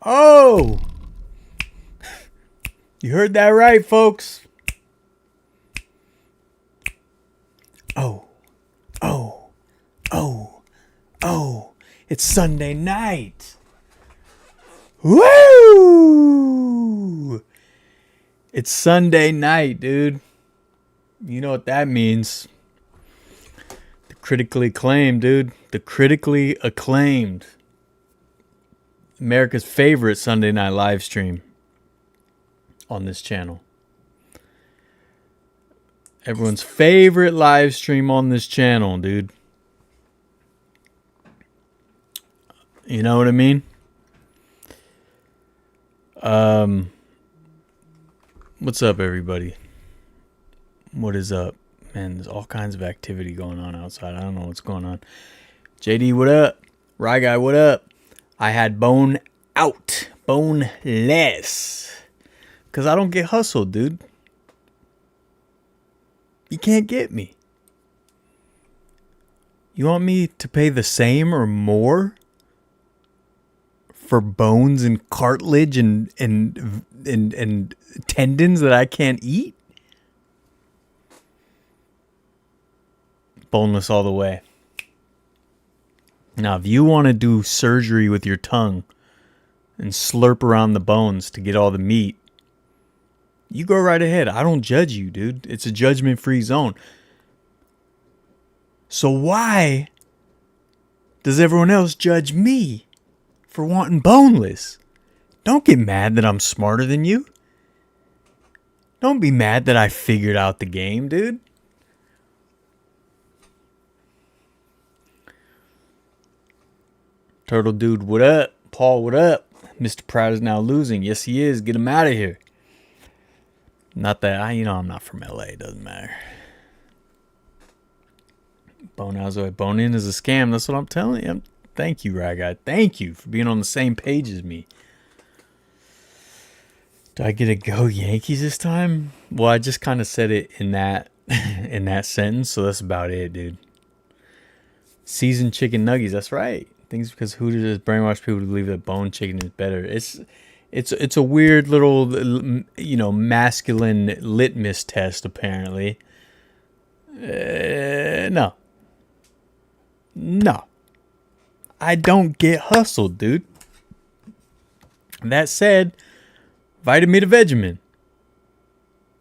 Oh! You heard that right, folks. Oh. Oh. Oh. Oh. It's Sunday night. Woo! It's Sunday night, dude. You know what that means. The critically acclaimed, dude. The critically acclaimed. America's favorite Sunday night live stream on this channel. Everyone's favorite live stream on this channel, dude. You know what I mean? What's up, everybody? What is up? Man, there's all kinds of activity going on outside. I don't know what's going on. JD, what up? Rye Guy, what up? I had bone out. Boneless. Because I don't get hustled, dude. You can't get me. You want me to pay the same or more for bones and cartilage and tendons that I can't eat? Boneless all the way. Now, if you want to do surgery with your tongue and slurp around the bones to get all the meat, you go right ahead. I don't judge you, dude. It's a judgment-free zone. So why does everyone else judge me for wanting boneless? Don't get mad that I'm smarter than you. Don't be mad that I figured out the game, dude. Turtle Dude, what up? Paul, what up? Mr. Proud is now losing. Yes, he is. Get him out of here. Not that I'm not from LA. It doesn't matter. Bone in is a scam. That's what I'm telling you. Thank you, Rye Guy. Thank you for being on the same page as me. Do I get a go Yankees this time? Well, I just kind of said it in that sentence, so that's about it, dude. Seasoned chicken nuggets. That's right. Things because Hooters has brainwashed people to believe that bone chicken is better. It's a weird little, masculine litmus test, apparently. No. I don't get hustled, dude. That said, Vitamin.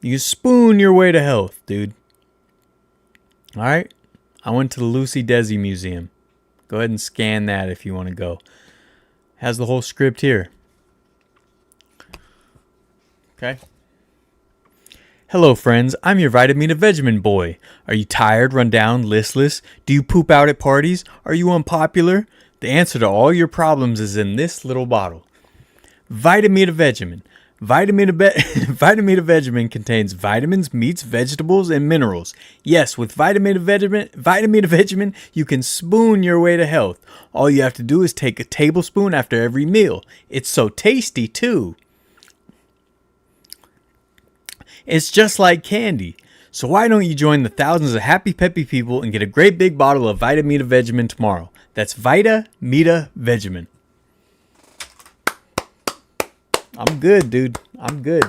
You spoon your way to health, dude. All right? I went to the Lucy Desi Museum. Go ahead and scan that if you want to go. Has the whole script here. Okay. Hello, friends. I'm your Vitamin boy. Are you tired, run down, listless? Do you poop out at parties? Are you unpopular? The answer to all your problems is in this little bottle. Vitamin contains vitamins, meats, vegetables, and minerals. Yes, with Vitamin, you can spoon your way to health. All you have to do is take a tablespoon after every meal. It's so tasty, too. It's just like candy. So why don't you join the thousands of happy, peppy people and get a great big bottle of Vitamin tomorrow? That's Vitamin. I'm good, dude. I'm good.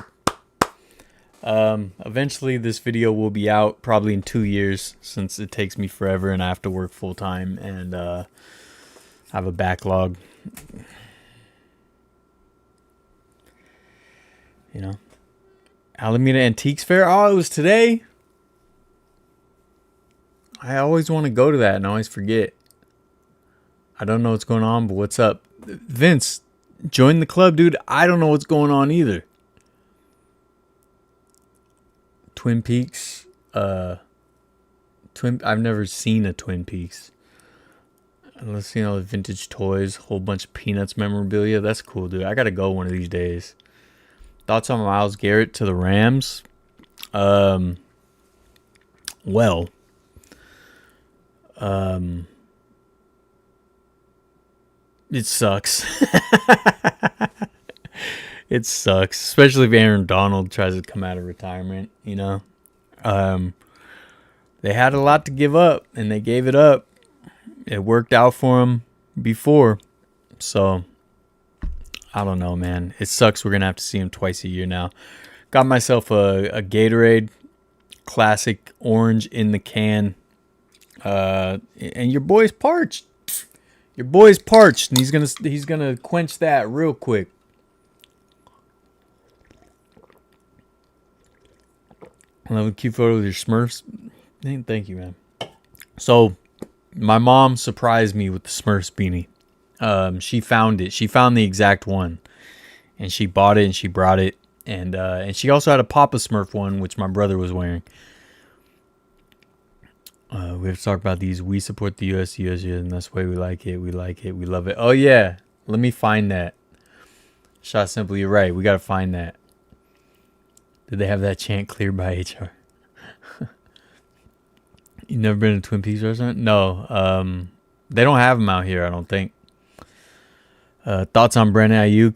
Eventually this video will be out probably in 2 years since it takes me forever and I have to work full time and have a backlog. Alameda Antiques Fair. Oh, it was today. I always want to go to that and I always forget. I don't know what's going on, but what's up? Vince, join the club, dude. I don't know what's going on either. Twin Peaks. I've never seen a Twin Peaks. Let's see all the vintage toys. Whole bunch of Peanuts memorabilia. That's cool, dude. I gotta go one of these days. Thoughts on Myles Garrett to the Rams? It sucks. It sucks, especially if Aaron Donald tries to come out of retirement, They had a lot to give up, and they gave it up. It worked out for them before, so I don't know, man. It sucks. We're gonna have to see him twice a year now. Got myself a Gatorade classic orange in the can. And your boy's parched. Your boy's parched, and he's gonna quench that real quick. I love a cute photo with your Smurfs. Thank you, man. So, my mom surprised me with the Smurfs beanie. She found it. She found the exact one, and she bought it and she brought it. And she also had a Papa Smurf one, which my brother was wearing. We have to talk about these. We support the US, and that's why we like it. We like it. We love it. Oh, yeah. Let me find that. Shot Simple, you're right. We got to find that. Did they have that chant cleared by HR? You never been to Twin Peaks restaurant? No. They don't have them out here, I don't think. Thoughts on Brandon Ayuk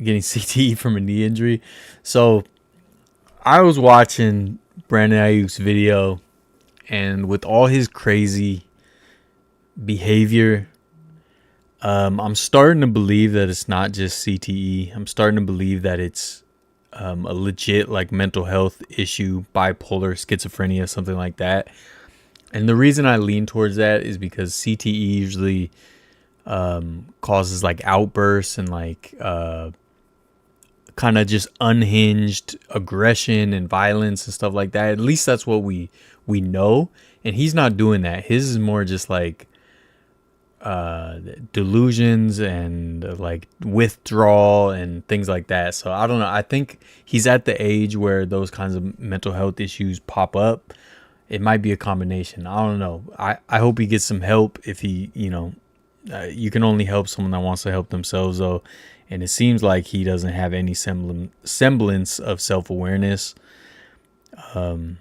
getting CTE from a knee injury? So, I was watching Brandon Ayuk's video, and with all his crazy behavior, I'm starting to believe that it's not just CTE. I'm starting to believe that it's a legit like mental health issue, bipolar, schizophrenia, something like that. And the reason I lean towards that is because CTE usually causes like outbursts and like kind of just unhinged aggression and violence and stuff like that. At least that's what we know. And he's not doing that. His is more just like delusions and like withdrawal and things like that. So I don't know. I think he's at the age where those kinds of mental health issues pop up. It might be a combination. I don't know. I hope he gets some help. If he, you can only help someone that wants to help themselves though. And it seems like he doesn't have any semblance of self-awareness. So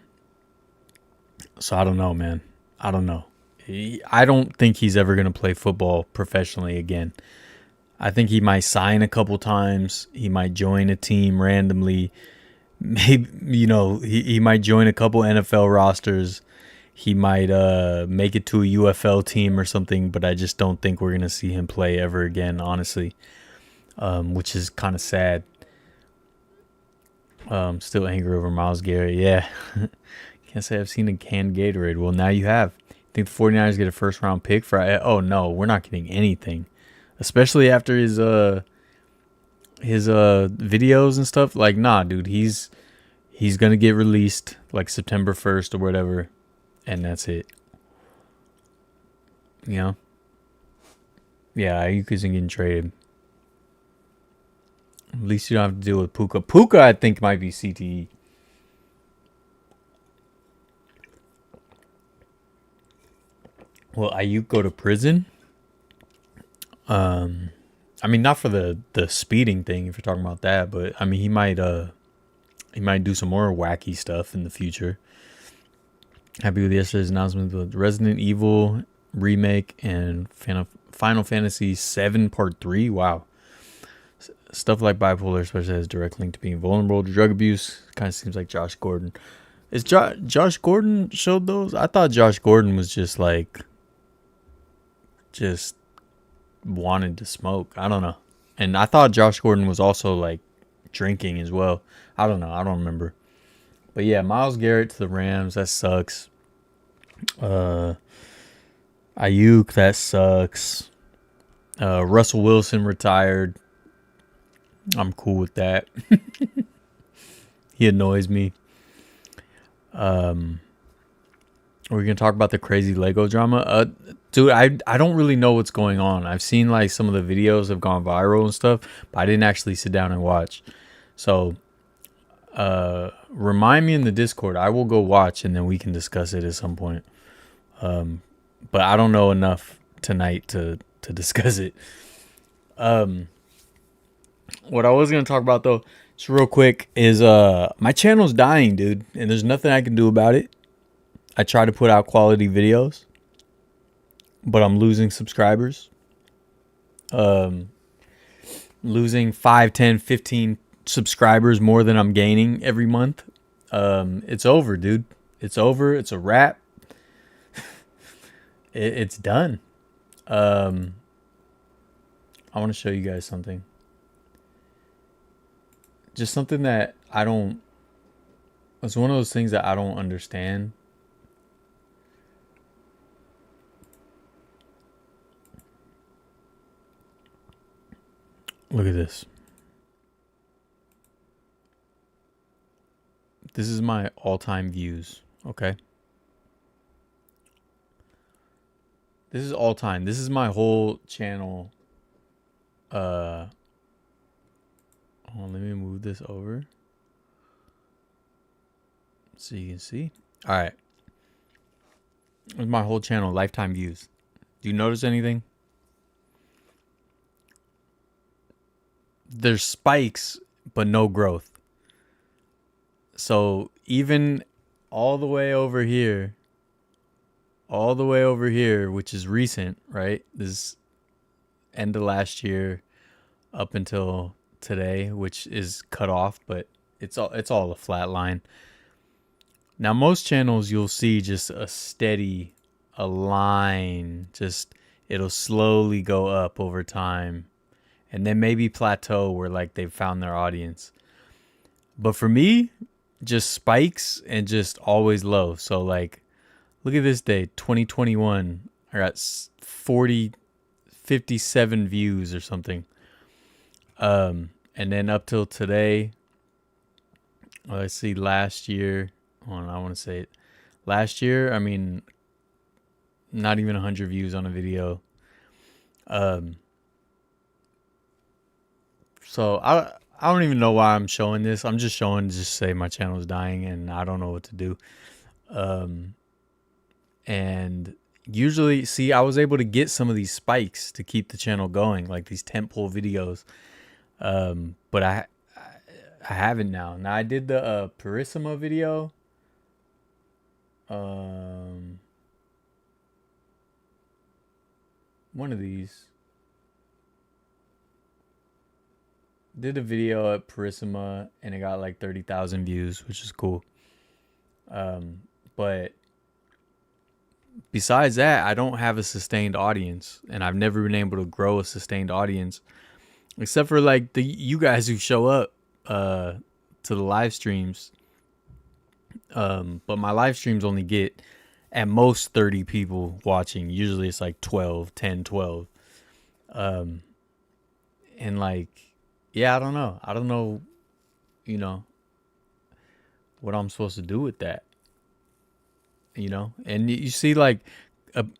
I don't know, man. I don't know. I don't think he's ever going to play football professionally again. I think he might sign a couple times. He might join a team randomly. Maybe, he might join a couple NFL rosters. He might make it to a UFL team or something, but I just don't think we're going to see him play ever again, honestly, which is kind of sad. Still angry over Myles Garrett. Yeah. Can't say I've seen a canned Gatorade. Well, now you have. Think the 49ers get a first round pick for? Oh no, we're not getting anything, especially after his videos and stuff. Like, nah, dude, he's gonna get released like September 1st or whatever, and that's it. Yeah, Ayuk isn't getting traded. At least you don't have to deal with Puka. Puka, I think, might be CTE. Will Ayuk go to prison? I mean, not for the speeding thing, if you're talking about that, but I mean, he might do some more wacky stuff in the future. Happy with yesterday's announcement of the Resident Evil remake and Final Fantasy VII Part 3. Wow. Stuff like bipolar, especially, has direct link to being vulnerable to drug abuse. Kind of seems like Josh Gordon. Is Josh Gordon showed those? I thought Josh Gordon was just wanted to smoke. I don't know. And I thought Josh Gordon was also like drinking as well. I don't know. I don't remember. But yeah, Myles Garrett to the Rams. That sucks. Ayuk, that sucks. Russell Wilson retired. I'm cool with that. He annoys me. We're gonna talk about the crazy Lego drama. Dude, I don't really know what's going on. I've seen like some of the videos have gone viral and stuff, but I didn't actually sit down and watch. So, remind me in the Discord. I will go watch and then we can discuss it at some point. But I don't know enough tonight to discuss it. What I was gonna talk about though, just real quick, is my channel's dying, dude, and there's nothing I can do about it. I try to put out quality videos, but I'm losing subscribers. Losing 5, 10, 15 subscribers more than I'm gaining every month. It's over, dude. It's over. It's a wrap. It's done. I want to show you guys something. just something that I don't. It's one of those things that I don't understand. Look at this. This is my all-time views. Okay. This is all time. This is my whole channel. Hold on, let me move this over so you can see. All right. This is my whole channel, lifetime views. Do you notice anything? There's spikes, but no growth. So even all the way over here, which is recent, right? This end of last year up until today, which is cut off, but it's all a flat line. Now most channels you'll see just a line, just it'll slowly go up over time, and then maybe plateau where like they've found their audience. But for me, just spikes and just always low. So like, look at this day, 2021. I got 57 views or something. And then up till today, let's see, last year. Hold on, I want to say it. Last year, I mean, not even 100 views on a video. So I don't even know why I'm showing this. I'm just showing to just say my channel is dying and I don't know what to do. And usually, see, I was able to get some of these spikes to keep the channel going, like these tentpole videos. But I haven't now. Now I did the Purisima video. One of these. Did a video at Purisima and it got like 30,000 views, which is cool. But besides that, I don't have a sustained audience, and I've never been able to grow a sustained audience, except for like you guys who show up to the live streams. But my live streams only get at most 30 people watching. Usually it's like 10, 12. And like, yeah, I don't know, you know, what I'm supposed to do with that, you know? And you see like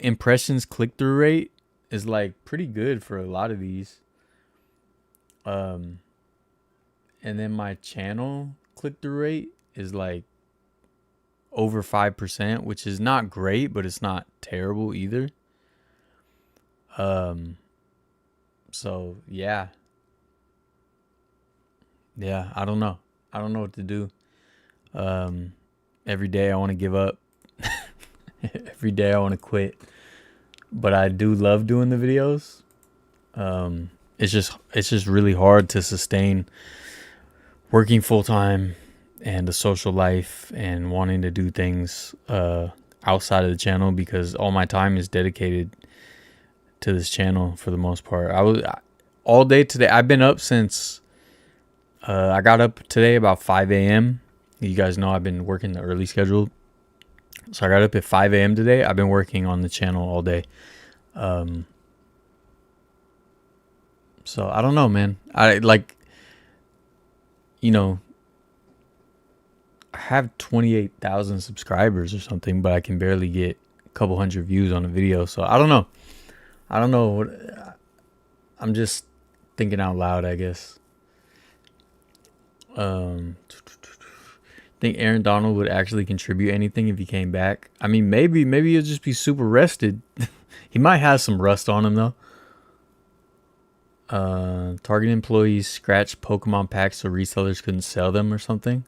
impressions click-through rate is like pretty good for a lot of these. And then my channel click-through rate is like over 5%, which is not great, but it's not terrible either. So yeah, I don't know what to do. Every day I want to give up. Every day I want to quit, but I do love doing the videos. It's just really hard to sustain working full time and a social life and wanting to do things outside of the channel, because all my time is dedicated to this channel for the most part. I was all day today. I've been up since I got up today about 5 a.m. You guys know I've been working the early schedule. So I got up at 5 a.m. today. I've been working on the channel all day. So I don't know, man. I like, you know, I have 28,000 subscribers or something, but I can barely get a couple hundred views on a video. So I don't know. I'm just thinking out loud, I guess. Think Aaron Donald would actually contribute anything if he came back? I mean, maybe he'll just be super rested. He might have some rust on him though. Target employees scratched Pokemon packs so resellers couldn't sell them or something.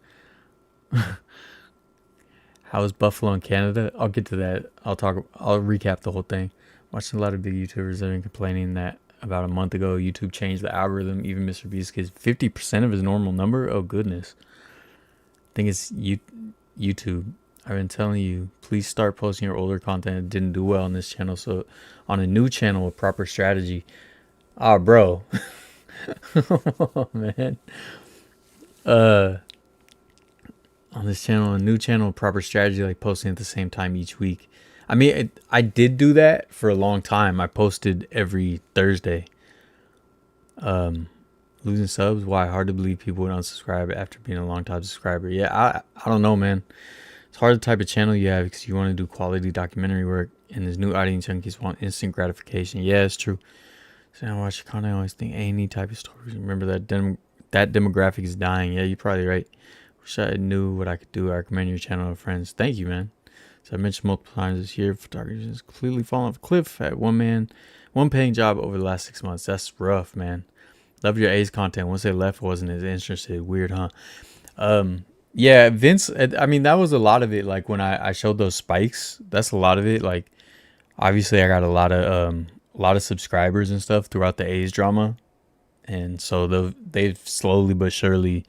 How is Buffalo in Canada? I'll get to that. I'll recap the whole thing. Watching a lot of big YouTubers that are complaining that about a month ago YouTube changed the algorithm. Even Mr. Beast gets 50% of his normal number. Oh goodness. I think it's YouTube. I've been telling you, please start posting your older content. It didn't do well on this channel, so on a new channel with proper strategy. Ah, bro. Oh, man. Uh, on this channel, a new channel, proper strategy, like posting at the same time each week. I mean, I did do that for a long time. I posted every Thursday. Losing subs, why? Hard to believe people would unsubscribe after being a long time subscriber. Yeah, I don't know, man. It's hard the type of channel you have because you want to do quality documentary work, and there's new audience junkies want instant gratification. Yeah, it's true. So I watch your content, I always think any type of stories. Remember that that demographic is dying. Yeah, you're probably right. Wish I knew what I could do. I recommend your channel to friends. Thank you, man. So I mentioned multiple times this year, photography has completely fallen off a cliff at one paying job over the last 6 months. That's rough, man. Love your A's content. Once they left, I wasn't as interested. Weird, huh? Yeah, Vince. I mean, that was a lot of it. Like when I showed those spikes, that's a lot of it. Like obviously, I got a lot of subscribers and stuff throughout the A's drama, and so they've slowly but surely,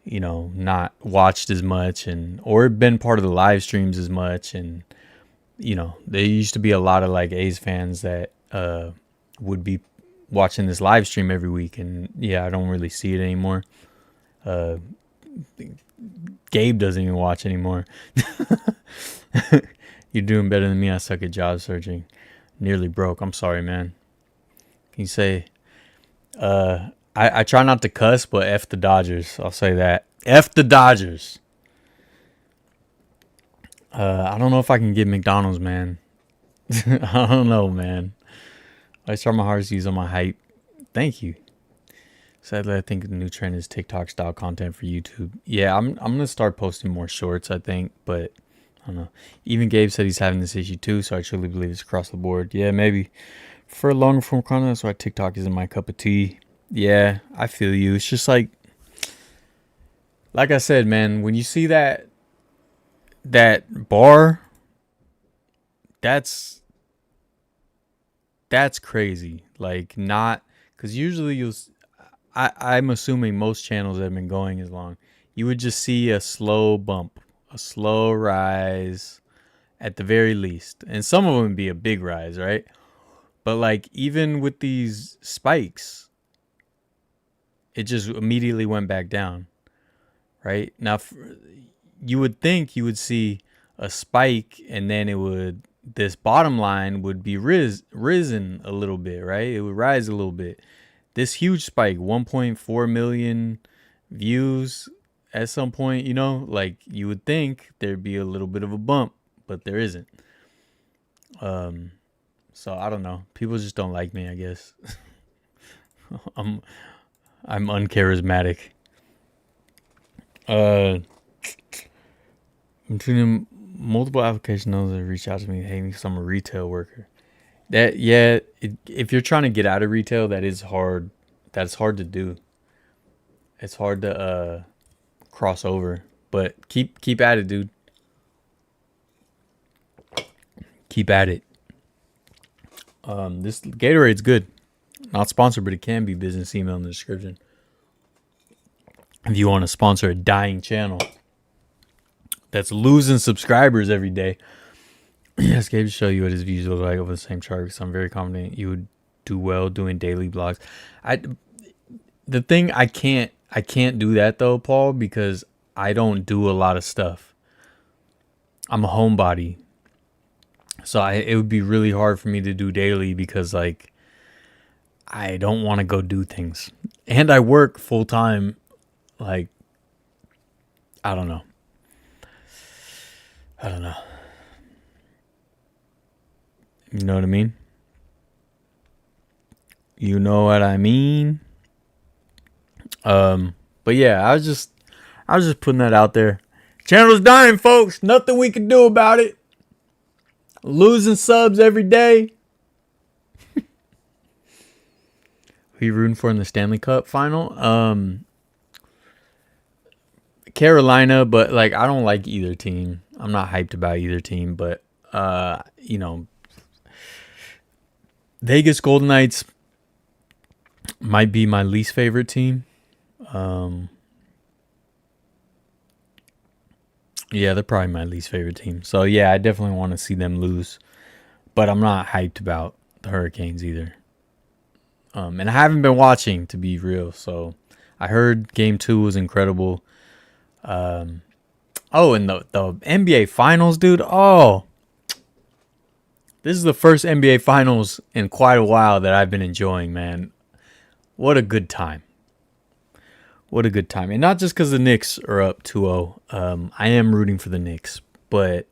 not watched as much or been part of the live streams as much, and there used to be a lot of like A's fans that would be watching this live stream every week, and yeah, I don't really see it anymore. Gabe doesn't even watch anymore. You're doing better than me. I suck at job searching. Nearly broke. I'm sorry, man. Can you say I try not to cuss, but F the Dodgers. I'll say that. F the Dodgers. I don't know if I can get McDonald's, man. I don't know, man. I try my hardest to use on my hype. Thank you. Sadly, I think the new trend is TikTok style content for YouTube. Yeah, I'm gonna start posting more shorts, I think, but I don't know. Even Gabe said he's having this issue too, so I truly believe it's across the board. Yeah, maybe. For longer form content, that's why TikTok isn't my cup of tea. Yeah, I feel you. It's just like I said, man, when you see that bar, that's crazy. Like not because usually I'm assuming most channels that have been going as long, you would just see a slow bump, a slow rise at the very least, and some of them would be a big rise, right? But like even with these spikes, it just immediately went back down, right? Now, you would think you would see a spike and then this bottom line would be risen a little bit, right? It would rise a little bit. This huge spike, 1.4 million views at some point, like you would think there'd be a little bit of a bump, but there isn't. So I don't know. People just don't like me, I guess. I'm uncharismatic. I'm tuning multiple application notes that reach out to me, hey, because I'm a retail worker. If you're trying to get out of retail, that is hard. That's hard to do. It's hard to cross over, but keep at it, dude. Keep at it. This Gatorade's good. Not sponsored, but it can be. Business email in the description. If you want to sponsor a dying channel that's losing subscribers every day. Yes, Gabe to show you what his views look like over the same chart, because I'm very confident you would do well doing daily blogs. I can't do that though, Paul, because I don't do a lot of stuff. I'm a homebody. So it would be really hard for me to do daily because like I don't want to go do things. And I work full time. Like I don't know. You know what I mean? You know what I mean? But yeah, I was just putting that out there. Channel's dying, folks. Nothing we can do about it. Losing subs every day. Who you rooting for in the Stanley Cup final? Carolina, but like I don't like either team. I'm not hyped about either team, but Vegas Golden Knights might be my least favorite team. Yeah, they're probably my least favorite team. So yeah, I definitely want to see them lose, but I'm not hyped about the Hurricanes either. And I haven't been watching, to be real, so I heard Game 2 was incredible. Oh, and the NBA Finals, dude. Oh, this is the first NBA Finals in quite a while that I've been enjoying, man. What a good time. What a good time. And not just because the Knicks are up 2-0. I am rooting for the Knicks. But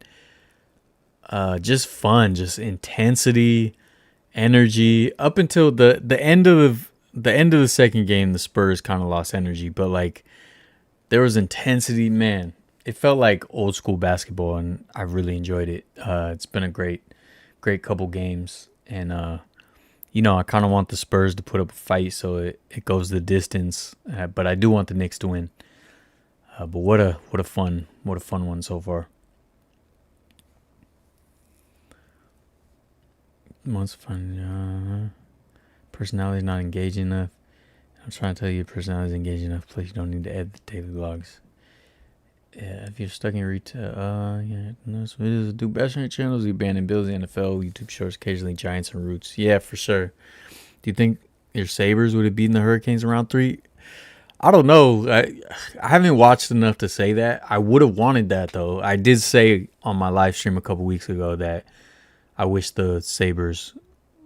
just fun, just intensity, energy. Up until the end of the second game, the Spurs kind of lost energy. But, like, there was intensity, man. It felt like old school basketball, and I really enjoyed it. It's been a great couple games, and I kind of want the Spurs to put up a fight so it goes the distance. But I do want the Knicks to win. But what a fun one so far. Most fun. Personality not engaging enough. I'm trying to tell you, personality is engaging enough. Plus, you don't need to edit the daily vlogs. Yeah, if you're stuck in retail, those videos do best on your channels. You abandon builds, NFL, YouTube shorts, occasionally Giants and Roots. Yeah, for sure. Do you think your Sabres would have beaten the Hurricanes in round 3? I don't know. I haven't watched enough to say that. I would have wanted that, though. I did say on my live stream a couple weeks ago that I wish the Sabres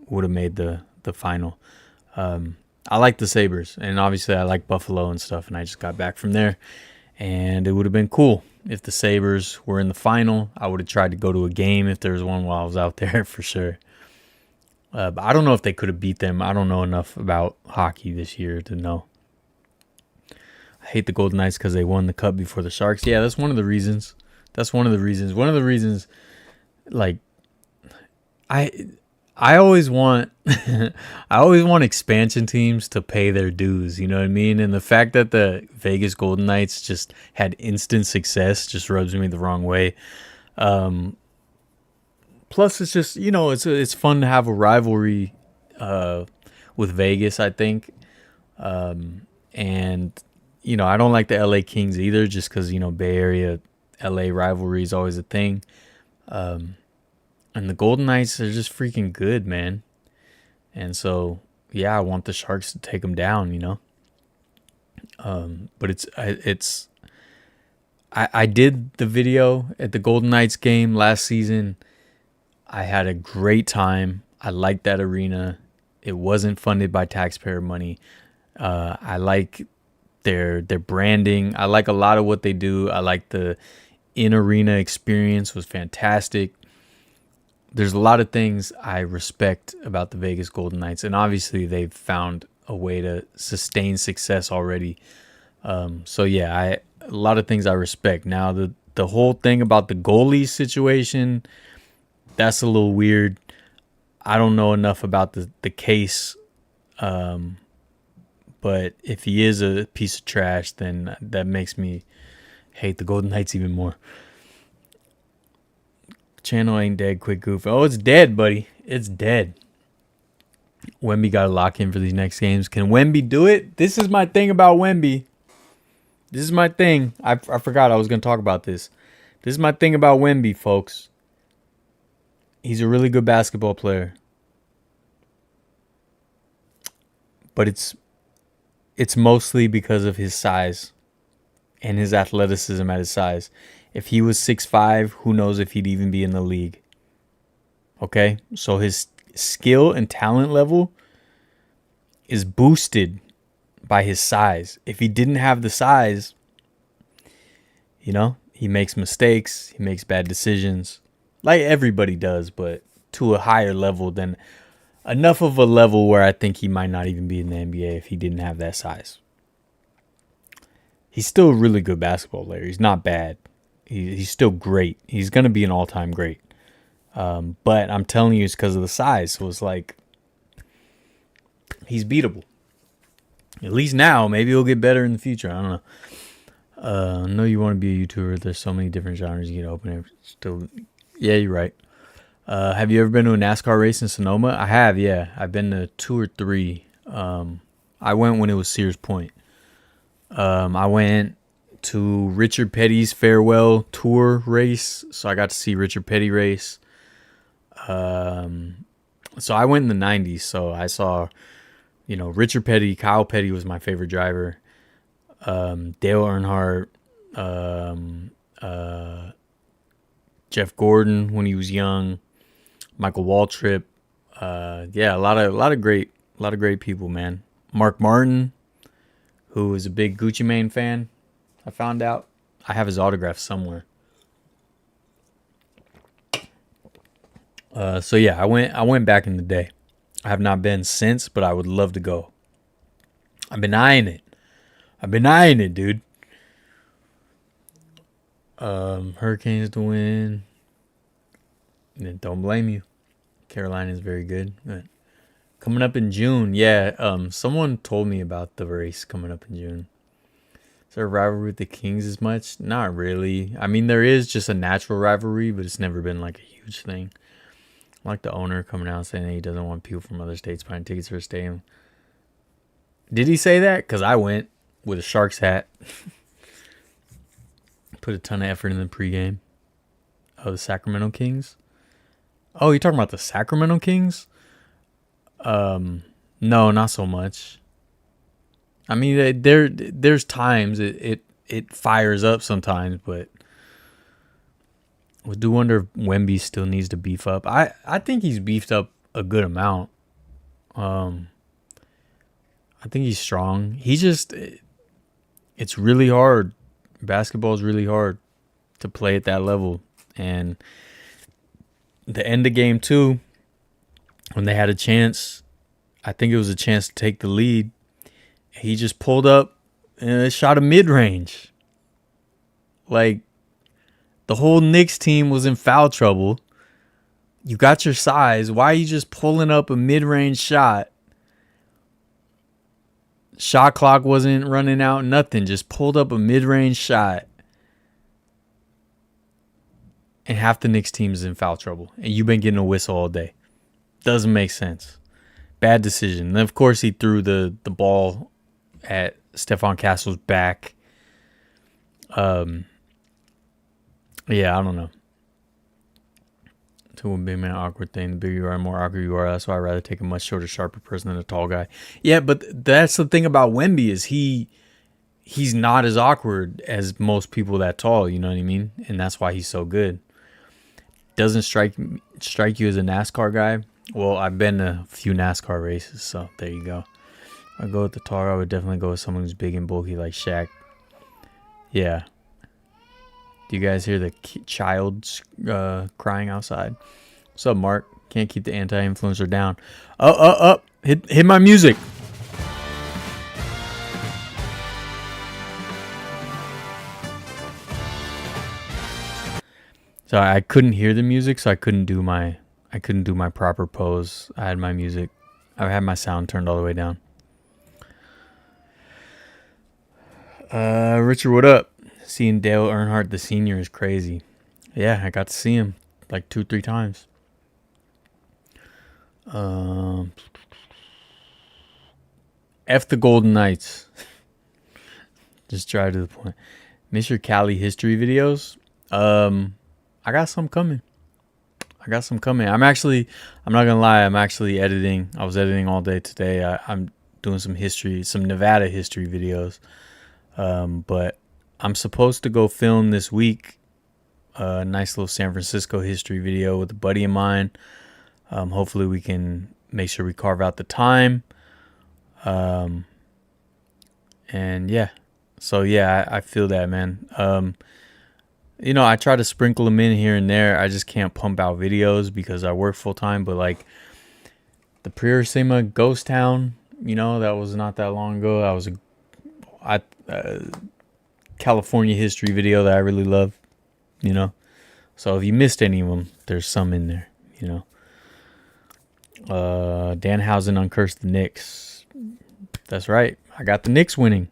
would have made the final. I like the Sabres, and obviously I like Buffalo and stuff, and I just got back from there. And it would have been cool if the Sabres were in the final. I would have tried to go to a game if there was one while I was out there for sure. But I don't know if they could have beat them. I don't know enough about hockey this year to know. I hate the Golden Knights because they won the cup before the Sharks. Yeah, that's one of the reasons. One of the reasons, like, I always want expansion teams to pay their dues, you know what I mean? And the fact that the Vegas Golden Knights just had instant success just rubs me the wrong way. Plus, it's just, it's fun to have a rivalry with Vegas, I think. And, I don't like the LA Kings either just because, Bay Area, LA rivalry is always a thing. And the Golden Knights are just freaking good, man. And so, yeah, I want the Sharks to take them down, But I did the video at the Golden Knights game last season. I had a great time. I liked that arena. It wasn't funded by taxpayer money. I like their branding. I like a lot of what they do. I like the in-arena experience was fantastic. There's a lot of things I respect about the Vegas Golden Knights, and obviously they've found a way to sustain success already. So yeah, a lot of things I respect. Now the whole thing about the goalie situation, that's a little weird. I don't know enough about the case, but if he is a piece of trash, then that makes me hate the Golden Knights even more. Channel ain't dead, quick goof. Oh, it's dead, buddy. It's dead. Wemby got to lock in for these next games. Can Wemby do it? This is my thing about Wemby. This is my thing. I forgot I was going to talk about this. This is my thing about Wemby, folks. He's a really good basketball player. But it's mostly because of his size and his athleticism at his size. If he was 6'5", who knows if he'd even be in the league. Okay? So his skill and talent level is boosted by his size. If he didn't have the size, he makes mistakes. He makes bad decisions. Like everybody does, but to a higher level than enough of a level where I think he might not even be in the NBA if he didn't have that size. He's still a really good basketball player. He's not bad. He's still great. He's going to be an all-time great. But I'm telling you, it's because of the size. So it's like, he's beatable. At least now. Maybe he'll get better in the future. I don't know. I know you want to be a YouTuber. There's so many different genres you get open. Still, yeah, you're right. Have you ever been to a NASCAR race in Sonoma? I have, yeah. I've been to 2 or 3. I went when it was Sears Point. I went to Richard Petty's farewell tour race, so I got to see Richard Petty race. So I went in the 90s, so I saw, Richard Petty. Kyle Petty was my favorite driver. Dale Earnhardt, um, Jeff Gordon when he was young, Michael Waltrip. Yeah, a lot of great people, man. Mark Martin, who is a big Gucci Mane fan. I found out. I have his autograph somewhere. So yeah, I went back in the day. I have not been since, but I would love to go. I've been eyeing it. Dude. Hurricanes to win. And don't blame you. Carolina is very good. But coming up in June, yeah. Someone told me about the race coming up in June. Is there a rivalry with the Kings as much? Not really. I mean, there is just a natural rivalry, but it's never been like a huge thing. Like the owner coming out saying that he doesn't want people from other states buying tickets for a stadium. Did he say that? Because I went with a Sharks hat. Put a ton of effort in the pregame. Oh, the Sacramento Kings? Oh, you're talking about the Sacramento Kings? No, not so much. I mean, there's times it fires up sometimes, but I do wonder if Wemby still needs to beef up. I think he's beefed up a good amount. I think he's strong. It's really hard. Basketball is really hard to play at that level. And the end of game 2, when they had a chance, I think it was a chance to take the lead. He just pulled up and shot a mid-range. Like, the whole Knicks team was in foul trouble. You got your size. Why are you just pulling up a mid-range shot? Shot clock wasn't running out, nothing. Just pulled up a mid-range shot. And half the Knicks team is in foul trouble. And you've been getting a whistle all day. Doesn't make sense. Bad decision. And of course, he threw the ball at Stephon Castle's back. Yeah, I don't know. To a big man, awkward thing. The bigger you are, the more awkward you are. That's why I'd rather take a much shorter, sharper person than a tall guy. Yeah, but that's the thing about Wemby is he's not as awkward as most people that tall. You know what I mean? And that's why he's so good. Doesn't strike you as a NASCAR guy? Well, I've been to a few NASCAR races, so there you go. I'd go with the tall. I would definitely go with someone who's big and bulky like Shaq. Yeah. Do you guys hear the child crying outside? What's up, Mark? Can't keep the anti-influencer down. Hit my music. So I couldn't hear the music, so I couldn't do my proper pose. I had my sound turned all the way down. Richard, what up? Seeing Dale Earnhardt the senior is crazy. Yeah, I got to see him like 2-3 times. F the Golden Knights. Just drive to the point. Miss your Cali history videos? I got some coming. I'm not gonna lie, I'm actually editing. I was editing all day today. I'm doing some Nevada history videos. But I'm supposed to go film this week a nice little San Francisco history video with a buddy of mine. Hopefully we can make sure we carve out the time. And yeah. So yeah, I feel that, man. I try to sprinkle them in here and there. I just can't pump out videos because I work full time. But like the Priorsima Ghost Town, that was not that long ago. That was a California history video that I really love. So if you missed any of them, there's some in there. Danhausen uncursed the Knicks. That's right. I got the Knicks winning.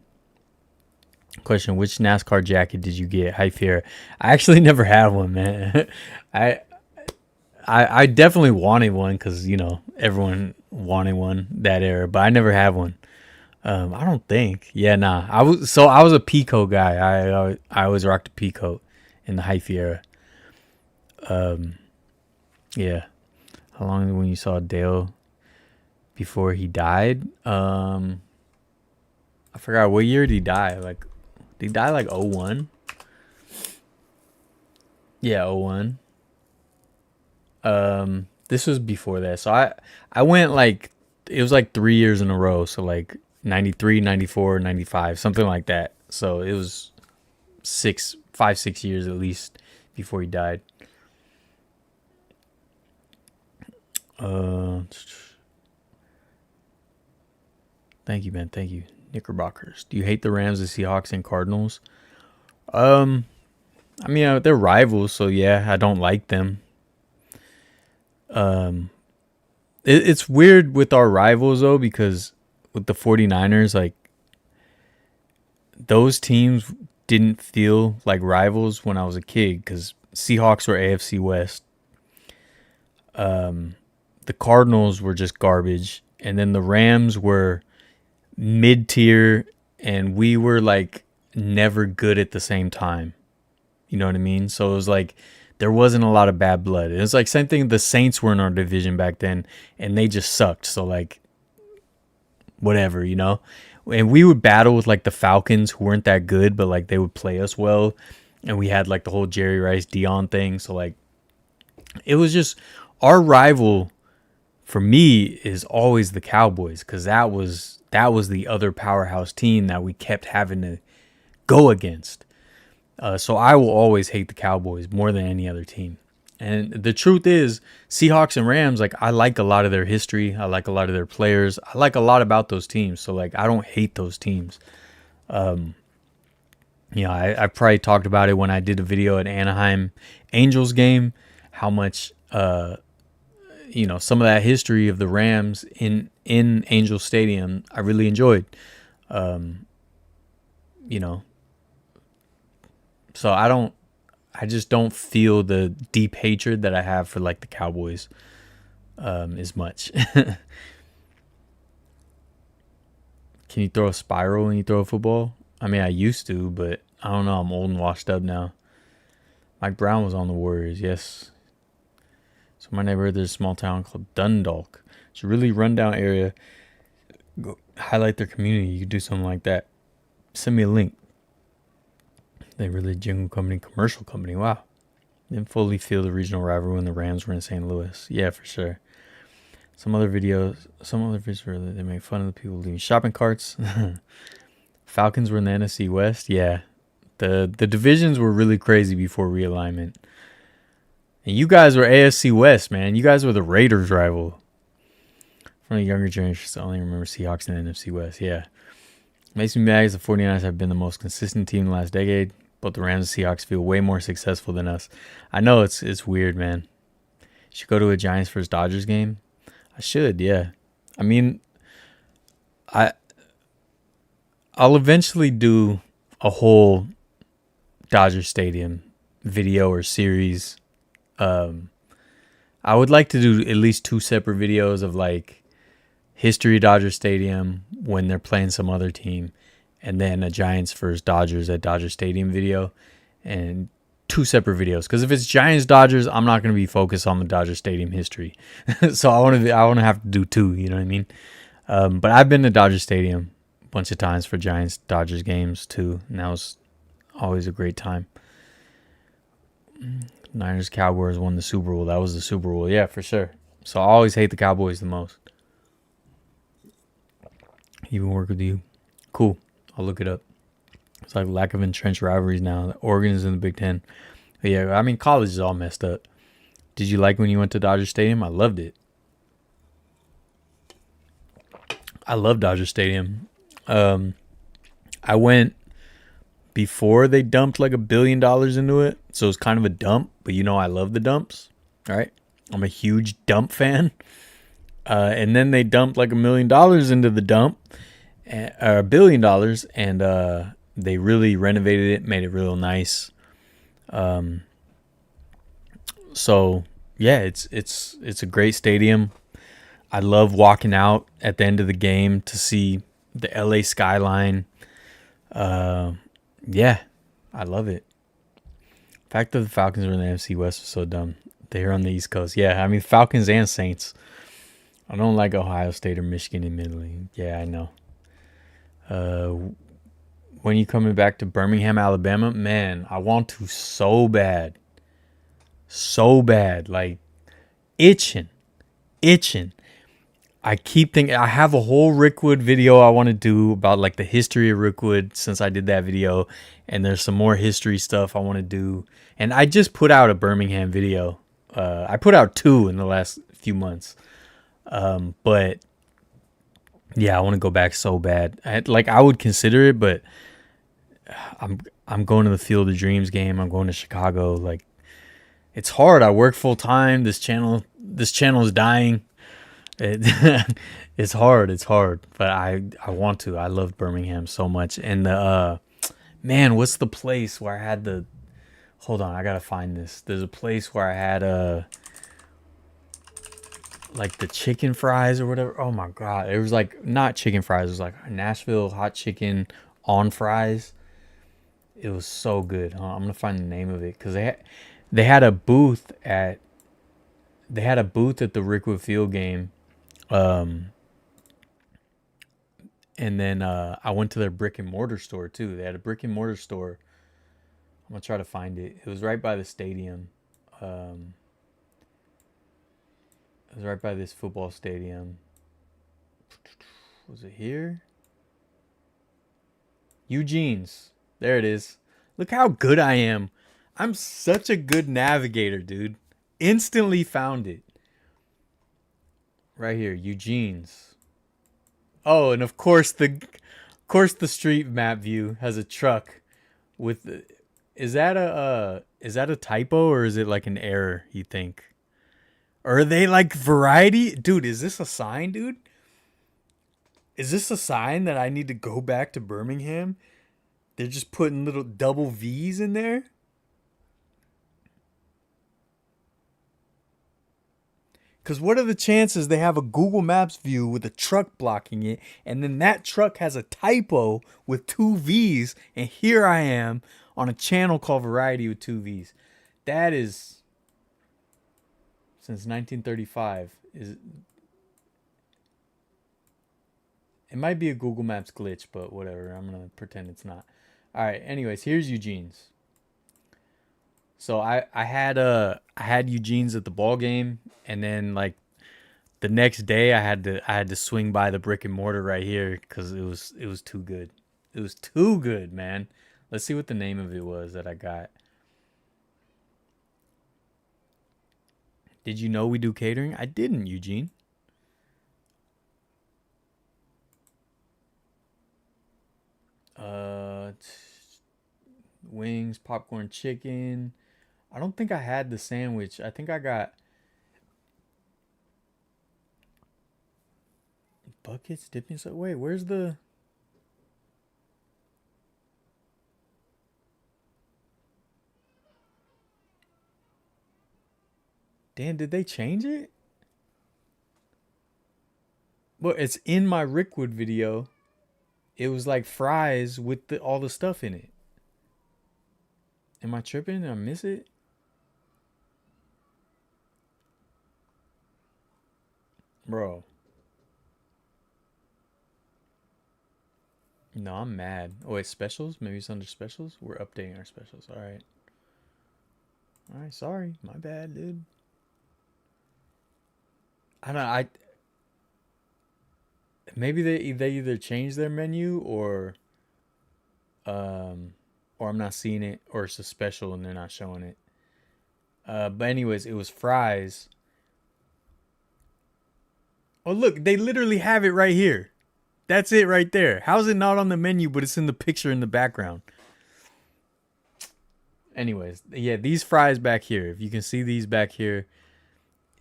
Question: which NASCAR jacket did you get? Hi, Fiera. I actually never had one, man. I definitely wanted one because everyone wanted one that era, but I never had one. I don't think. Yeah, nah. I was a Peacoat guy. I always rocked a Peacoat in the hyphy era. Yeah. How long when you saw Dale before he died? I forgot what year did he die. Like, did he die like 01? Yeah, 01. This was before that. So I went like, it was like 3 years in a row. So like 93, 94, 95, something like that. So it was 6 years at least before he died. Thank you, man. Thank you. Knickerbockers. Do you hate the Rams, the Seahawks, and Cardinals? I mean, they're rivals, so yeah, I don't like them. It's weird with our rivals though, because with the 49ers, like, those teams didn't feel like rivals when I was a kid, because Seahawks were AFC West. The Cardinals were just garbage, and then the Rams were mid tier, and we were like never good at the same time. You know what I mean? So it was like there wasn't a lot of bad blood. It was like same thing. The Saints were in our division back then, and they just sucked. So like, whatever, you know. And we would battle with like the Falcons, who weren't that good, but like they would play us well. And we had like the whole Jerry Rice Dion thing. So like, it was just our rival. For me, is always the Cowboys, because that was the other powerhouse team that we kept having to go against. So I will always hate the Cowboys more than any other team. And the truth is, Seahawks and Rams, like, I like a lot of their history. I like a lot of their players. I like a lot about those teams. So like, I don't hate those teams. I probably talked about it when I did a video at Anaheim Angels game, how much some of that history of the Rams in Angel Stadium I really enjoyed. So I just don't feel the deep hatred that I have for like the Cowboys as much. Can you throw a spiral when you throw a football? I mean, I used to, but I don't know. I'm old and washed up now. Mike Brown was on the Warriors, yes. So in my neighborhood, there's a small town called Dundalk. It's a really rundown area. Go highlight their community. You could do something like that. Send me a link. They really jingle company, commercial company. Wow. Didn't fully feel the regional rivalry when the Rams were in St. Louis. Yeah, for sure. Some other videos where they make fun of the people leaving shopping carts. Falcons were in the NFC West. Yeah. The divisions were really crazy before realignment. And you guys were AFC West, man. You guys were the Raiders rival. From the younger generation, I only remember Seahawks in the NFC West. Yeah. Makes me mad as the 49ers have been the most consistent team in the last decade, but the Rams and Seahawks feel way more successful than us. I know it's weird, man. You should go to a Giants versus Dodgers game. I should, yeah. I mean, I'll eventually do a whole Dodger Stadium video or series. I would like to do at least 2 separate videos of like history of Dodger Stadium when they're playing some other team, and then a Giants versus Dodgers at Dodger Stadium video, and 2 separate videos. Because if it's Giants Dodgers, I'm not going to be focused on the Dodger Stadium history. So I want to have to do 2. You know what I mean? But I've been to Dodger Stadium a bunch of times for Giants Dodgers games too, and that was always a great time. Niners Cowboys won the Super Bowl. That was the Super Bowl, yeah, for sure. So I always hate the Cowboys the most. Even work with you. Cool. I'll look it up. It's like lack of entrenched rivalries now. Oregon is in the Big Ten. But yeah, I mean, college is all messed up. Did you like when you went to Dodger Stadium? I loved it. I love Dodger Stadium. I went before they dumped like $1 billion into it. So it's kind of a dump, but I love the dumps. All right. I'm a huge dump fan. And then they dumped like $1 million into the dump, $1 billion, and they really renovated it, made it real nice. So yeah, it's a great stadium. I love walking out at the end of the game to see the LA skyline. Yeah, I love it. The fact that the Falcons were in the NFC West was so dumb. They're on the East Coast. Yeah, I mean, Falcons and Saints. I don't like Ohio State or Michigan, admittedly. Yeah, I know. When you coming back to Birmingham, Alabama? Man, I want to so bad. So bad. Like, itching. Itching. I keep thinking, I have a whole Rickwood video I want to do about like the history of Rickwood since I did that video. And there's some more history stuff I want to do. And I just put out a Birmingham video. I put out 2 in the last few months. But yeah, I want to go back so bad. I would consider it, but I'm going to the Field of Dreams game. I'm going to Chicago. Like, it's hard. I work full time. This channel is dying. It's hard. It's hard. But I want to. I love Birmingham so much. And the man, what's the place where I had the? Hold on, I gotta find this. There's a place where I had like the chicken fries or whatever. Oh my god, it was like not chicken fries. It was like Nashville hot chicken on fries. It was so good. I'm gonna find the name of it because they had a booth at the Rickwood Field game, and then I went to their brick and mortar store too. They had a brick and mortar store. I'm gonna try to find it. It was right by the stadium. It was right by this football stadium. Was it here? Eugene's. There it is. Look how good I am. I'm such a good navigator, dude. Instantly found it. Right here, Eugene's. Oh, and of course the street map view has a truck with the, is that a typo or is it like an error, you think? Or are they like variety? Dude, is this a sign, dude? Is this a sign that I need to go back to Birmingham? They're just putting little double V's in there? Because what are the chances they have a Google Maps view with a truck blocking it, and then that truck has a typo with 2 V's, and here I am on a channel called Variety with 2 V's. That is, since 1935, it might be a Google Maps glitch, but whatever. I'm going to pretend it's not. All right, anyways, here's Eugene's. So I had Eugene's at the ball game, and then like the next day I had to swing by the brick and mortar right here because it was too good. It was too good, man. Let's see what the name of it was that I got. Did you know we do catering? I didn't, Eugene. Wings, popcorn, chicken. I don't think I had the sandwich. I think I got buckets, dipping. So wait, where's the? Damn, did they change it? Well, it's in my Rickwood video. It was like fries with all the stuff in it. Am I tripping? Did I miss it? Bro. No, I'm mad. Oh, wait, specials? Maybe it's under specials? We're updating our specials. All right. All right, sorry. My bad, dude. I don't know. Maybe they either changed their menu or I'm not seeing it, or it's a special and they're not showing it. But anyways, it was fries. Oh, look, they literally have it right here. That's it right there. How's it not on the menu, but it's in the picture in the background? Anyways, yeah, these fries back here. If you can see these back here,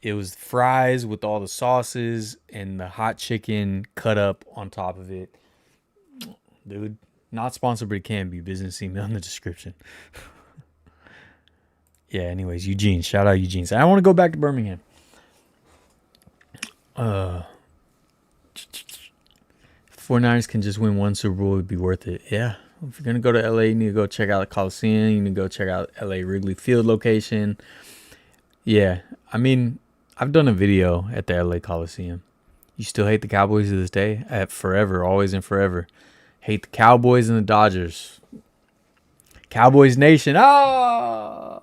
it was fries with all the sauces and the hot chicken cut up on top of it. Dude, not sponsored, but it can be. Business email in the description. Yeah, anyways, Eugene. Shout out Eugene. I want to go back to Birmingham. 49ers can just win one Super Bowl, it would be worth it. Yeah. If you're going to go to LA, you need to go check out the Coliseum. You need to go check out LA Wrigley Field location. Yeah. I mean, I've done a video at the LA Coliseum. You still hate the Cowboys to this day? Forever, always and forever. Hate the Cowboys and the Dodgers. Cowboys Nation. Ah.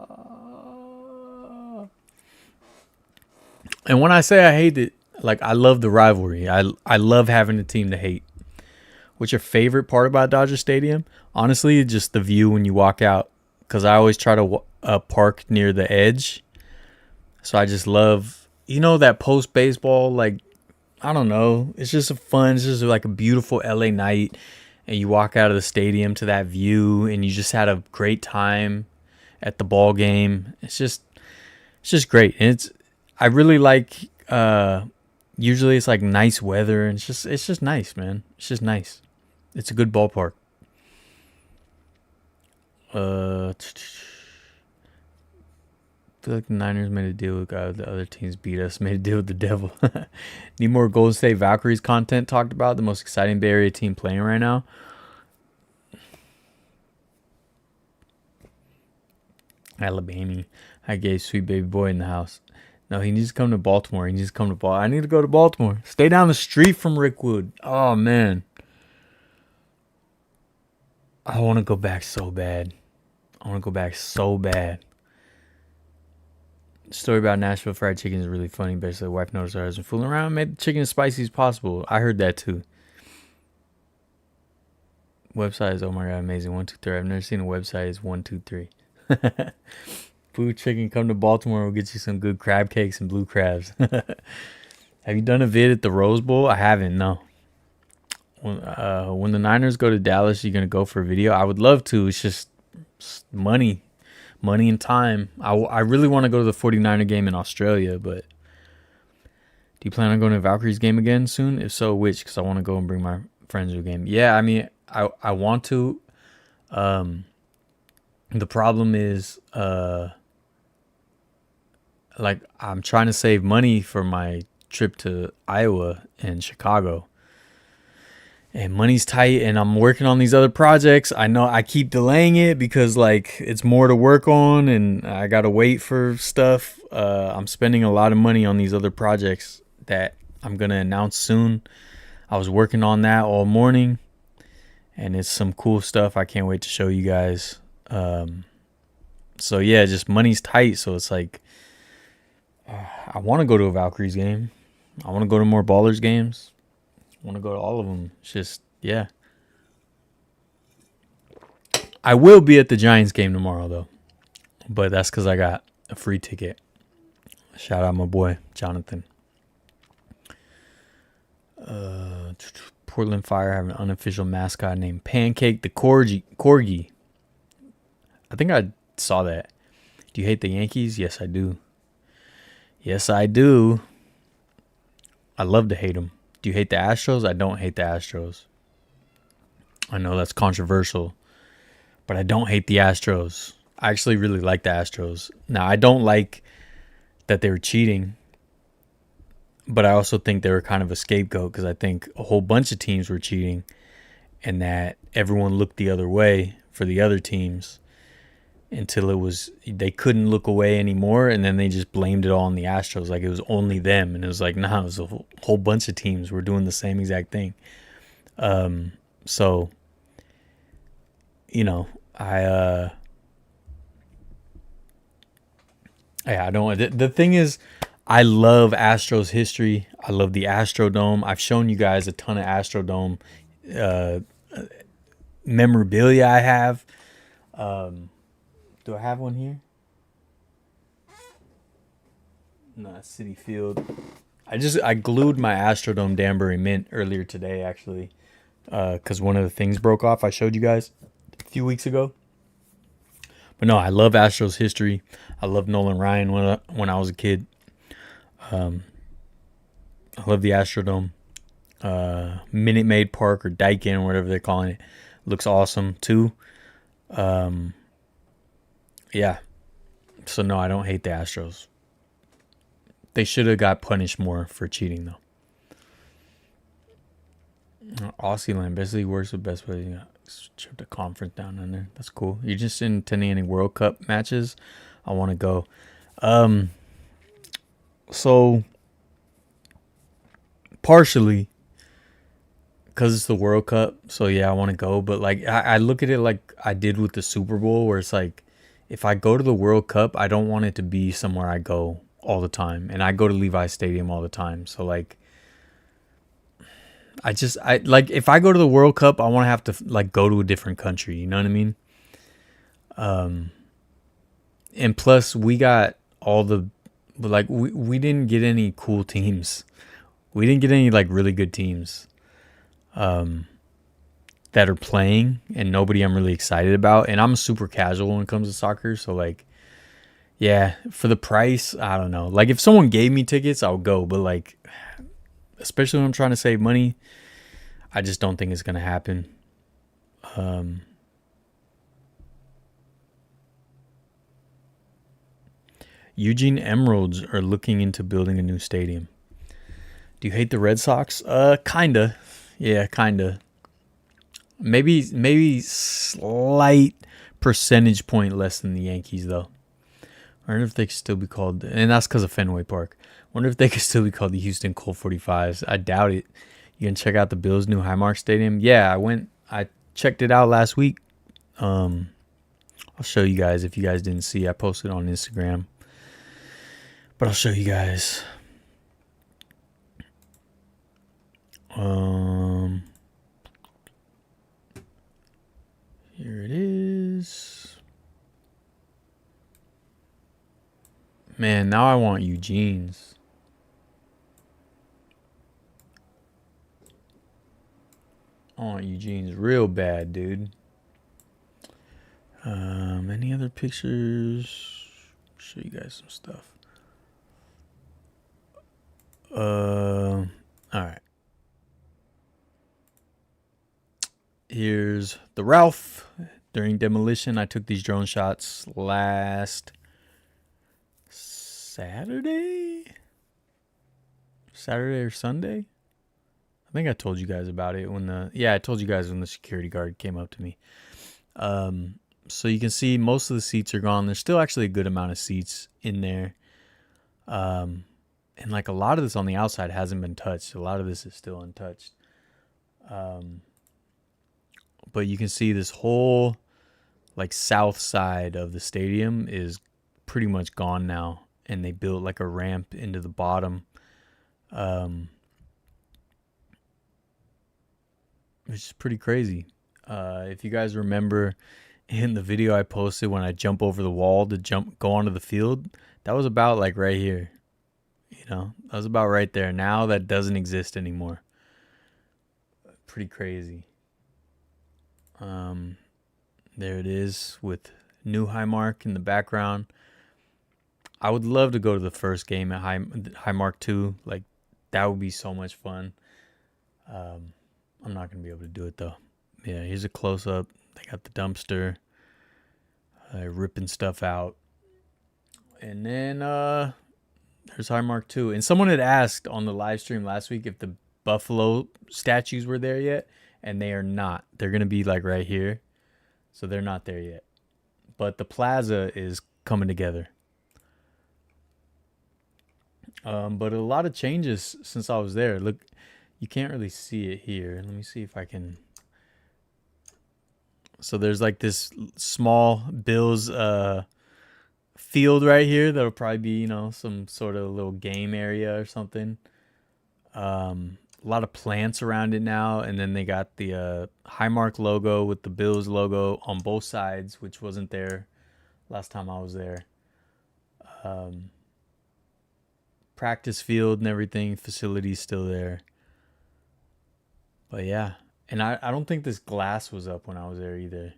And when I say I hate it, like I love the rivalry. I love having a team to hate. What's your favorite part about Dodger Stadium? Honestly, just the view when you walk out. Because I always try to park near the edge. So I just love, that post baseball, like, I don't know. It's just it's just like a beautiful LA night. And you walk out of the stadium to that view and you just had a great time at the ball game. It's just great. And I really like, usually it's like nice weather. And it's just nice, man. It's just nice. It's a good ballpark. I feel like the Niners made a deal with God. The other teams beat us. Made a deal with the devil. Need more Golden State Valkyries content talked about. The most exciting Bay Area team playing right now. Alabama. I gave sweet baby boy in the house. No, he needs to come to Baltimore. I need to go to Baltimore. Stay down the street from Rickwood. Oh, man. I want to go back so bad. The story about Nashville fried chicken is really funny. Basically, the wife noticed her husband fooling around and made the chicken as spicy as possible. I heard that too. Website is, oh my god, amazing. 123. I've never seen a website as 123. Food chicken, come to Baltimore. We'll get you some good crab cakes and blue crabs. Have you done a vid at the Rose Bowl? I haven't, no. When the Niners go to Dallas, you're going to go for a video? I would love to. It's just money and time. I really want to go to the 49er game in Australia, but do you plan on going to Valkyries game again soon? If so, which? Because I want to go and bring my friends to a game. Yeah, I mean, I want to. The problem is, like, I'm trying to save money for my trip to Iowa and Chicago. And money's tight, and I'm working on these other projects. I know I keep delaying it because, like, it's more to work on, and I gotta wait for stuff. I'm spending a lot of money on these other projects that I'm gonna announce soon. I was working on that all morning, and it's some cool stuff. I can't wait to show you guys. So yeah, just money's tight. So it's like, I want to go to a Valkyries game. I want to go to more Ballers games. I want to go to all of them. It's just, yeah. I will be at the Giants game tomorrow, though. But that's because I got a free ticket. Shout out my boy, Jonathan. Portland Fire have an unofficial mascot named Pancake the Corgi. I think I saw that. Do you hate the Yankees? Yes, I do. I love to hate them. Do you hate the Astros? I don't hate the Astros. I know that's controversial, but I don't hate the Astros. I actually really like the Astros. Now, I don't like that they were cheating, but I also think they were kind of a scapegoat because I think a whole bunch of teams were cheating and that everyone looked the other way for the other teams until they couldn't look away anymore, and then they just blamed it all on the Astros like it was only them, and it was like, nah, it was a whole bunch of teams were doing the same exact thing. So I don't. The thing is, I love Astros history. I love the Astrodome. I've shown you guys a ton of Astrodome memorabilia I have. Do I have one here? No, Citi Field. I glued my Astrodome Danbury Mint earlier today, actually, because one of the things broke off. I showed you guys a few weeks ago. But no, I love Astros history. I love Nolan Ryan when I was a kid. I love the Astrodome. Minute Maid Park or Daikin, whatever they're calling it, looks awesome too. Yeah. So no, I don't hate the Astros. They should have got punished more for cheating though. Aussie Land basically works the best way. Trip the conference down in there. That's cool. You just in attending any World Cup matches? I want to go. So partially, because it's the World Cup. So yeah, I want to go, but like I look at it like I did with the Super Bowl, where it's like if I go to the World Cup, I don't want it to be somewhere I go all the time, and I go to Levi's Stadium all the time. So like I like if I go to the World Cup, I want to have to like go to a different country. You know what I mean? And plus we got all the like we didn't get any cool teams. We didn't get any like really good teams that are playing, and nobody I'm really excited about. And I'm super casual when it comes to soccer, so like yeah, for the price, I don't know. Like if someone gave me tickets, I would go, but like especially when I'm trying to save money, I just don't think it's gonna happen. Eugene Emeralds are looking into building a new stadium. Do you hate the Red Sox? Kinda. Yeah, kinda. Maybe slight percentage point less than the Yankees though. I wonder if they could still be called, and that's because of Fenway Park. I wonder if they could still be called the Houston Colt 45s. I doubt it. You can check out the Bills' new Highmark Stadium. Yeah, I checked it out last week. I'll show you guys if you guys didn't see. I posted on Instagram, but I'll show you guys. Here it is. Man, now I want Eugene's. I want Eugene's real bad, dude. Any other pictures? Show you guys some stuff. All right. Here's the Ralph. During demolition, I took these drone shots last Saturday or Sunday. I think I told you guys about it I told you guys when the security guard came up to me. So you can see most of the seats are gone. There's still actually a good amount of seats in there. And like a lot of this on the outside hasn't been touched. A lot of this is still untouched. But you can see this whole like south side of the stadium is pretty much gone now. And they built like a ramp into the bottom. Which is pretty crazy. If you guys remember in the video I posted when I jump over the wall to go onto the field, that was about like right here. You know, that was about right there. Now that doesn't exist anymore. Pretty crazy. There it is with new Highmark in the background. I would love to go to the first game at Highmark 2. Like that would be so much fun. I'm not going to be able to do it though. Yeah, here's a close up. They got the dumpster. Ripping stuff out. And then there's Highmark 2. And someone had asked on the live stream last week if the buffalo statues were there yet. And they are not. They're going to be like right here. So they're not there yet. But the plaza is coming together. But a lot of changes since I was there. Look, you can't really see it here. Let me see if I can. So there's like this small Bills field right here. That'll probably be, some sort of little game area or something. A lot of plants around it now. And then they got the Highmark logo with the Bills logo on both sides, which wasn't there last time I was there. Practice field and everything, facilities still there. But yeah, and I don't think this glass was up when I was there either.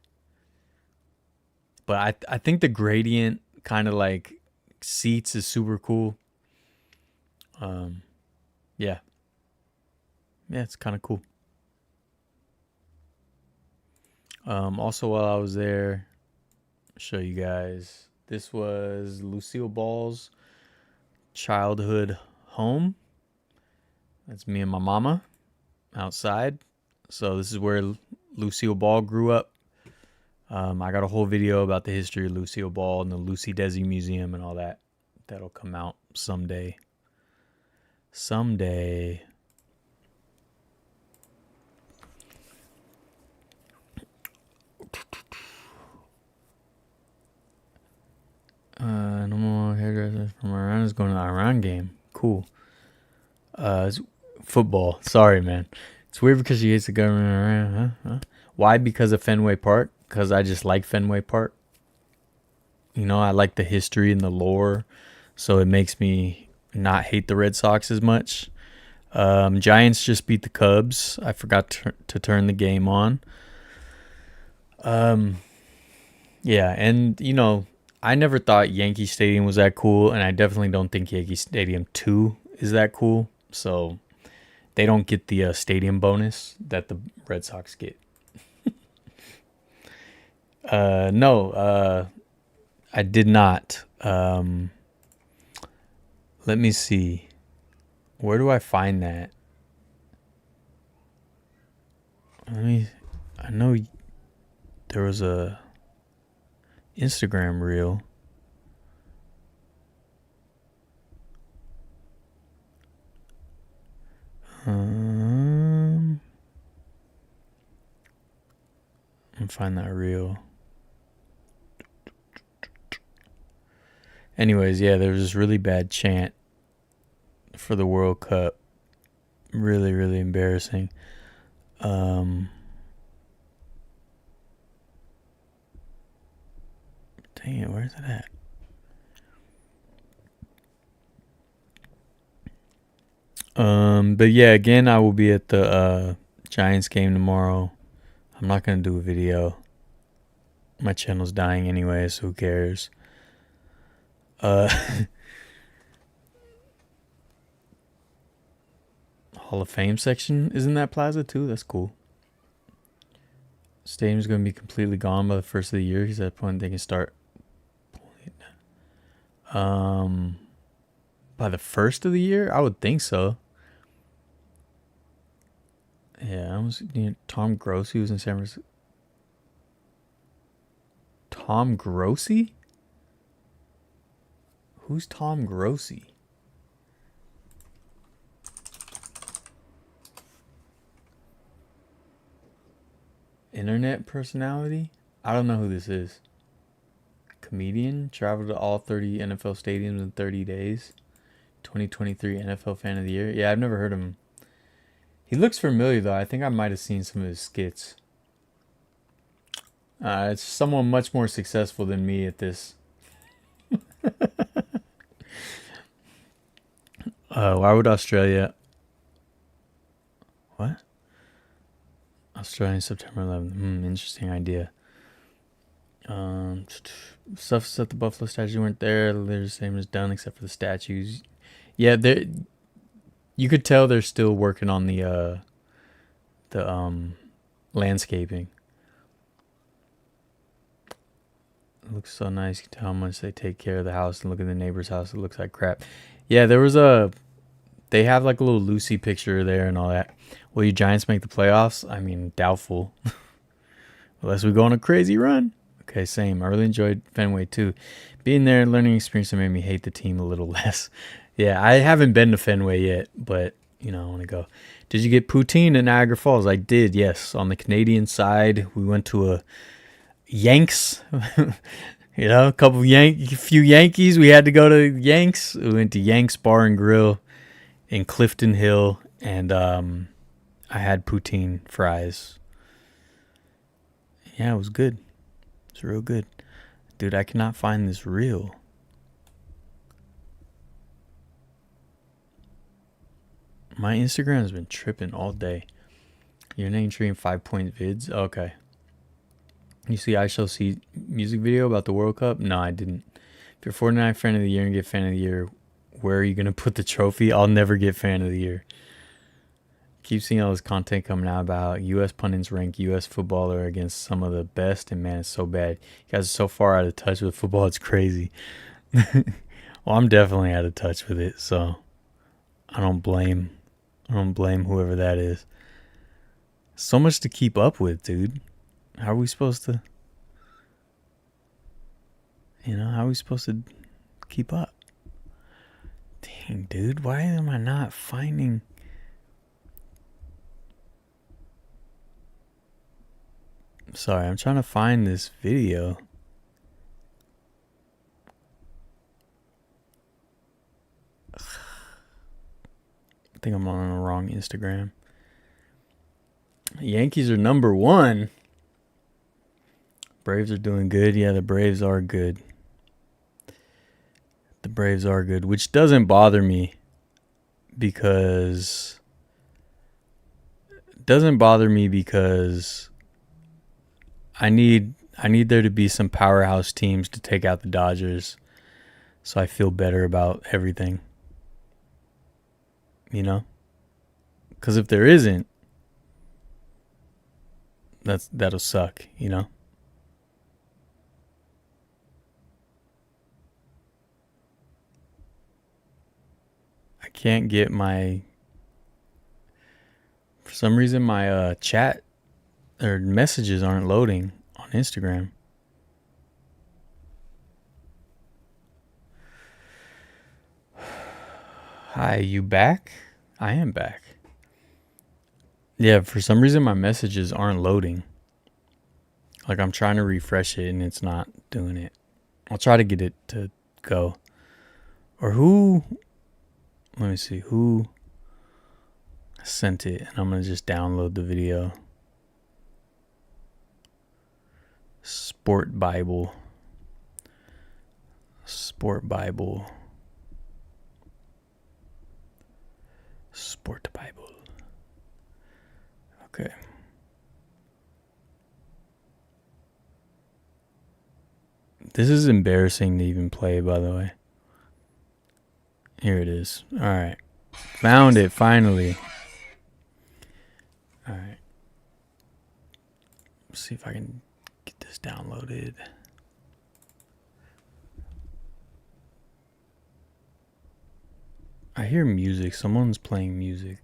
But I think the gradient kind of like seats is super cool. Yeah, it's kind of cool. Also, while I was there, show you guys. This was Lucille Ball's childhood home. That's me and my mama outside. So this is where Lucille Ball grew up. I got a whole video about the history of Lucille Ball and the Lucy Desi Museum and all that. That'll come out someday. going to the Iran game. Cool. It's football. Sorry, man. It's weird because she hates the government of Iran. Huh? Why? Because of Fenway Park? Because I just like Fenway Park. You know, I like the history and the lore, so it makes me not hate the Red Sox as much. Giants just beat the Cubs. I forgot to turn the game on. Yeah, and you know, I never thought Yankee Stadium was that cool, and I definitely don't think Yankee Stadium 2 is that cool. So they don't get the stadium bonus that the Red Sox get. No, I did not. Let me see. Where do I find that? I know there was a Instagram reel. And find that reel. Anyways, yeah, there was this really bad chant for the World Cup. Really, really embarrassing. Dang it, where's it at? But yeah, again, I will be at the Giants game tomorrow. I'm not gonna do a video. My channel's dying anyway, so who cares? Hall of Fame section is in that plaza too. That's cool. Stadium's gonna be completely gone by the first of the year because at that point they can start pulling it down. By the first of the year, I would think so. Yeah, I was. Tom Grossi was in San Francisco. Tom Grossi? Who's Tom Grossi? Internet personality? I don't know who this is. Comedian? Traveled to all 30 NFL stadiums in 30 days. 2023 NFL Fan of the Year. Yeah, I've never heard of him. He looks familiar, though. I think I might have seen some of his skits. It's someone much more successful than me at this. Why would Australia... What? Australia, September 11th. Interesting idea. Stuff at the Buffalo statue weren't there. They're the same as done except for the statues. Yeah, you could tell they're still working on the landscaping. It looks so nice. You can tell how much they take care of the house and look at the neighbor's house. It looks like crap. Yeah, they have like a little Lucy picture there and all that. Will you Giants make the playoffs? I mean, doubtful. Unless we go on a crazy run. Okay, same. I really enjoyed Fenway too. Being there, learning experience that made me hate the team a little less. Yeah, I haven't been to Fenway yet, but I want to go. Did you get poutine in Niagara Falls? I did, yes. On the Canadian side, we went to a Yanks. A few Yankees. We had to go to Yanks. We went to Yanks Bar and Grill in Clifton Hill, and I had poutine fries. Yeah, it was good. It's real good. Dude, I cannot find this reel. My Instagram has been tripping all day. Your name treating 5-point vids? Okay. You see I Shall See music video about the World Cup? No, I didn't. If you're 49 Fan of the Year and get Fan of the Year, where are you going to put the trophy? I'll never get Fan of the Year. Keep seeing all this content coming out about U.S. pundits rank U.S. footballer against some of the best, and man, it's so bad. You guys are so far out of touch with football, it's crazy. Well, I'm definitely out of touch with it, so I don't blame whoever that is. So much to keep up with, dude. How are we supposed to, how are we supposed to keep up? Dang, dude, why am I not finding... Sorry, I'm trying to find this video. think I'm on the wrong Instagram. Yankees are number 1. Braves are doing good. Yeah, the Braves are good. The Braves are good, which doesn't bother me because I need there to be some powerhouse teams to take out the Dodgers, so I feel better about everything. You know? Because if there isn't, that'll suck, you know? I can't get my... For some reason, my chat or messages aren't loading on Instagram. Hi, you back? I am back. Yeah, for some reason my messages aren't loading. Like I'm trying to refresh it and it's not doing it. I'll try to get it to go. Or who? Let me see. Who sent it? And I'm going to just download the video. Sport Bible. Sport Bible. Sport Bible. Okay. This is embarrassing to even play, by the way. Here it is. All right. Found it, finally. All right. Let's see if I can get this downloaded. I hear music. Someone's playing music.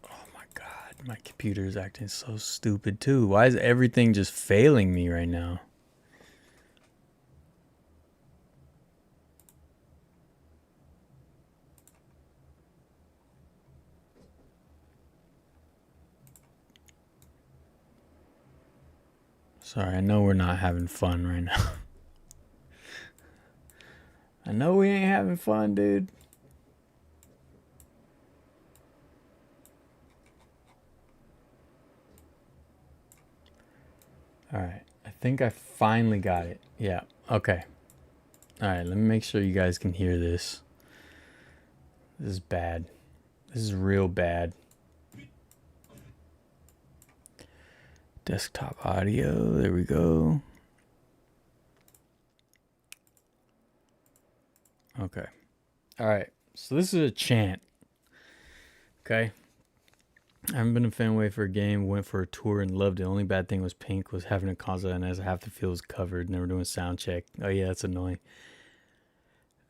Oh my God. My computer is acting so stupid too. Why is everything just failing me right now? Sorry, I know we're not having fun right now. I know we ain't having fun, dude. All right. I think I finally got it. Yeah. Okay. All right. Let me make sure you guys can hear this. This is bad. This is real bad. Desktop audio. There we go. Okay. All right. So this is a chant. Okay. I haven't been a Fenway for a game, went for a tour and loved it. Only bad thing was Pink was having a concert and as half the field was covered, never doing sound check. Oh yeah, that's annoying.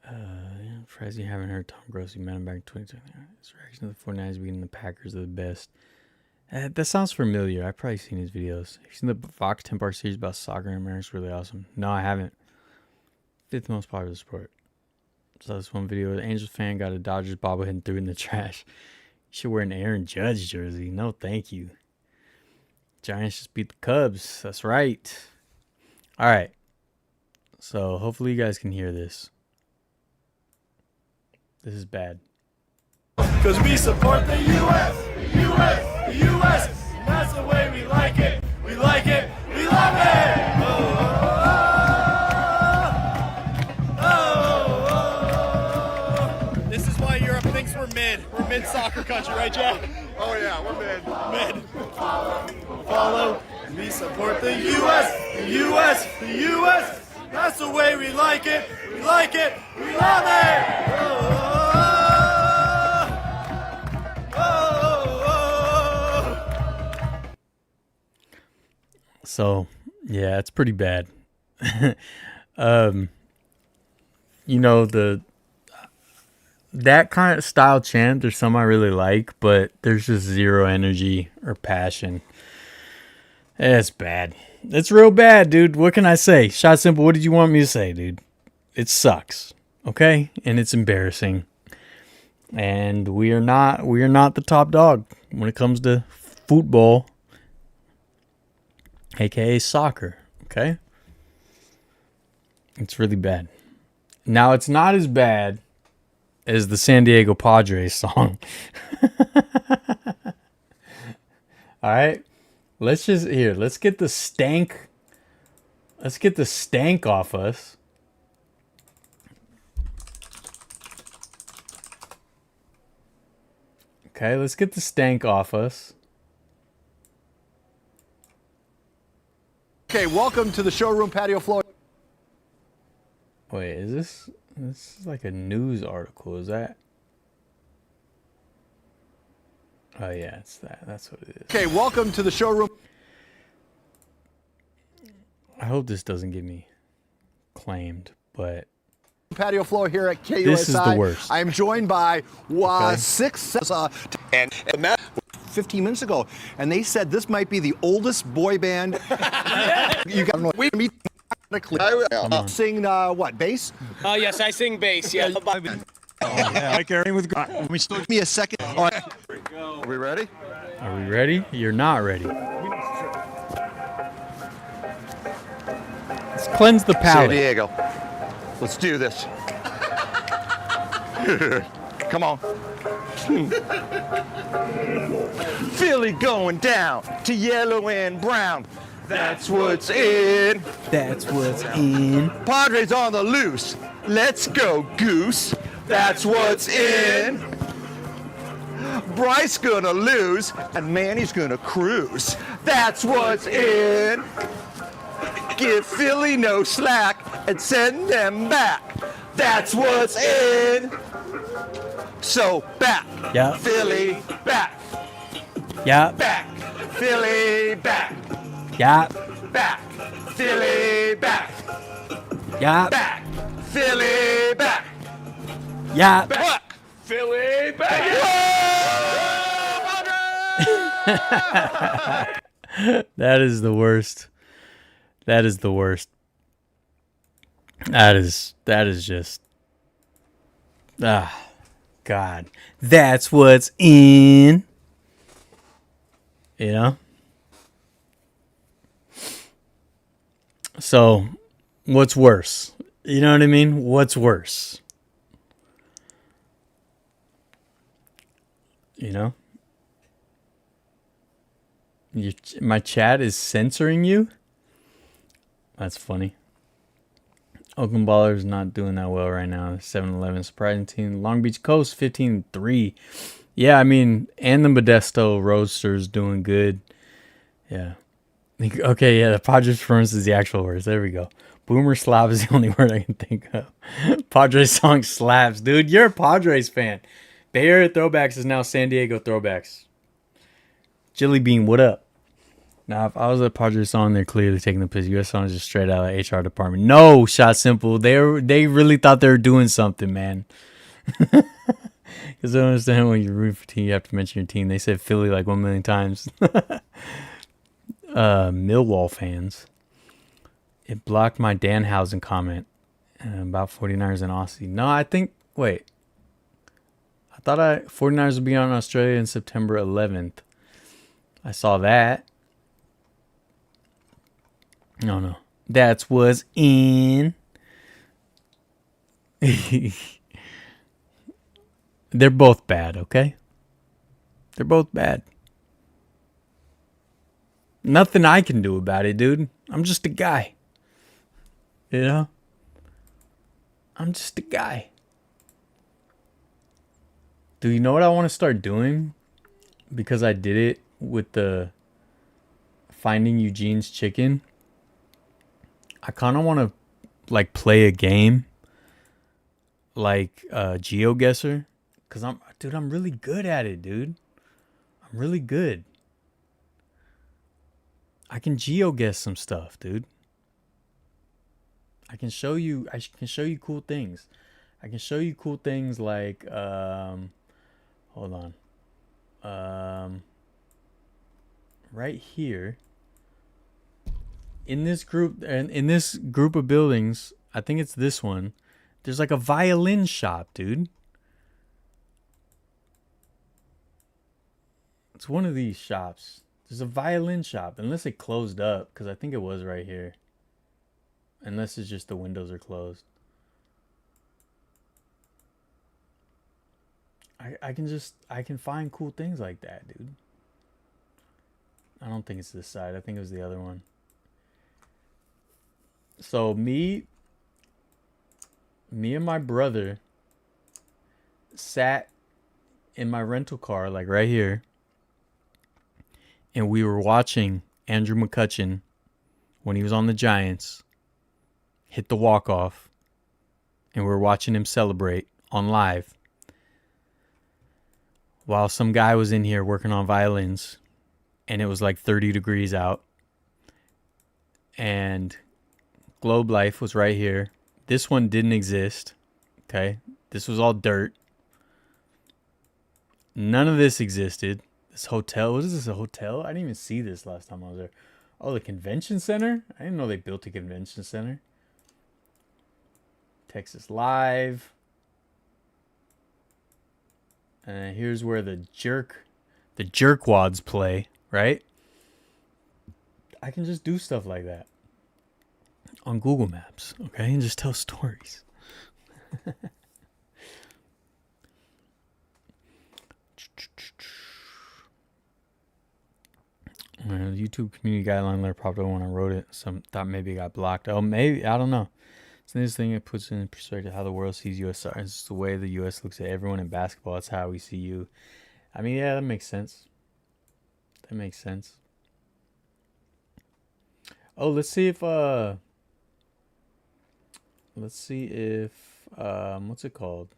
Yeah, surprised you haven't heard Tom Gross. You met him back in 2020. His reaction to the 49ers beating the Packers are the best. That sounds familiar. I've probably seen his videos. Have you seen the Fox 10-part series about soccer in America? It's really awesome. No, I haven't. 5th most popular sport. Saw this one video where the Angels fan got a Dodgers bobblehead and threw it in the trash. You should wear an Aaron Judge jersey. No, thank you. Giants just beat the Cubs. That's right. All right. So hopefully you guys can hear this. This is bad. Because we support the U.S., the U.S., the U.S. And that's the way we like it. We like it. We love it. This is why Europe thinks we're mid. We're mid soccer country, right, Jack? Oh yeah, we're mid. Mid. Follow. We support the U.S., the U.S., the U.S. That's the way we like it. We like it. We love it. So, yeah, it's pretty bad. You know, that kind of style chant, there's some I really like, but there's just zero energy or passion. It's bad. It's real bad, dude. What can I say? Shot simple. What did you want me to say, dude? It sucks. Okay? And it's embarrassing. And we are not the top dog when it comes to football, aka soccer. Okay? It's really bad. Now it's not as bad as the San Diego Padres song. All right, let's get the stank. Let's get the stank off us. Okay, let's get the stank off us. Okay, welcome to the showroom patio floor. Wait, is this is like a news article? Is that? Oh yeah, it's that. That's what it is. Okay, welcome to the showroom. I hope this doesn't get me claimed, but Patio floor here at KUSI. this is the worst. I'm joined by Okay. 15 minutes ago, and they said this might be the oldest boy band. You got to meet. Sing what, bass? Oh, yes, I sing bass, yeah. Give me a second. All right. Are we ready? Are we ready? You're not ready. Let's cleanse the San palate. Diego. Let's do this. Come on. Philly going down to yellow and brown. That's what's in. That's what's in. Padres on the loose. Let's go, Goose. That's what's in. Bryce gonna lose, and Manny's gonna cruise. That's what's in. Give Philly no slack and send them back. That's what's in. So back. Yeah. Philly back. Yeah. Back. Philly back. Yeah. Back. Philly back. Yeah. Back. Philly back. Yeah. Back. Philly back. That is the worst. That is the worst. That is just God. That's what's in. You know? So, what's worse? You know what I mean? What's worse? You know? My chat is censoring you? That's funny. Oakland Ballers not doing that well right now. 7-11 surprising team. Long Beach Coast 15-3. Yeah, I mean, and the Modesto Roasters doing good. Yeah. Okay, yeah, the Padres Furnace is the actual words. There we go. Boomer slap is the only word I can think of. Padres song slaps. Dude, you're a Padres fan. Bay Area Throwbacks is now San Diego Throwbacks. Jilly Bean, what up? Now, if I was a Padres song, they're clearly taking the piss. US song is just straight out of HR department. No, Shot Simple. They really thought they were doing something, man. Because I don't understand when you root for team, you have to mention your team. They said Philly like 1 million times. Millwall fans. It blocked my Danhausen comment about 49ers and Aussie. No, I think, wait. I thought 49ers would be on Australia in September 11th. I saw that. No. That's what's in. They're both bad, okay? They're both bad. Nothing I can do about it, dude. I'm just a guy. You know? I'm just a guy. Do you know what I want to start doing? Because I did it with the Finding Eugene's Chicken. I kind of want to like play a game like GeoGuessr. Because I'm really good at it, dude. I'm really good. I can GeoGuess some stuff, dude. I can show you cool things. I can show you cool things like hold on. Right here in this group of buildings, I think it's this one. There's like a violin shop, dude. It's one of these shops. There's a violin shop, unless it closed up, because I think it was right here. Unless it's just the windows are closed. I can find cool things like that, dude. I don't think it's this side. I think it was the other one. So me and my brother sat in my rental car, like right here, and we were watching Andrew McCutchen when he was on the Giants hit the walk-off, and we were watching him celebrate on live while some guy was in here working on violins, and it was like 30 degrees out, and Globe Life was right here. This one didn't exist, okay? This was all dirt. None of this existed. This hotel, what is this, a hotel? I didn't even see this last time I was there. Oh, the convention center? I didn't know they built a convention center. Texas Live. And here's where the jerkwads play, right? I can just do stuff like that on Google Maps, okay? And just tell stories. YouTube community guideline letter probably when I wrote it. Some thought maybe it got blocked. Oh, maybe. I don't know. It's this thing that puts in perspective how the world sees U.S. soccer. It's just the way the U.S. looks at everyone in basketball. It's how we see you. I mean, yeah, that makes sense. That makes sense. Oh, let's see if what's it called?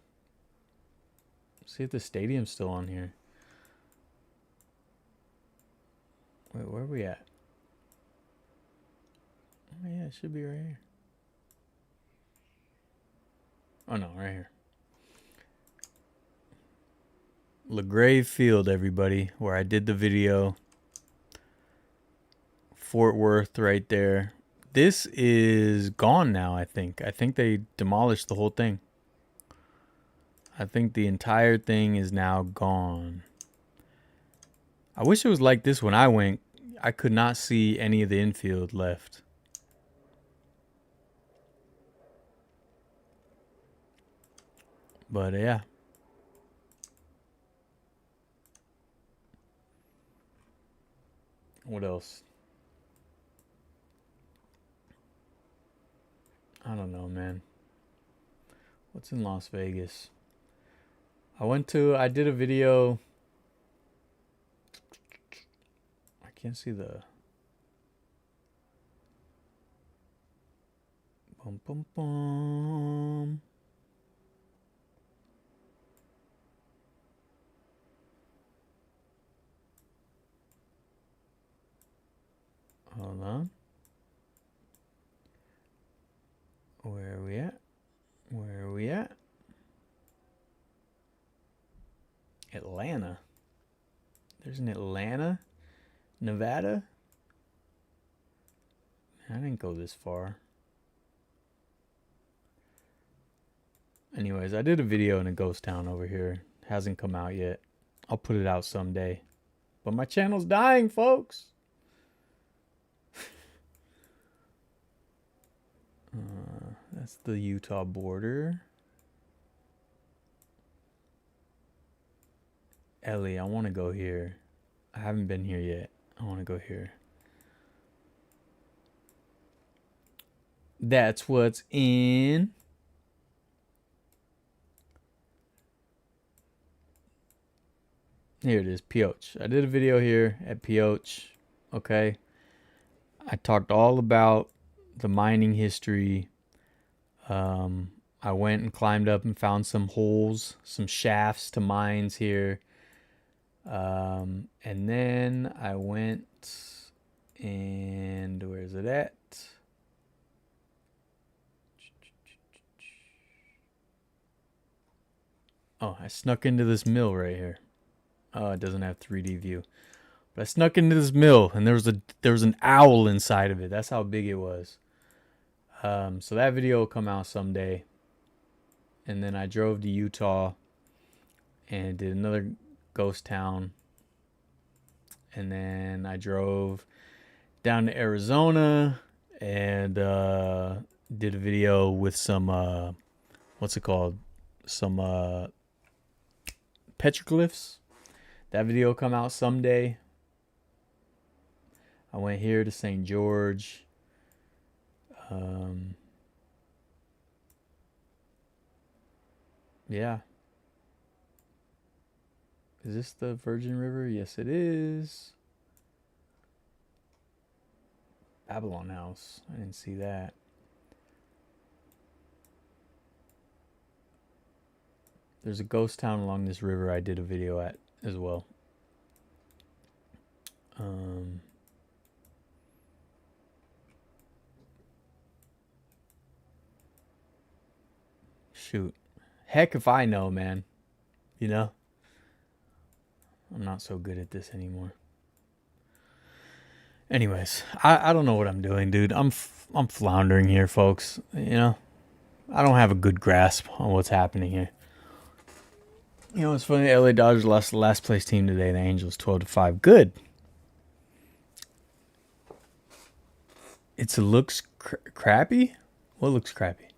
See if the stadium's still on here. Wait, where are we at? Oh yeah, it should be right here. Oh no, right here. LaGrave Field, everybody, where I did the video. Fort Worth right there. This is gone now, I think. I think they demolished the whole thing. I think the entire thing is now gone. I wish it was like this when I went. I could not see any of the infield left. But yeah. What else? I don't know, man. What's in Las Vegas? I did a video. I can't see the. Bum, bum, bum. Hold on. Where are we at? Where are we at? Atlanta. There's an Atlanta, Nevada. I didn't go this far. Anyways, I did a video in a ghost town over here. Hasn't come out yet. I'll put it out someday. But my channel's dying, folks. That's the Utah border. Ellie, I want to go here. I haven't been here yet. I want to go here. That's what's in. Here it is, Pioche. I did a video here at Pioche. Okay. I talked all about the mining history. I went and climbed up and found some holes, some shafts to mines here. And then I went and where's it at? Oh, I snuck into this mill right here. Oh, it doesn't have 3D view. But I snuck into this mill and there was an owl inside of it. That's how big it was. So that video will come out someday. And then I drove to Utah and did another ghost town. And then I drove down to Arizona and did a video with some what's it called? Some petroglyphs. That video will come out someday. I went here to St. George. Yeah. Is this the Virgin River? Yes, it is. Babylon House. I didn't see that. There's a ghost town along this river I did a video at as well. Shoot. Heck if I know, man. You know? I'm not so good at this anymore. Anyways, I don't know what I'm doing, dude. I'm floundering here, folks. You know? I don't have a good grasp on what's happening here. You know, it's funny. The LA Dodgers lost the last place team today. The Angels 12-5. Good. It looks crappy? What looks crappy?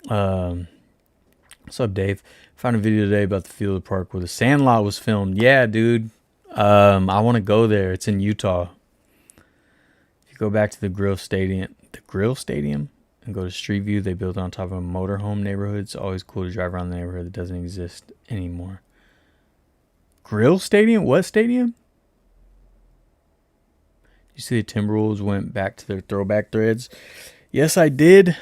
What's up, Dave? Found a video today about the field of the park where the Sandlot was filmed. Yeah, dude. I want to go there. It's in Utah. If you go back to the Grill Stadium, and go to Street View, they built on top of a motorhome neighborhood. It's always cool to drive around the neighborhood that doesn't exist anymore. Grill Stadium? What stadium? You see the Timberwolves went back to their throwback threads? Yes, I did.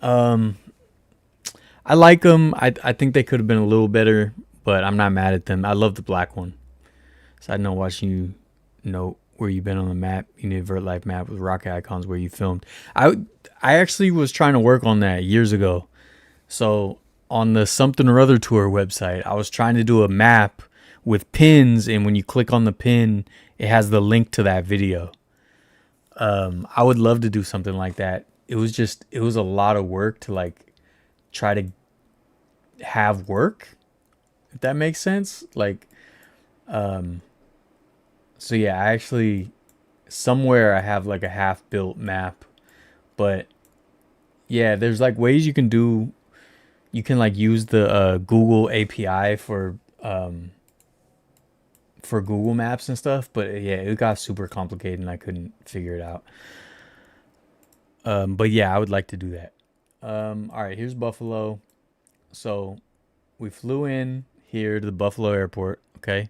I like them. I think they could have been a little better, but I'm not mad at them. I love the black one. So I know watching you know where you've been on the map. You need a Vertlife map with rocket icons where you filmed. I actually was trying to work on that years ago. So on the Something or Other Tour website, I was trying to do a map with pins, and when you click on the pin, it has the link to that video. I would love to do something like that. It was a lot of work to like try to have work, if that makes sense. Like, so yeah, I actually, somewhere I have like a half built map, but yeah, there's like ways you can like use the Google API for Google Maps and stuff, but yeah, it got super complicated and I couldn't figure it out. But yeah, I would like to do that. All right, here's Buffalo. So we flew in here to the Buffalo airport. Okay.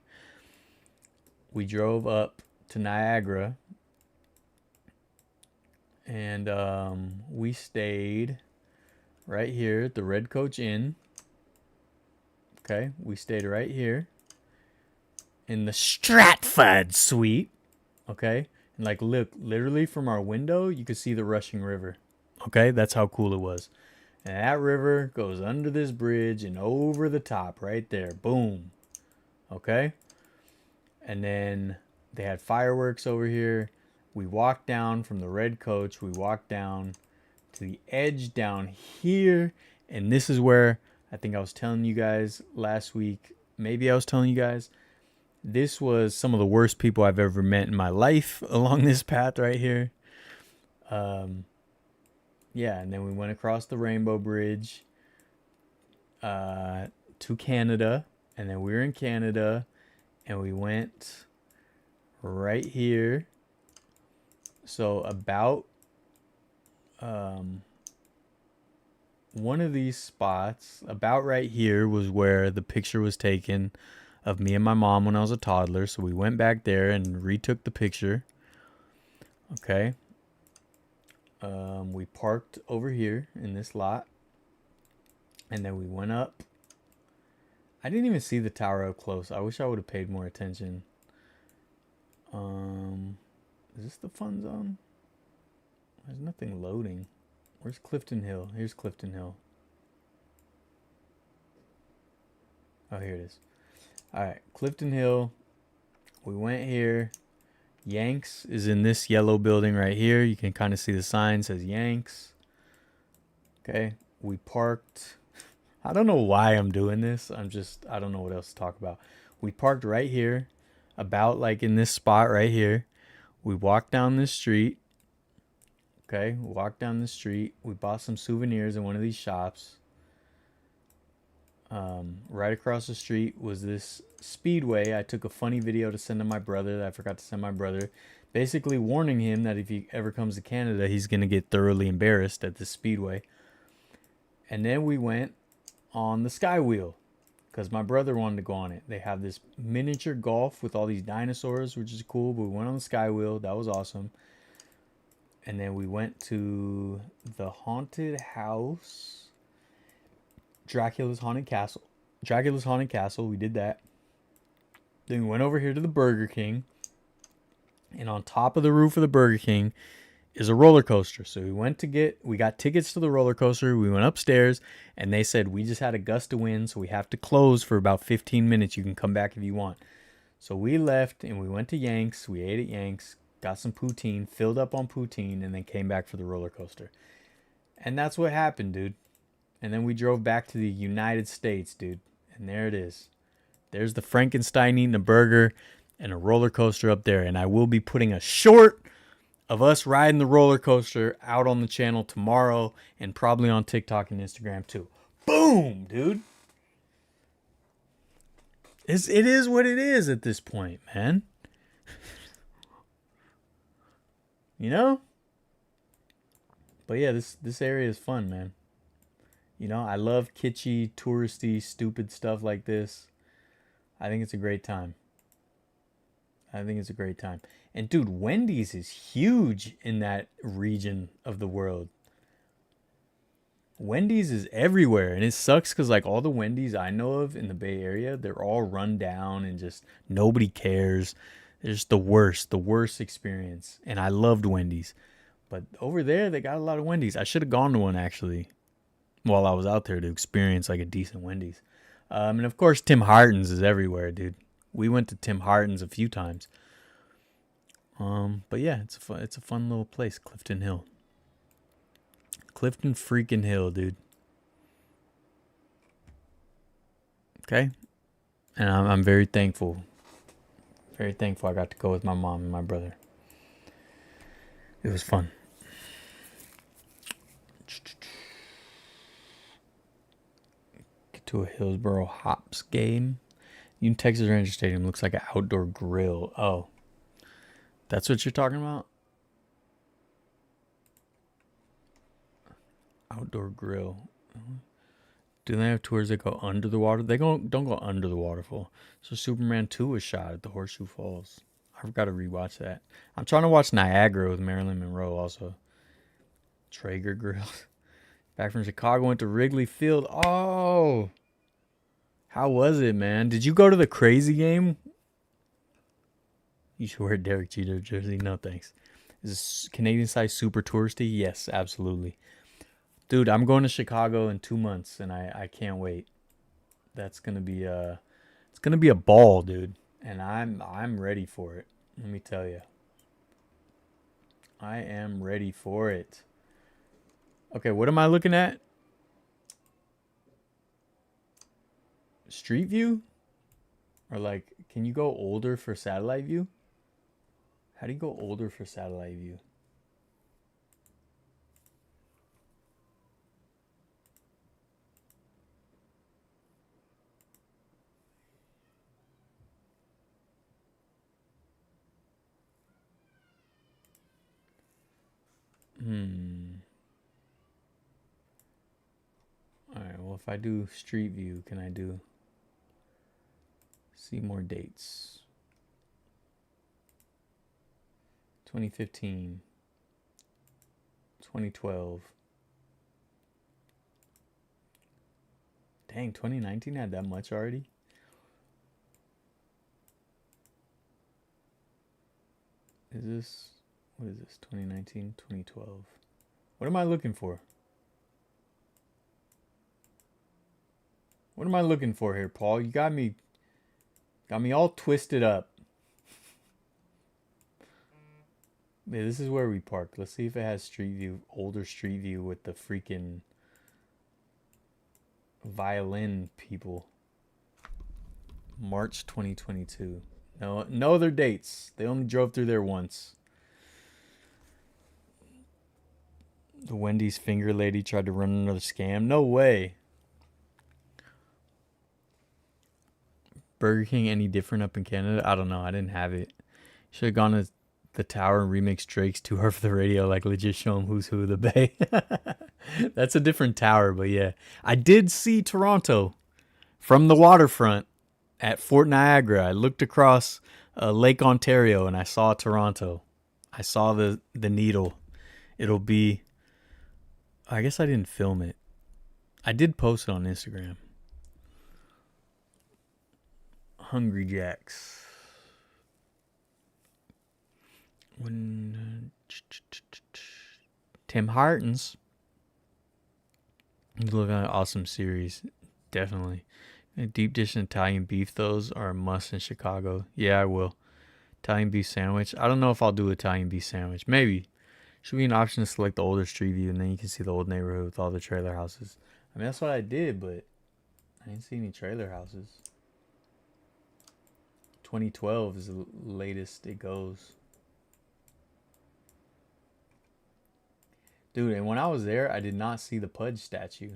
We drove up to Niagara and we stayed right here at the Red Coach Inn. Okay. We stayed right here in the Stratford suite. Okay. And like, look, literally from our window, you could see the rushing river. Okay. That's how cool it was. And that river goes under this bridge and over the top right there. Boom. Okay. And then they had fireworks over here. We walked down from the Red Coach. We walked down to the edge down here. And this is where I think I was telling you guys last week. Maybe I was telling you guys. This was some of the worst people I've ever met in my life along this path right here. Yeah, and then we went across the Rainbow Bridge to Canada. And then we were in Canada. And we went right here. So about one of these spots, about right here, was where the picture was taken of me and my mom when I was a toddler. So we went back there and retook the picture. Okay. We parked over here in this lot. And then we went up. I didn't even see the tower up close. I wish I would have paid more attention. Is this the fun zone? There's nothing loading. Where's Clifton Hill? Here's Clifton Hill. Oh, here it is. All right, Clifton Hill. We went here. Yanks is in this yellow building right here. You can kind of see the sign says Yanks. Okay, we parked. I don't know why I'm doing this. I don't know what else to talk about. We parked right here, about like in this spot right here. We walked down this street. Okay, walked down the street. We bought some souvenirs in one of these shops. Right across the street was this speedway. I took a funny video to send to my brother that I forgot to send my brother, basically warning him that if he ever comes to Canada, he's going to get thoroughly embarrassed at this speedway. And then we went on the Sky Wheel because my brother wanted to go on it. They have this miniature golf with all these dinosaurs, which is cool. But we went on the Sky Wheel. That was awesome. And then we went to the haunted house, Dracula's Haunted Castle. Dracula's Haunted Castle. We did that. Then we went over here to the Burger King. And on top of the roof of the Burger King is a roller coaster. So we got tickets to the roller coaster. We went upstairs and they said, we just had a gust of wind, so we have to close for about 15 minutes. You can come back if you want. So we left and we went to Yanks. We ate at Yanks, got some poutine, filled up on poutine, and then came back for the roller coaster. And that's what happened, dude. And then we drove back to the United States, dude. And there it is. There's the Frankenstein eating a burger and a roller coaster up there. And I will be putting a short of us riding the roller coaster out on the channel tomorrow and probably on TikTok and Instagram too. Boom, dude. It is what it is at this point, man. You know? But yeah, this area is fun, man. You know, I love kitschy, touristy, stupid stuff like this. I think it's a great time. And dude, Wendy's is huge in that region of the world. Wendy's is everywhere. And it sucks because like all the Wendy's I know of in the Bay Area, they're all run down and just nobody cares. It's just the worst experience. And I loved Wendy's. But over there, they got a lot of Wendy's. I should have gone to one actually while I was out there to experience like a decent Wendy's. And of course, Tim Hortons is everywhere, dude. We went to Tim Hortons a few times. But yeah, it's a fun little place, Clifton Hill. Clifton freaking Hill, dude. Okay? And I'm very thankful. Very thankful I got to go with my mom and my brother. It was fun. Get to a Hillsboro Hops game. Union Texas Ranger Stadium looks like an outdoor grill. Oh. That's what you're talking about? Outdoor grill. Do they have tours that go under the water? They don't go under the waterfall. So Superman 2 was shot at the Horseshoe Falls. I've got to rewatch that. I'm trying to watch Niagara with Marilyn Monroe also. Traeger Grill. Back from Chicago, went to Wrigley Field. Oh! How was it, man? Did you go to the Crazy game? You should wear a Derek Jeter jersey. No, thanks. Is this Canadian side super touristy? Yes, absolutely. Dude, I'm going to Chicago in 2 months, and I can't wait. That's gonna be it's gonna be a ball, dude, and I'm ready for it. Let me tell you, I am ready for it. Okay, what am I looking at? Street view, or like, can you go older for satellite view? How do you go older for satellite view? Alright, well, if I do street view, can I do see more dates? 2015, 2012. Dang, 2019 had that much already? Is this, what is this, 2019, 2012? What am I looking for? What am I looking for here, Paul? You got me all twisted up. Yeah, this is where we parked. Let's see if it has street view, older street view with the freaking violin people. March 2022. No other dates. They only drove through there once. The Wendy's finger lady tried to run another scam. No way. Burger King any different up in Canada? I don't know. I didn't have it. Should have gone to the Tower and remix Drake's Too Hard for the Radio. Like, legit show them who's who of the Bay. That's a different tower, but yeah. I did see Toronto from the waterfront at Fort Niagara. I looked across Lake Ontario and I saw Toronto. I saw the needle. It'll be... I guess I didn't film it. I did post it on Instagram. Hungry Jacks. Tim Hortons. You look at an awesome series. Definitely. Deep dish and Italian beef, those are a must in Chicago. Yeah, I will. Italian beef sandwich. I don't know if I'll do Italian beef sandwich. Maybe. Should be an option to select the older street view, and then you can see the old neighborhood with all the trailer houses. I mean, that's what I did, but I didn't see any trailer houses. 2012 is the latest it goes. Dude, and when I was there, I did not see the Pudge statue.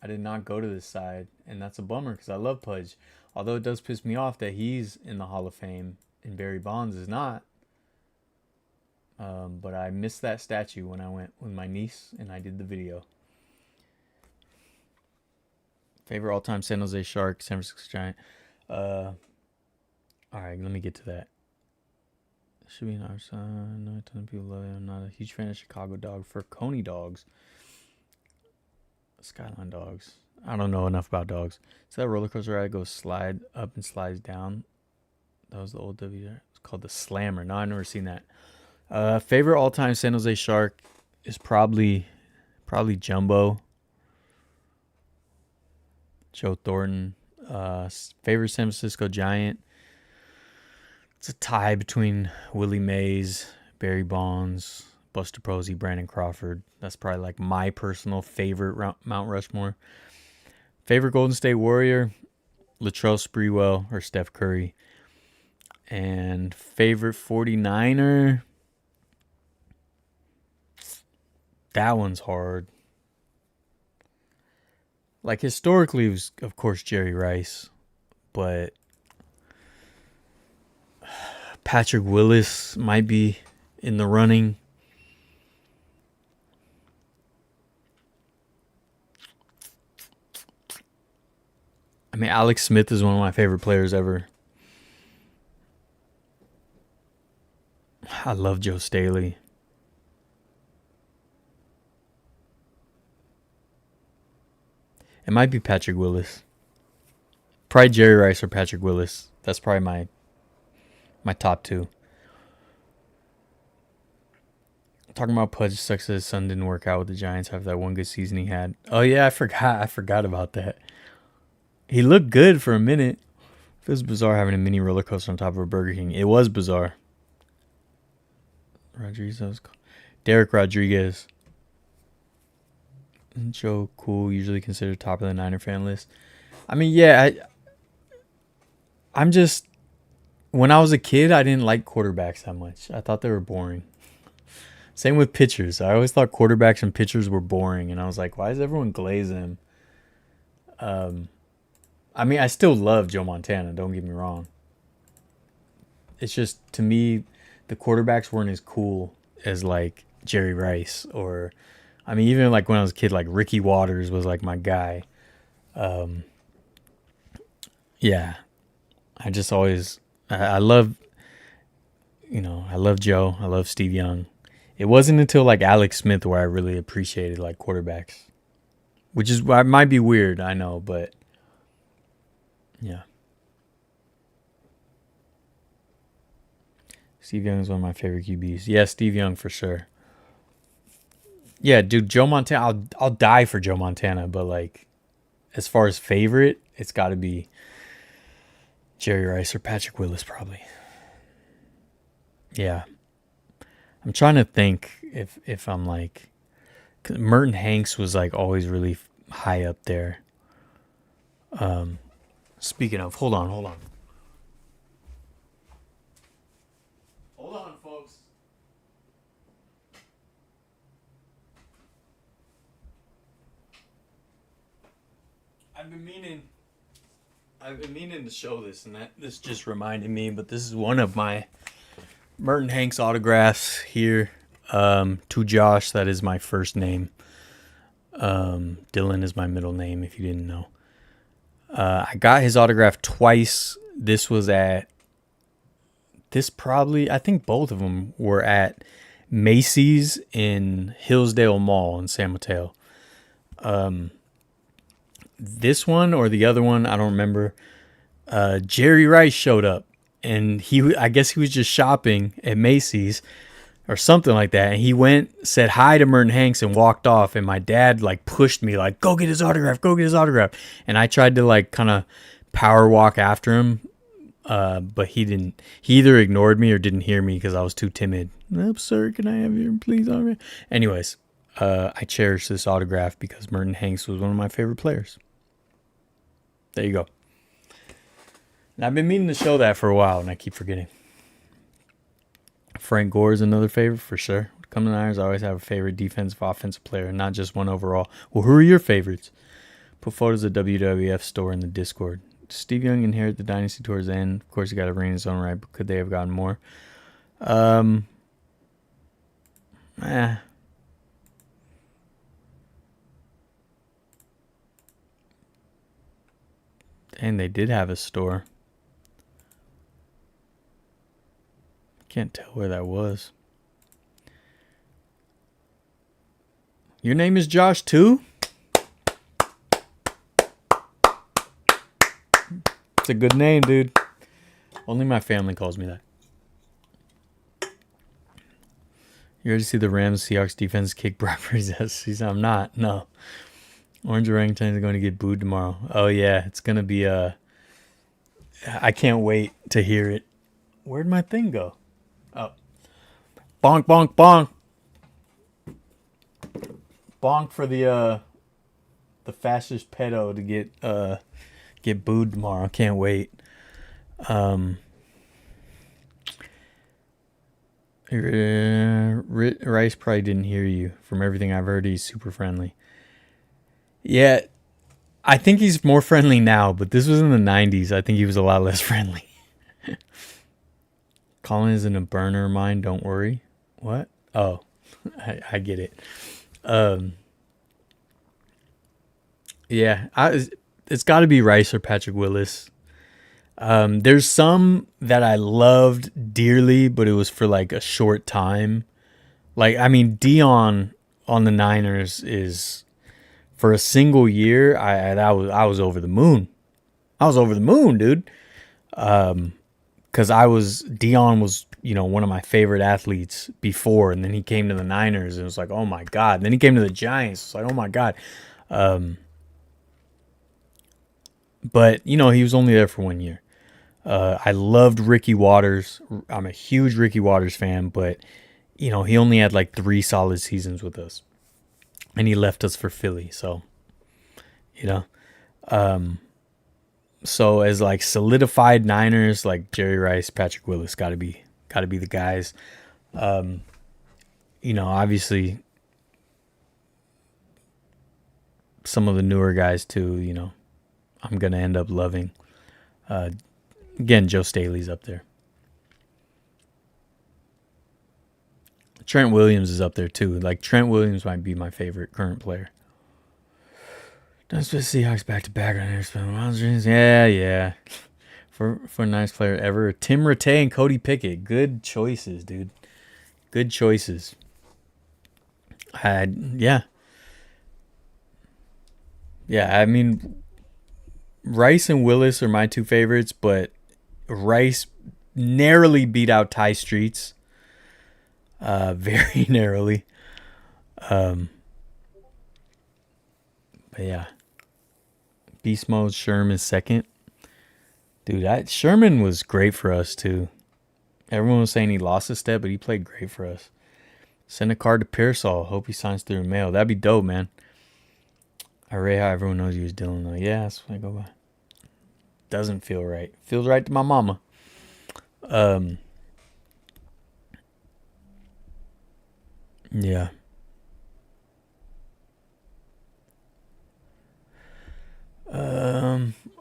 I did not go to this side, and that's a bummer because I love Pudge. Although it does piss me off that he's in the Hall of Fame and Barry Bonds is not. But I missed that statue when I went with my niece and I did the video. Favorite all-time San Jose Shark, San Francisco Giant. Alright, let me get to that. Should be an our son. No, a ton of people love it. I'm not a huge fan of Chicago dog for Coney dogs. Skyline dogs. I don't know enough about dogs. So that roller coaster ride goes slide up and slides down. That was the old W. It's called the Slammer. No, I've never seen that. Favorite all-time San Jose Shark is probably Jumbo. Joe Thornton. Favorite San Francisco Giant. It's a tie between Willie Mays, Barry Bonds, Buster Posey, Brandon Crawford. That's probably like my personal favorite Mount Rushmore. Favorite Golden State Warrior, Latrell Sprewell or Steph Curry. And favorite 49er, that one's hard. Like historically, it was of course Jerry Rice, but Patrick Willis might be in the running. I mean, Alex Smith is one of my favorite players ever. I love Joe Staley. It might be Patrick Willis. Probably Jerry Rice or Patrick Willis. That's probably my top two. Talking about Pudge sucks that his son didn't work out with the Giants after that one good season he had. Oh yeah, I forgot about that. He looked good for a minute. It was bizarre having a mini roller coaster on top of a Burger King. It was bizarre. Derek Rodriguez. Joe Cool, usually considered top of the Niner fan list. I mean, yeah, I'm just... When I was a kid, I didn't like quarterbacks that much. I thought they were boring. Same with pitchers. I always thought quarterbacks and pitchers were boring. And I was like, why does everyone glaze them? I mean, I still love Joe Montana. Don't get me wrong. It's just, to me, the quarterbacks weren't as cool as, like, Jerry Rice. Or, I mean, even, like, when I was a kid, like, Ricky Waters was, like, my guy. Yeah. I just always... I love... You know, I love Joe. I love Steve Young. It wasn't until, like, Alex Smith where I really appreciated, like, quarterbacks. Which is... might be weird, I know, but... Yeah. Steve Young is one of my favorite QBs. Yeah, Steve Young for sure. Yeah, dude, Joe Montana. I'll die for Joe Montana, but like, as far as favorite, it's got to be Jerry Rice or Patrick Willis, probably. Yeah. I'm trying to think if I'm like, Merton Hanks was like always really high up there. Speaking of, hold on. Hold on, folks. I've been meaning I've been meaning to show this, and this just reminded me, but this is one of my Merton Hanks autographs here. To Josh, that is my first name. Dylan is my middle name, if you didn't know. I got his autograph twice. I think both of them were at Macy's in Hillsdale Mall in San Mateo. This one or the other one, I don't remember. Jerry Rice showed up, and I guess he was just shopping at Macy's or something like that. And he went, said hi to Merton Hanks, and walked off. And my dad like pushed me, like, go get his autograph, go get his autograph. And I tried to like kind of power walk after him, but he didn't. He either ignored me or didn't hear me because I was too timid. Oh, sir, can I have your please autograph? Anyways, I cherish this autograph because Merton Hanks was one of my favorite players. There you go. And I've been meaning to show that for a while, and I keep forgetting. Frank Gore is another favorite for sure. Coming to Niners, I always have a favorite defensive, offensive player, and not just one overall. Well, who are your favorites? Put photos of WWF store in the Discord. Steve Young inherited the dynasty towards the end. Of course, he got a ring in his own right, but could they have gotten more? Dang, they did have a store. Can't tell where that was. Your name is Josh too? It's a good name, dude. Only my family calls me that. You already see the Rams Seahawks defense kick Brock Purdy's ass. I'm not. No. Orange Orangutans are going to get booed tomorrow. Oh yeah, it's gonna be I can't wait to hear it. Where'd my thing go? Oh. Bonk, bonk, bonk. Bonk for the fastest pedo to get booed tomorrow. Can't wait. Rice probably didn't hear you. From everything I've heard, he's super friendly. Yeah, I think he's more friendly now, but this was in the 90s. I think he was a lot less friendly. Colin isn't a burner of mine, don't worry. What? Oh, I get it. Yeah, it's got to be Rice or Patrick Willis. There's some that I loved dearly, but it was for like a short time. Like, I mean, Dion on the Niners is for a single year. I was over the moon. I was over the moon, dude. Because Dion was, one of my favorite athletes before, and then he came to the Niners, and it was like, oh my God. And then he came to the Giants, it's like, oh my God. But, he was only there for 1 year. I loved Ricky Waters. I'm a huge Ricky Waters fan, but, he only had like 3 solid seasons with us. And he left us for Philly, so, So as like solidified Niners, like Jerry Rice, Patrick Willis, gotta be the guys. Obviously some of the newer guys too, I'm gonna end up loving. Again, Joe Staley's up there. Trent Williams is up there too. Like Trent Williams might be my favorite current player. Don't split Seahawks back to back on here. Yeah. For a nice player ever. Tim Rattay and Cody Pickett. Good choices, dude. Good choices. Yeah, I mean, Rice and Willis are my 2 favorites, but Rice narrowly beat out Ty Streets. Very narrowly. But yeah. Beast Mode Sherman second. Dude, Sherman was great for us too. Everyone was saying he lost a step, but he played great for us. Send a card to Pearsall. Hope he signs through the mail. That'd be dope, man. I rate how everyone knows you was Dylan though. Yeah, that's what I go by. Doesn't feel right. Feels right to my mama. Yeah.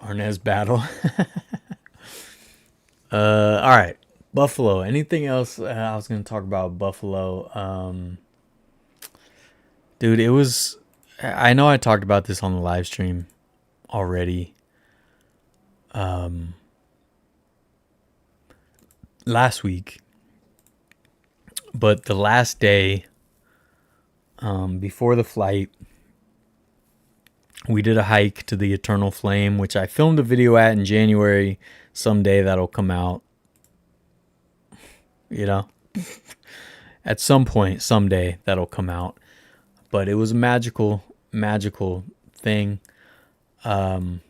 Arnaz battle. All right. Buffalo. Anything else I was going to talk about Buffalo? Dude, it was... I know I talked about this on the live stream already. Last week. But the last day, before the flight, we did a hike to the Eternal Flame, which I filmed a video at in January. Someday that'll come out. You know? At some point, someday that'll come out. But it was a magical thing. And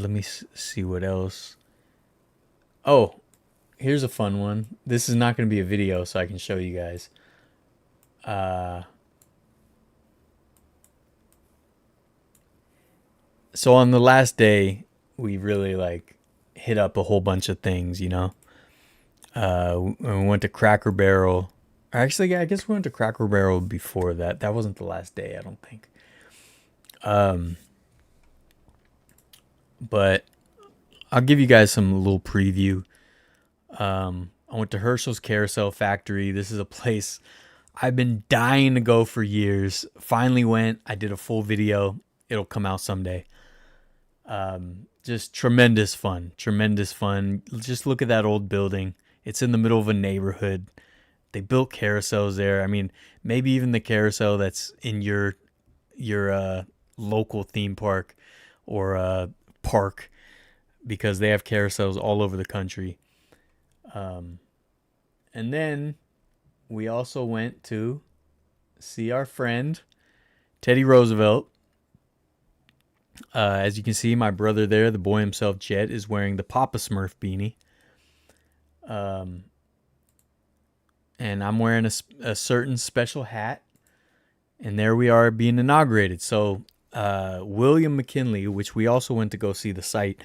let me see what else. Oh, here's a fun one. This is not going to be a video, so I can show you guys. So on the last day, we really like hit up a whole bunch of things, you know. We went to Cracker Barrel. Actually, I guess we went to Cracker Barrel before that. That wasn't the last day, I don't think. But I'll give you guys some little preview. I went to Herschel's Carousel Factory. This is a place I've been dying to go for years. Finally went. I did a full video. It'll come out someday. Just tremendous fun. Just look at that old building. It's in the middle of a neighborhood. They built carousels there. I mean, maybe even the carousel that's in your local theme park or park, because they have carousels all over the country. And then we also went to see our friend Teddy Roosevelt. As you can see, my brother there, the boy himself, Jet, is wearing the Papa Smurf beanie. And I'm wearing a certain special hat. And there we are being inaugurated. So William McKinley, which we also went to go see the site,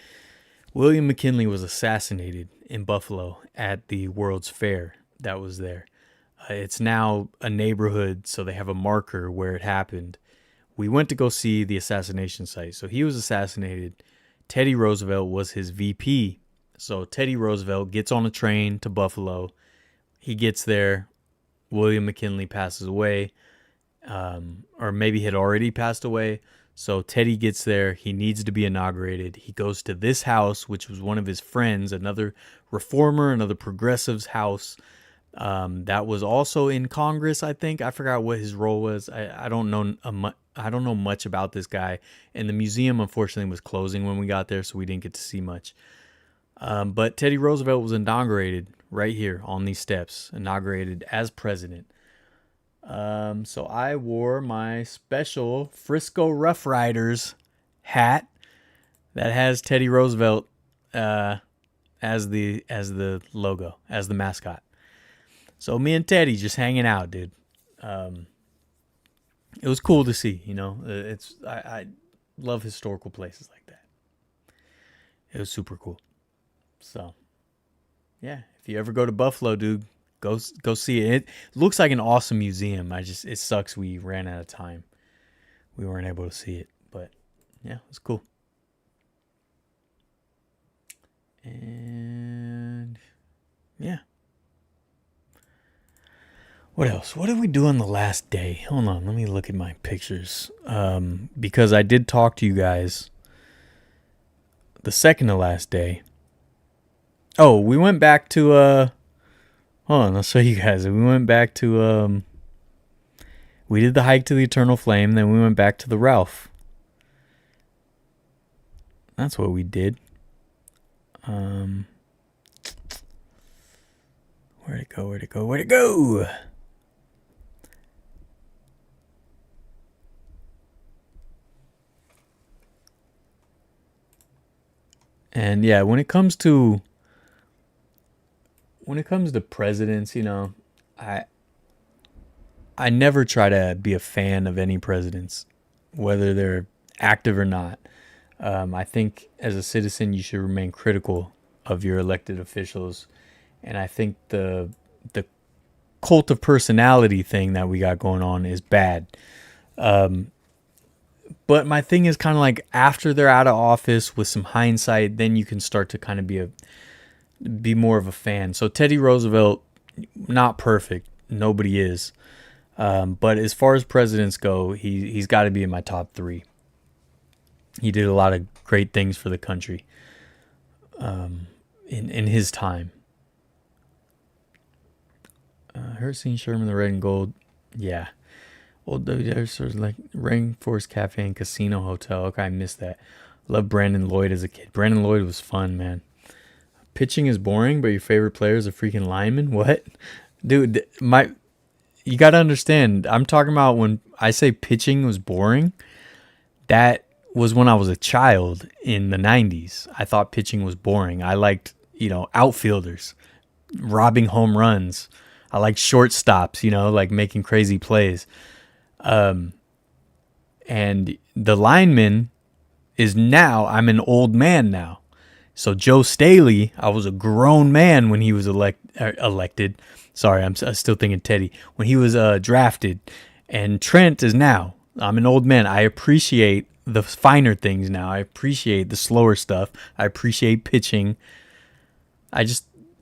William McKinley was assassinated in Buffalo at the World's Fair that was there. It's now a neighborhood, so they have a marker where it happened. We went to go see the assassination site. So he was assassinated. Teddy Roosevelt was his VP. So Teddy Roosevelt gets on a train to Buffalo. He gets there. William McKinley passes away. Or maybe had already passed away. So Teddy gets there. He needs to be inaugurated. He goes to this house, which was one of his friends, another reformer, another progressive's house. That was also in Congress, I think. I forgot what his role was. I don't know. I don't know much about this guy. And the museum, unfortunately, was closing when we got there, so we didn't get to see much. But Teddy Roosevelt was inaugurated right here on these steps, inaugurated as president. So I wore my special Frisco Rough Riders hat that has Teddy Roosevelt as the logo, as the mascot. So me and Teddy just hanging out, dude. It was cool to see, you know. I love historical places like that. It was super cool. So, yeah, if you ever go to Buffalo, dude, go see it. It looks like an awesome museum. It sucks we ran out of time. We weren't able to see it, but yeah, it was cool. And yeah. What else? What did we do on the last day? Hold on, let me look at my pictures. Because I did talk to you guys the second to last day. Oh, we went back to hold on, I'll show you guys. We went back to we did the hike to the Eternal Flame, then we went back to the Ralph. That's what we did. Where'd it go? And yeah, when it comes to presidents, you know, I never try to be a fan of any presidents, whether they're active or not. I think as a citizen, you should remain critical of your elected officials. And I think the cult of personality thing that we got going on is bad. But my thing is kind of like after they're out of office with some hindsight, then you can start to kind of be more of a fan. So Teddy Roosevelt, not perfect. Nobody is. But as far as presidents go, he's got to be in my top 3. He did a lot of great things for the country in his time. Seen Sherman the Red and Gold. Yeah. Old WWF stores like Rainforest Cafe and Casino Hotel. Okay, I missed that. Love Brandon Lloyd as a kid. Brandon Lloyd was fun, man. Pitching is boring, but your favorite player is a freaking lineman? What? Dude, you got to understand. I'm talking about when I say pitching was boring, that was when I was a child in the 90s. I thought pitching was boring. I liked, outfielders, robbing home runs. I liked shortstops, like making crazy plays. And the lineman is now, I'm an old man now. So Joe Staley, I was a grown man when he was elected. Sorry, I'm still thinking Teddy. When he was drafted. And Trent is now. I'm an old man. I appreciate the finer things now. I appreciate the slower stuff. I appreciate pitching.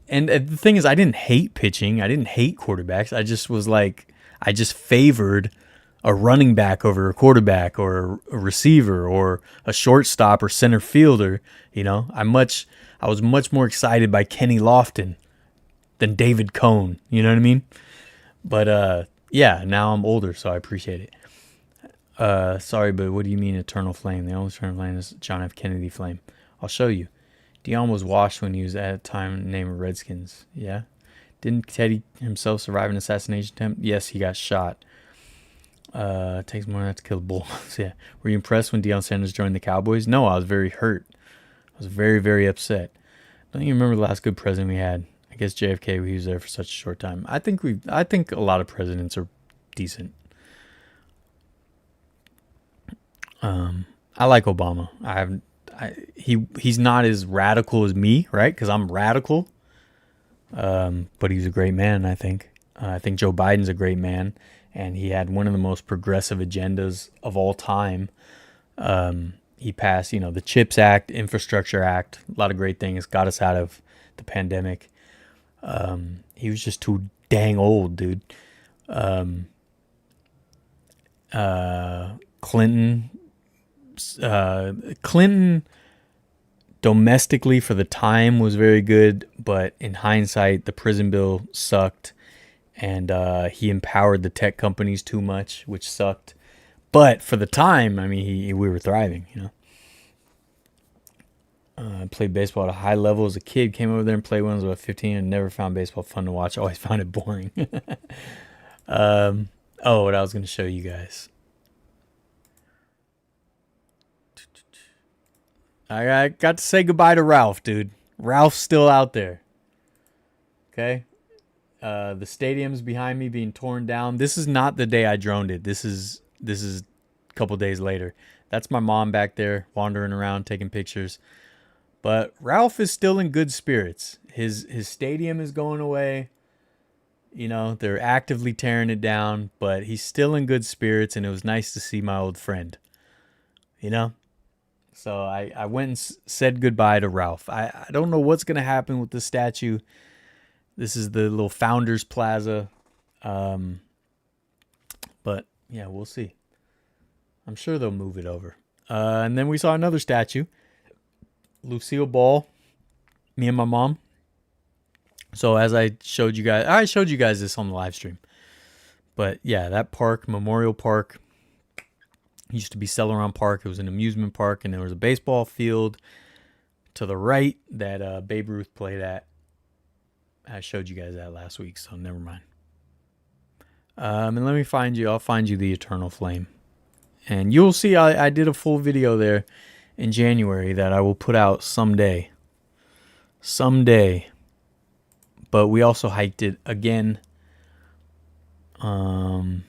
And the thing is, I didn't hate pitching. I didn't hate quarterbacks. I just favored a running back over a quarterback or a receiver or a shortstop or center fielder. I was much more excited by Kenny Lofton than David Cohn. You know what I mean? But yeah, now I'm older, so I appreciate it. Sorry, but what do you mean eternal flame? The only eternal flame is John F. Kennedy flame. I'll show you. Dion was washed when he was at a time named Redskins. Yeah. Didn't Teddy himself survive an assassination attempt? Yes, he got shot. It takes more than that to kill a bull. So yeah. Were you impressed when Deion Sanders joined the Cowboys? No, I was very hurt. I was very, very upset. Don't you remember the last good president we had? I guess JFK, he was there for such a short time. I think a lot of presidents are decent. I like Obama. He's not as radical as me, right? Because I'm radical. But he's a great man, I think. I think Joe Biden's a great man. And he had one of the most progressive agendas of all time. He passed, the CHIPS Act, Infrastructure Act, a lot of great things, got us out of the pandemic. He was just too dang old, dude. Clinton domestically for the time was very good, but in hindsight, the prison bill sucked. And he empowered the tech companies too much, which sucked. But for the time, we were thriving, I played baseball at a high level as a kid. Came over there and played when I was about 15 and never found baseball fun to watch. Always found it boring. What I was going to show you guys. I got to say goodbye to Ralph, dude. Ralph's still out there. Okay? The stadium's behind me being torn down. This is not the day I droned it. This is a couple days later. That's my mom back there wandering around taking pictures. But Ralph is still in good spirits. His stadium is going away. They're actively tearing it down, but he's still in good spirits, and it was nice to see my old friend. So I went and said goodbye to Ralph. I don't know what's going to happen with the statue. This is the little Founders Plaza. But, yeah, we'll see. I'm sure they'll move it over. And then we saw another statue. Lucille Ball. Me and my mom. So as I showed you guys this on the live stream. But, yeah, that park, Memorial Park, used to be Celeron Park. It was an amusement park, and there was a baseball field to the right that Babe Ruth played at. I showed you guys that last week, so never mind. And let me I'll find you the Eternal Flame. And you'll see I did a full video there in January that I will put out someday. Someday. But we also hiked it again. I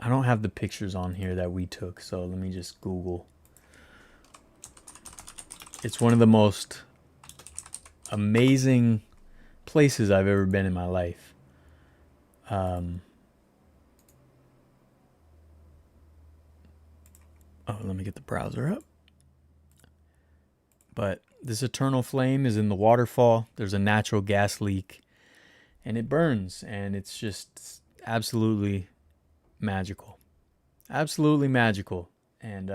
don't have the pictures on here that we took, so let me just Google. It's one of the most amazing places I've ever been in my life. Oh, let me get the browser up. But this eternal flame is in the waterfall. There's a natural gas leak, and it burns, and it's just absolutely magical. Absolutely magical. And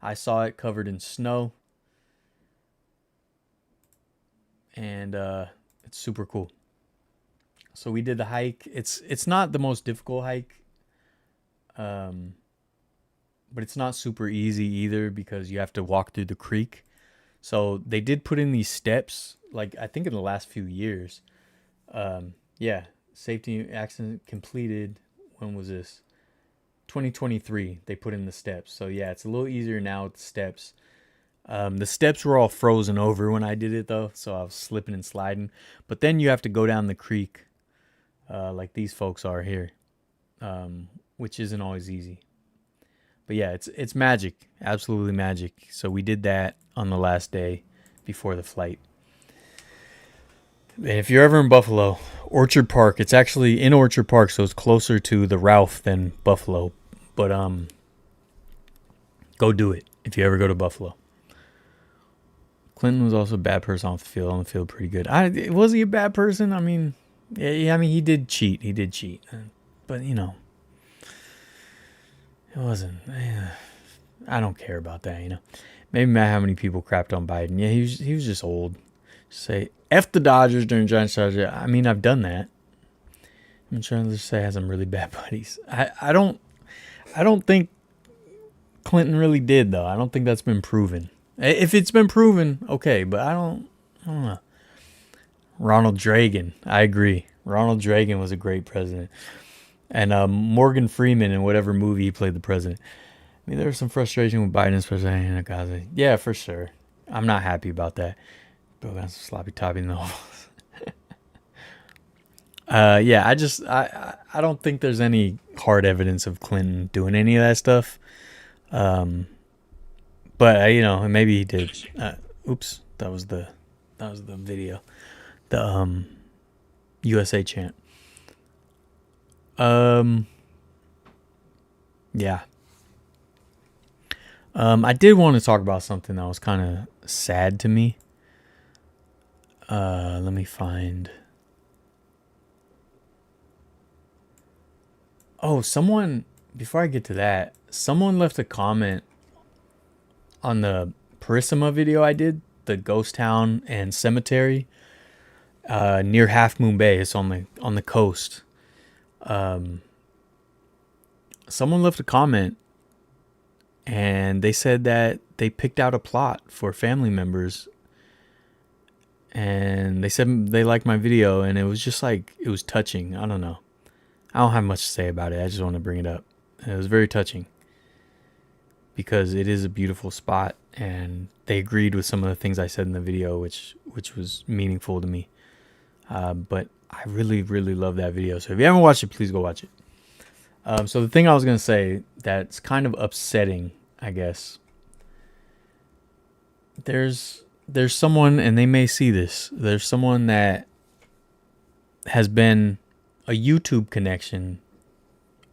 I saw it covered in snow, and it's super cool. So we did the hike. It's not the most difficult hike, but it's not super easy either because you have to walk through the creek. So they did put in these steps, like I think in the last few years. Yeah, safety accident completed. When was this? 2023. They put in the steps. So yeah, it's a little easier now with the steps. The steps were all frozen over when I did it though, so I was slipping and sliding. But then you have to go down the creek, like these folks are here, which isn't always easy. But yeah, it's magic, absolutely magic. So we did that on the last day before the flight. And if you're ever in Buffalo, Orchard Park, it's actually in Orchard Park, so it's closer to the Ralph than Buffalo. But go do it if you ever go to Buffalo. Clinton was also a bad person off the field. On the field, pretty good. Was he a bad person? I mean, yeah. I mean, he did cheat. But you know, it wasn't. I don't care about that. You know, maybe not how many people crapped on Biden. Yeah, he was just old. Say F the Dodgers during Giants Chargers. I mean, I've done that. I'm trying to just say I have some really bad buddies. I don't think Clinton really did though. I don't think that's been proven. If it's been proven, okay, but I don't know. Ronald Reagan, I agree. Ronald Reagan was a great president. And Morgan Freeman in whatever movie he played the president. I mean, there was some frustration with Biden's president. Yeah, for sure. I'm not happy about that. Bro got some sloppy toppy novels. Yeah, I don't think there's any hard evidence of Clinton doing any of that stuff. But you know, maybe he did. Oops, that was the video, the USA chant. Yeah. I did want to talk about something that was kind of sad to me. Let me find. Oh, before I get to that, someone left a comment on the Parissima video I did, the ghost town and cemetery, near Half Moon Bay. It's on the coast. Someone left a comment and they said that they picked out a plot for family members, and they said they liked my video, and it was just like, it was touching. I don't know. I don't have much to say about it. I just want to bring it up. It was very touching because it is a beautiful spot, and they agreed with some of the things I said in the video, which was meaningful to me. But I really, really love that video. So if you haven't watched it, please go watch it. So the thing I was going to say that's kind of upsetting, I guess. There's someone, and they may see this. There's someone that has been a YouTube connection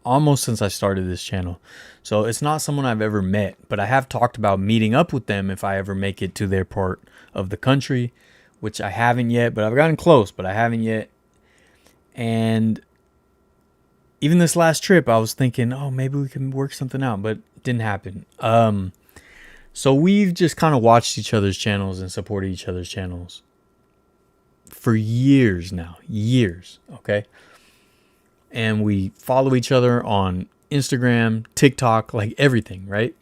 almost since I started this channel. So it's not someone I've ever met, but I have talked about meeting up with them if I ever make it to their part of the country, which I haven't yet, but I've gotten close, but I haven't yet. And even this last trip, I was thinking, oh, maybe we can work something out, but it didn't happen. So we've just kind of watched each other's channels and supported each other's channels for years now. Years, okay? And we follow each other on Instagram, TikTok, like everything, right?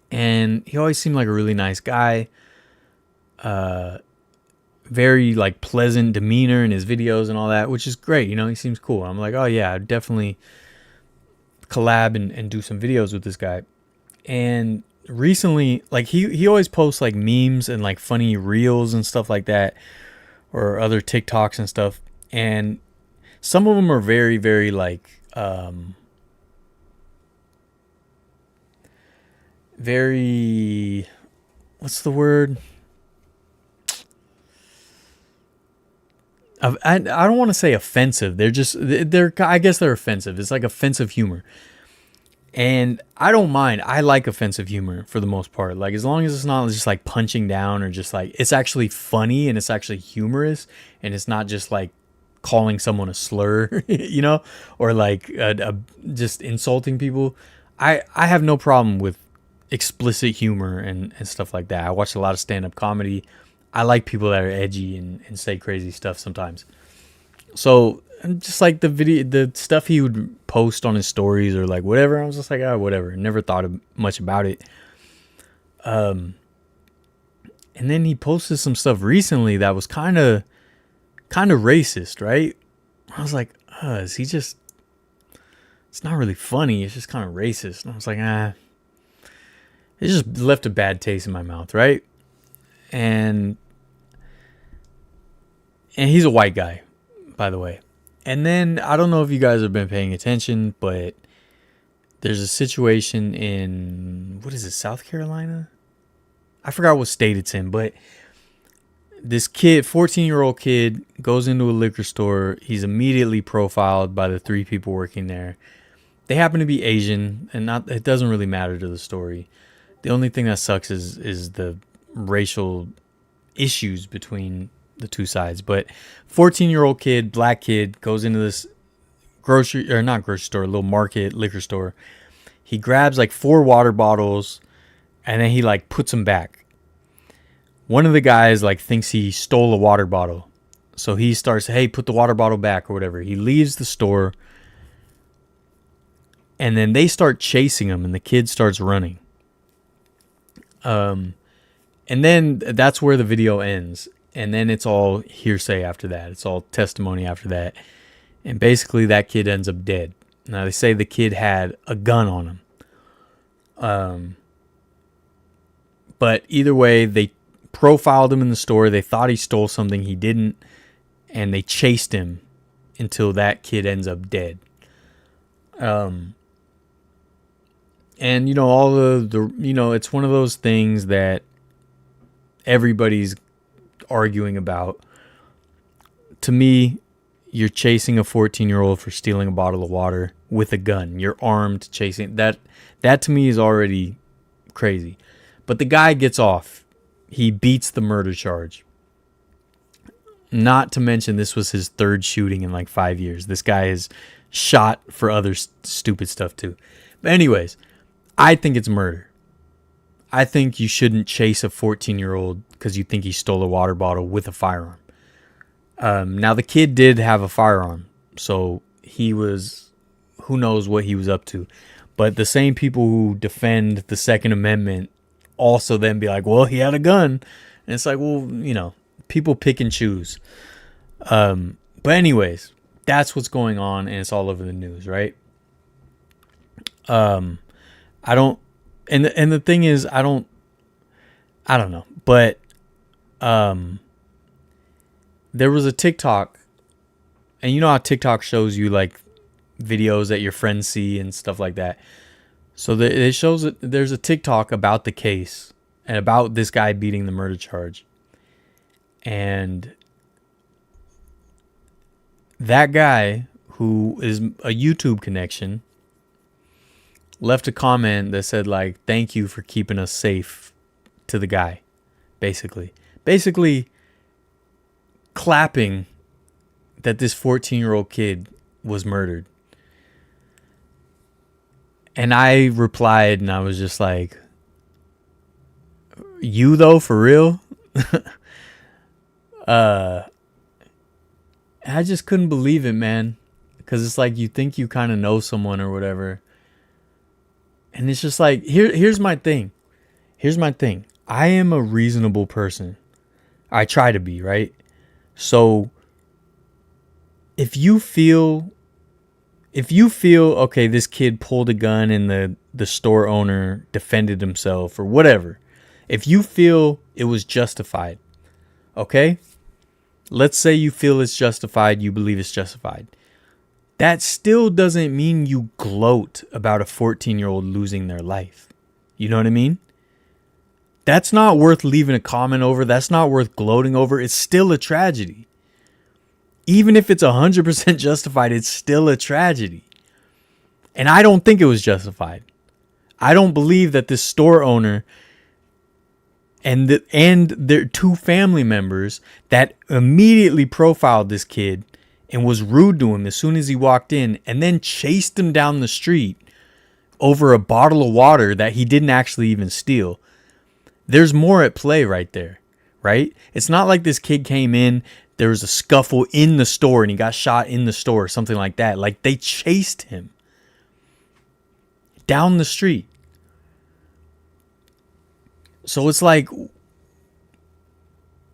And he always seemed like a really nice guy. Very like pleasant demeanor in his videos and all that, which is great. You know, he seems cool. I'm like, oh yeah, I'd definitely collab and do some videos with this guy. And recently, like he always posts like memes and like funny reels and stuff like that, or other TikToks and stuff. And some of them are very, very like, very, what's the word? I don't want to say offensive. I guess they're offensive. It's like offensive humor. And I don't mind. I like offensive humor for the most part. Like, as long as it's not just like punching down or just like it's actually funny and it's actually humorous and it's not just like calling someone a slur, you know, or like just insulting people. I have no problem with explicit humor and stuff like that. I watch a lot of stand-up comedy. I like people that are edgy and say crazy stuff sometimes. So just like the stuff he would post on his stories or like whatever, I was just like, oh, whatever. Never thought much about it. And then he posted some stuff recently that was kind of racist, right? I was like, is he just? It's not really funny. It's just kind of racist. And I was like, it just left a bad taste in my mouth, right? And he's a white guy, by the way. And then I don't know if you guys have been paying attention, but there's a situation in, what is it, South Carolina? I forgot what state it's in, but this kid, 14-year-old kid, goes into a liquor store. He's immediately profiled by the 3 people working there. They happen to be Asian, and it doesn't really matter to the story. The only thing that sucks is the racial issues between the two sides. But 14-year-old kid, black kid, goes into this not grocery store, a little market liquor store. He grabs like 4 water bottles and then he like puts them back. One of the guys like thinks he stole a water bottle. So he starts, hey, put the water bottle back or whatever. He leaves the store and then they start chasing him and the kid starts running. And then that's where the video ends. And then it's all hearsay after that. It's all testimony after that. And basically that kid ends up dead. Now they say the kid had a gun on him. But either way, they profiled him in the store. They thought he stole something. He didn't. And they chased him until that kid ends up dead. And, you know, all the you know, it's one of those things that everybody's arguing about. To me, you're chasing a 14-year-old for stealing a bottle of water with a gun. You're armed chasing. That to me is already crazy. But the guy gets off. He beats the murder charge. Not to mention this was his 3rd shooting in like 5 years. This guy is shot for other stupid stuff too. But anyways, I think it's murder. I think you shouldn't chase a 14-year-old because you think he stole a water bottle with a firearm. Now, the kid did have a firearm, so he was, who knows what he was up to. But the same people who defend the Second Amendment also then be like, well, he had a gun. And it's like, well, you know, people pick and choose. But anyways, that's what's going on, and it's all over the news, right? I don't, and the thing is, I don't know, but there was a TikTok, and you know how TikTok shows you like videos that your friends see and stuff like that. So it shows that there's a TikTok about the case and about this guy beating the murder charge. And that guy, who is a YouTube connection, left a comment that said like, thank you for keeping us safe, to the guy. Basically clapping that this 14-year-old kid was murdered. And I replied, and I was just like, you though, for real? I just couldn't believe it, man. Because it's like, you think you kind of know someone or whatever. And it's just like, here's my thing. I am a reasonable person. I try to be, right? So if you feel, okay, this kid pulled a gun and the store owner defended himself or whatever. If you feel it was justified, okay? Let's say you feel it's justified, you believe it's justified. That still doesn't mean you gloat about a 14-year-old losing their life. You know what I mean? That's not worth leaving a comment over. That's not worth gloating over. It's still a tragedy. Even if it's 100% justified, it's still a tragedy. And I don't think it was justified. I don't believe that this store owner and their two family members that immediately profiled this kid and was rude to him as soon as he walked in and then chased him down the street over a bottle of water that he didn't actually even steal. There's more at play right there, right? It's not like this kid came in, there was a scuffle in the store and he got shot in the store or something like that. Like, they chased him down the street. So it's like,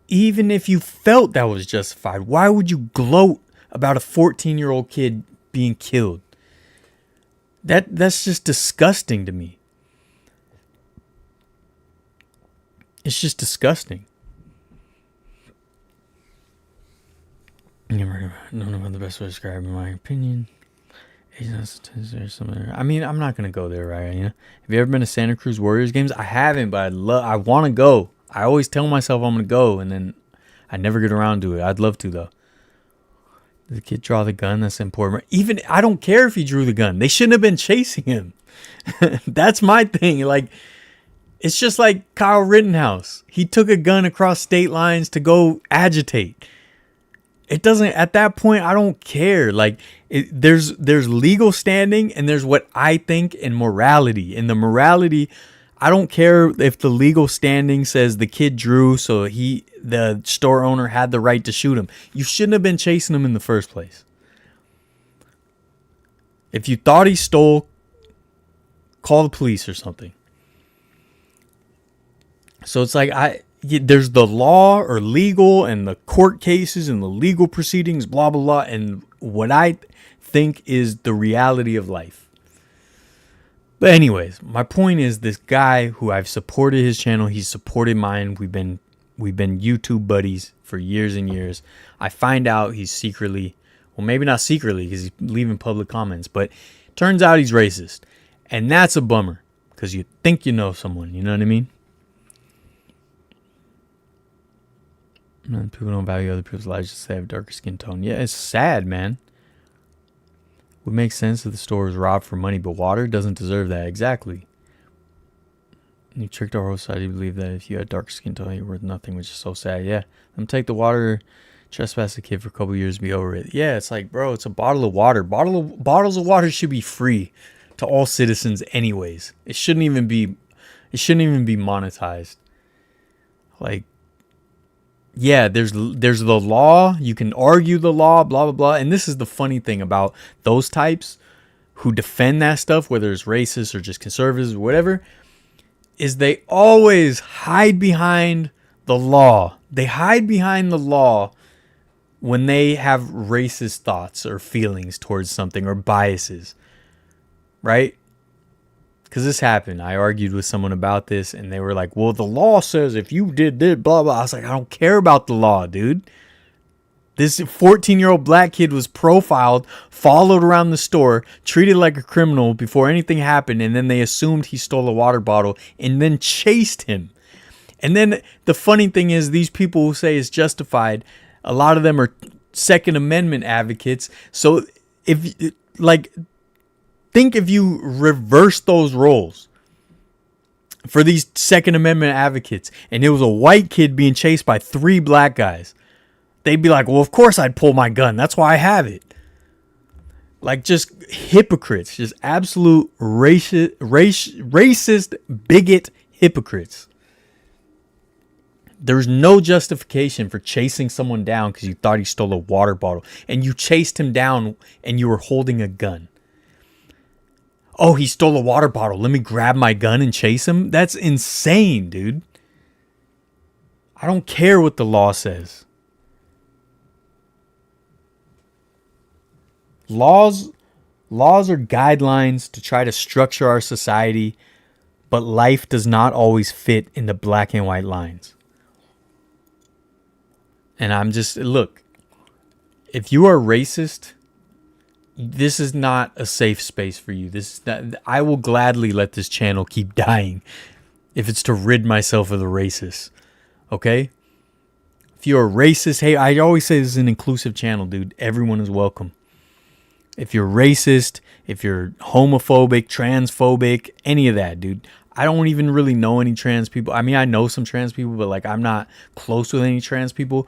even if you felt that was justified, why would you gloat about a 14-year-old kid being killed? That's just disgusting to me. It's just disgusting. I don't know the best way to describe it, in my opinion. I mean, I'm not gonna go there, right? You know, have you ever been to Santa Cruz Warriors games? I haven't, but I want to go. I always tell myself I'm gonna go, and then I never get around to it. I'd love to though. Did the kid draw the gun? That's important. Even I don't care if he drew the gun. They shouldn't have been chasing him. That's my thing. Like, it's just like Kyle Rittenhouse. He took a gun across state lines to go agitate. It doesn't, at that point, I don't care. Like, there's legal standing and there's what I think and morality. And the morality, I don't care if the legal standing says the kid drew, so the store owner had the right to shoot him. You shouldn't have been chasing him in the first place. If you thought he stole, call the police or something. So it's like, there's the law or legal and the court cases and the legal proceedings, blah, blah, blah. And what I think is the reality of life. But anyways, my point is, this guy who I've supported his channel, he's supported mine. We've been YouTube buddies for years and years. I find out he's secretly, well, maybe not secretly because he's leaving public comments, but turns out he's racist. And that's a bummer because you think you know someone, you know what I mean? People don't value other people's lives just to have darker skin tone. Yeah, it's sad, man. Would make sense if the store was robbed for money, but water doesn't deserve that. Exactly. You tricked our whole society to believe that if you had darker skin tone, you're worth nothing, which is so sad. Yeah, let them take the water, trespass the kid for a couple years, be over it. Yeah, it's like, bro, it's a bottle of water. Bottles of water should be free to all citizens, anyways. It shouldn't even be monetized. Like, yeah, there's the law. You can argue the law, blah, blah, blah. And this is the funny thing about those types who defend that stuff, whether it's racist or just conservatives or whatever, is they always hide behind the law. They hide behind the law when they have racist thoughts or feelings towards something or biases, right? Because this happened. I argued with someone about this and they were like, well, the law says if you did this, blah, blah. I was like, I don't care about the law, dude. This 14-year-old black kid was profiled, followed around the store, treated like a criminal before anything happened. And then they assumed he stole a water bottle and then chased him. And then the funny thing is, these people who say it's justified, a lot of them are Second Amendment advocates. So think if you reverse those roles for these Second Amendment advocates and it was a white kid being chased by 3 black guys, they'd be like, well, of course I'd pull my gun. That's why I have it. Like, just hypocrites, just absolute racist, bigot hypocrites. There's no justification for chasing someone down because you thought he stole a water bottle and you chased him down and you were holding a gun. Oh, he stole a water bottle. Let me grab my gun and chase him. That's insane, dude. I don't care what the law says. Laws are guidelines to try to structure our society, but life does not always fit in the black and white lines. And I'm just, look, if you are racist, this is not a safe space for you. I will gladly let this channel keep dying if it's to rid myself of the racists. Okay? If you're a racist, hey, I always say this is an inclusive channel, dude. Everyone is welcome. If you're racist, if you're homophobic, transphobic, any of that, dude. I don't even really know any trans people. I mean, I know some trans people, but like I'm not close with any trans people.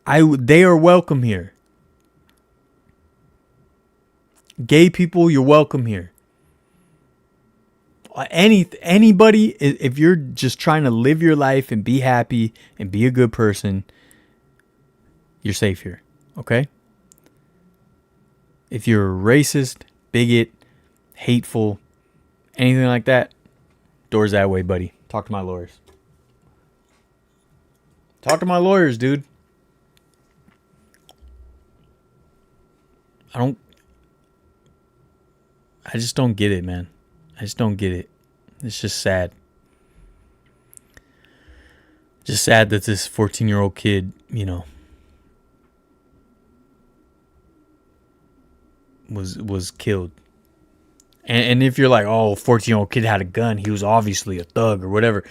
They are welcome here. Gay people, you're welcome here. Anybody, if you're just trying to live your life and be happy and be a good person, you're safe here. Okay? If you're a racist, bigot, hateful, anything like that, doors that way, buddy. Talk to my lawyers. Talk to my lawyers, dude. I just don't get it, man. I just don't get it. It's just sad. Just sad that this 14-year-old kid, you know, was killed. And if you're like, oh, 14-year-old kid had a gun, he was obviously a thug or whatever,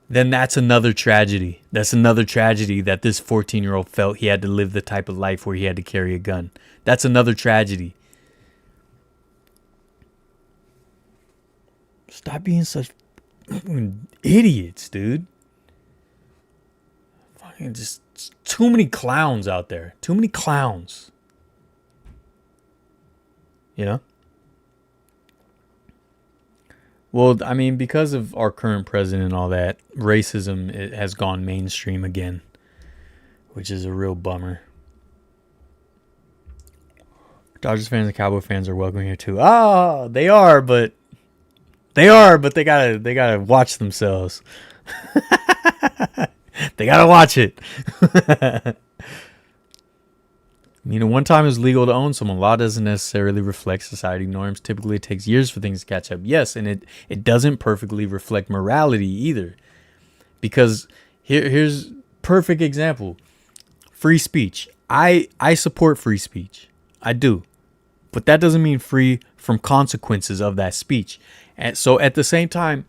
then that's another tragedy. That's another tragedy that this 14-year-old felt he had to live the type of life where he had to carry a gun. That's another tragedy. Stop being such idiots, dude. Fucking just too many clowns out there. Too many clowns. You know? Well, I mean, because of our current president and all that, racism it has gone mainstream again, which is a real bummer. Dodgers fans and Cowboy fans are welcome here too. Ah, they are, but they gotta watch themselves. They gotta watch it. You know, one time it was legal to own someone. Law doesn't necessarily reflect society norms. Typically, it takes years for things to catch up. Yes, and it doesn't perfectly reflect morality either. Because here's perfect example. Free speech. I support free speech. I do. But that doesn't mean free from consequences of that speech. And so at the same time,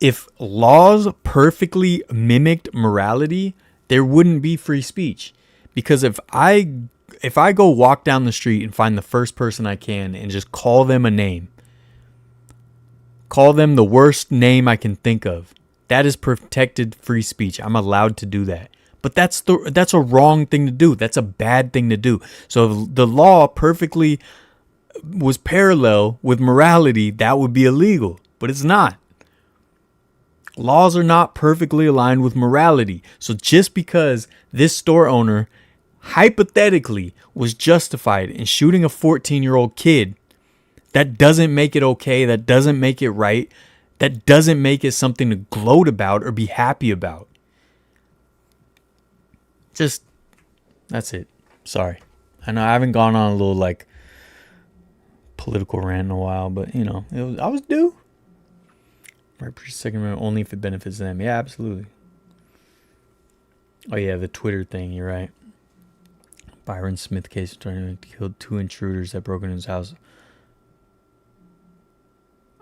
if laws perfectly mimicked morality, there wouldn't be free speech. Because if I go walk down the street and find the first person I can and just call them a name, call them the worst name I can think of, that is protected free speech. I'm allowed to do that. But that's a wrong thing to do. That's a bad thing to do. So if the law perfectly was parallel with morality, that would be illegal. But it's not. Laws are not perfectly aligned with morality. So just because this store owner hypothetically was justified in shooting a 14-year-old kid, that doesn't make it okay. That doesn't make it right. That doesn't make it something to gloat about or be happy about. Just, that's it. Sorry. I know I haven't gone on a little like political rant in a while, but you know, I was due. Right, Second Amendment only if it benefits them. Yeah, absolutely. Oh yeah, the Twitter thing. You're right. Byron Smith case attorney killed 2 intruders that broke into his house.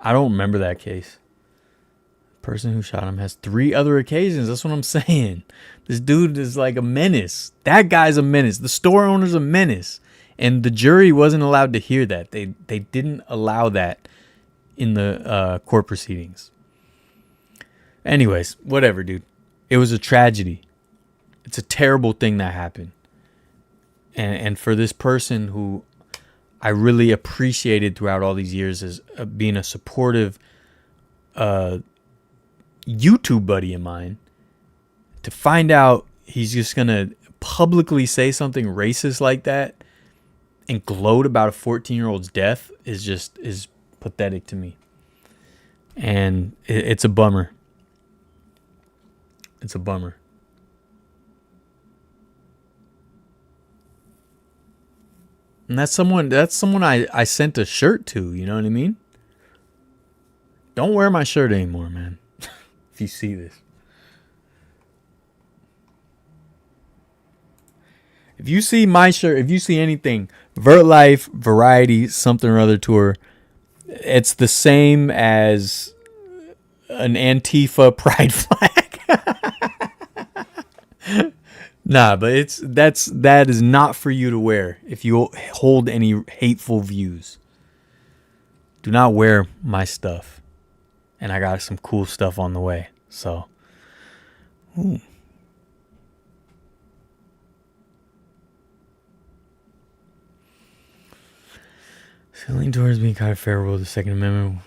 I don't remember that case. The person who shot him has 3 other occasions. That's what I'm saying. This dude is like a menace. That guy's a menace. The store owner's a menace. And the jury wasn't allowed to hear that. They didn't allow that in the court proceedings. Anyways, whatever, dude. It was a tragedy. It's a terrible thing that happened. And for this person who I really appreciated throughout all these years as being a supportive YouTube buddy of mine, to find out he's just going to publicly say something racist like that and gloat about a 14-year-old's death is pathetic to me. And it's a bummer. It's a bummer. And that's someone I sent a shirt to, you know what I mean? Don't wear my shirt anymore, man. If you see this. If you see my shirt, if you see anything, Vertlife, Variety, something or other tour, it's the same as an Antifa pride flag. Nah, but that is not for you to wear if you hold any hateful views. Do not wear my stuff. And I got some cool stuff on the way. So, ooh. Feeling towards being kind of favorable to the Second Amendment.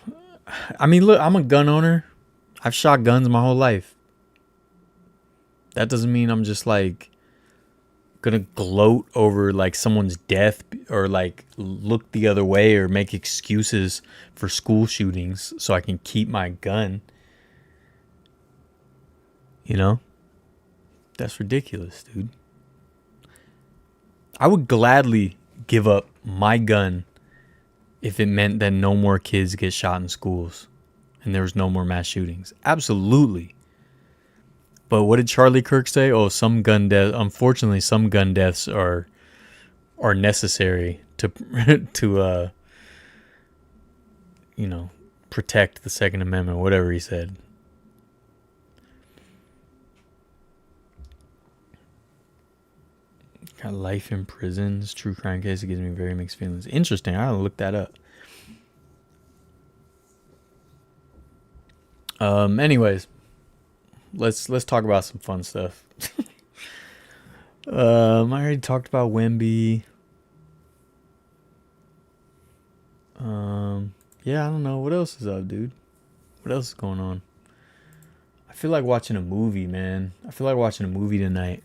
I mean, look, I'm a gun owner. I've shot guns my whole life. That doesn't mean I'm just like gonna gloat over like someone's death or like look the other way or make excuses for school shootings so I can keep my gun. You know? That's ridiculous, dude. I would gladly give up my gun if it meant that no more kids get shot in schools and there was no more mass shootings. Absolutely. But what did Charlie Kirk say? Oh, some gun deaths. Unfortunately, some gun deaths are necessary to protect the Second Amendment. Whatever he said. Got life in prison. This true crime case. It gives me very mixed feelings. Interesting. I gotta look that up. Anyways. Let's talk about some fun stuff. I already talked about Wemby. Yeah, I don't know. What else is up, dude? What else is going on? I feel like watching a movie, man. I feel like watching a movie tonight.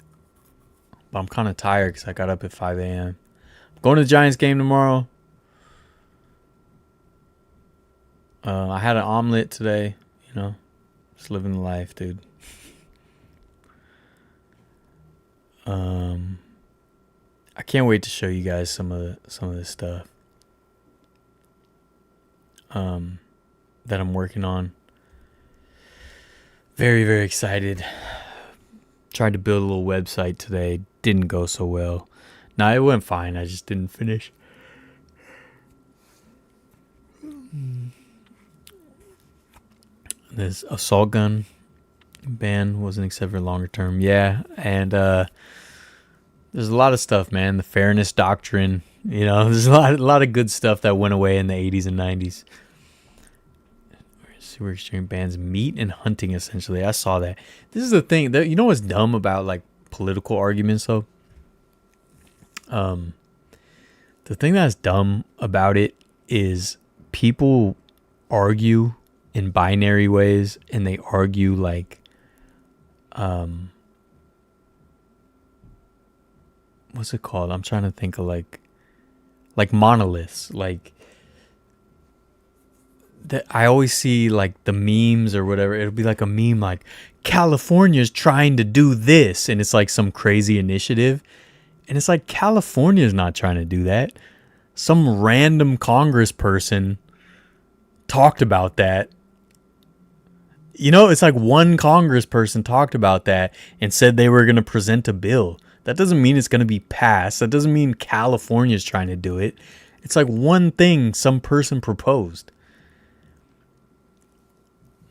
But I'm kind of tired because I got up at 5 a.m. I'm going to the Giants game tomorrow. I had an omelet today, you know. Just living the life, dude. I can't wait to show you guys some of this stuff that I'm working on. Very, very excited. Tried to build a little website today. Didn't go so well. Nah, it went fine. I just didn't finish. This assault gun ban wasn't accepted for longer term. Yeah, and there's a lot of stuff, man. The fairness doctrine, you know, there's a lot of good stuff that went away in the 80s and 90s. Super extreme bans meat and hunting, essentially. I saw that. This is the thing that, you know what's dumb about like political arguments though? The thing that's dumb about it is people argue in binary ways, and they argue like what's it called? I'm trying to think of like monoliths. Like that, I always see like the memes or whatever. It'll be like a meme like California's trying to do this, and it's like some crazy initiative, and it's like California's not trying to do that. Some random congressperson talked about that. You know, it's like one congressperson talked about that and said they were going to present a bill. That doesn't mean it's going to be passed. That doesn't mean California's trying to do it. It's like one thing some person proposed.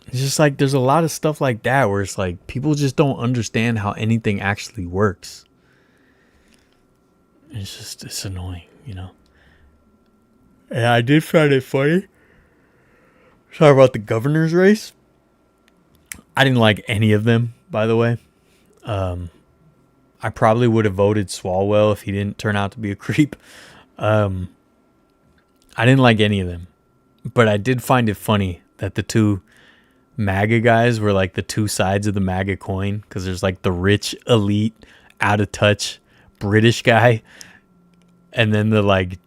It's just like there's a lot of stuff like that where it's like people just don't understand how anything actually works. It's annoying, you know. And I did find it funny. Sorry about the governor's race. I didn't like any of them, by the way. I probably would have voted Swalwell if he didn't turn out to be a creep. I didn't like any of them. But I did find it funny that the two MAGA guys were like the two sides of the MAGA coin. Because there's like the rich, elite, out of touch British guy. And then the like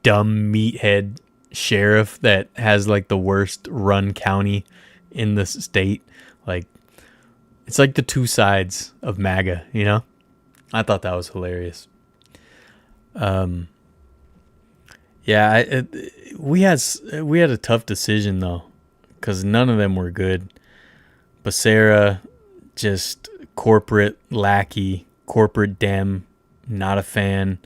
dumb meathead sheriff that has like the worst run county in the state. Like, it's like the two sides of MAGA, you know? I thought that was hilarious. Yeah, we had a tough decision though, because none of them were good. Becerra, just corporate lackey, corporate dem, not a fan.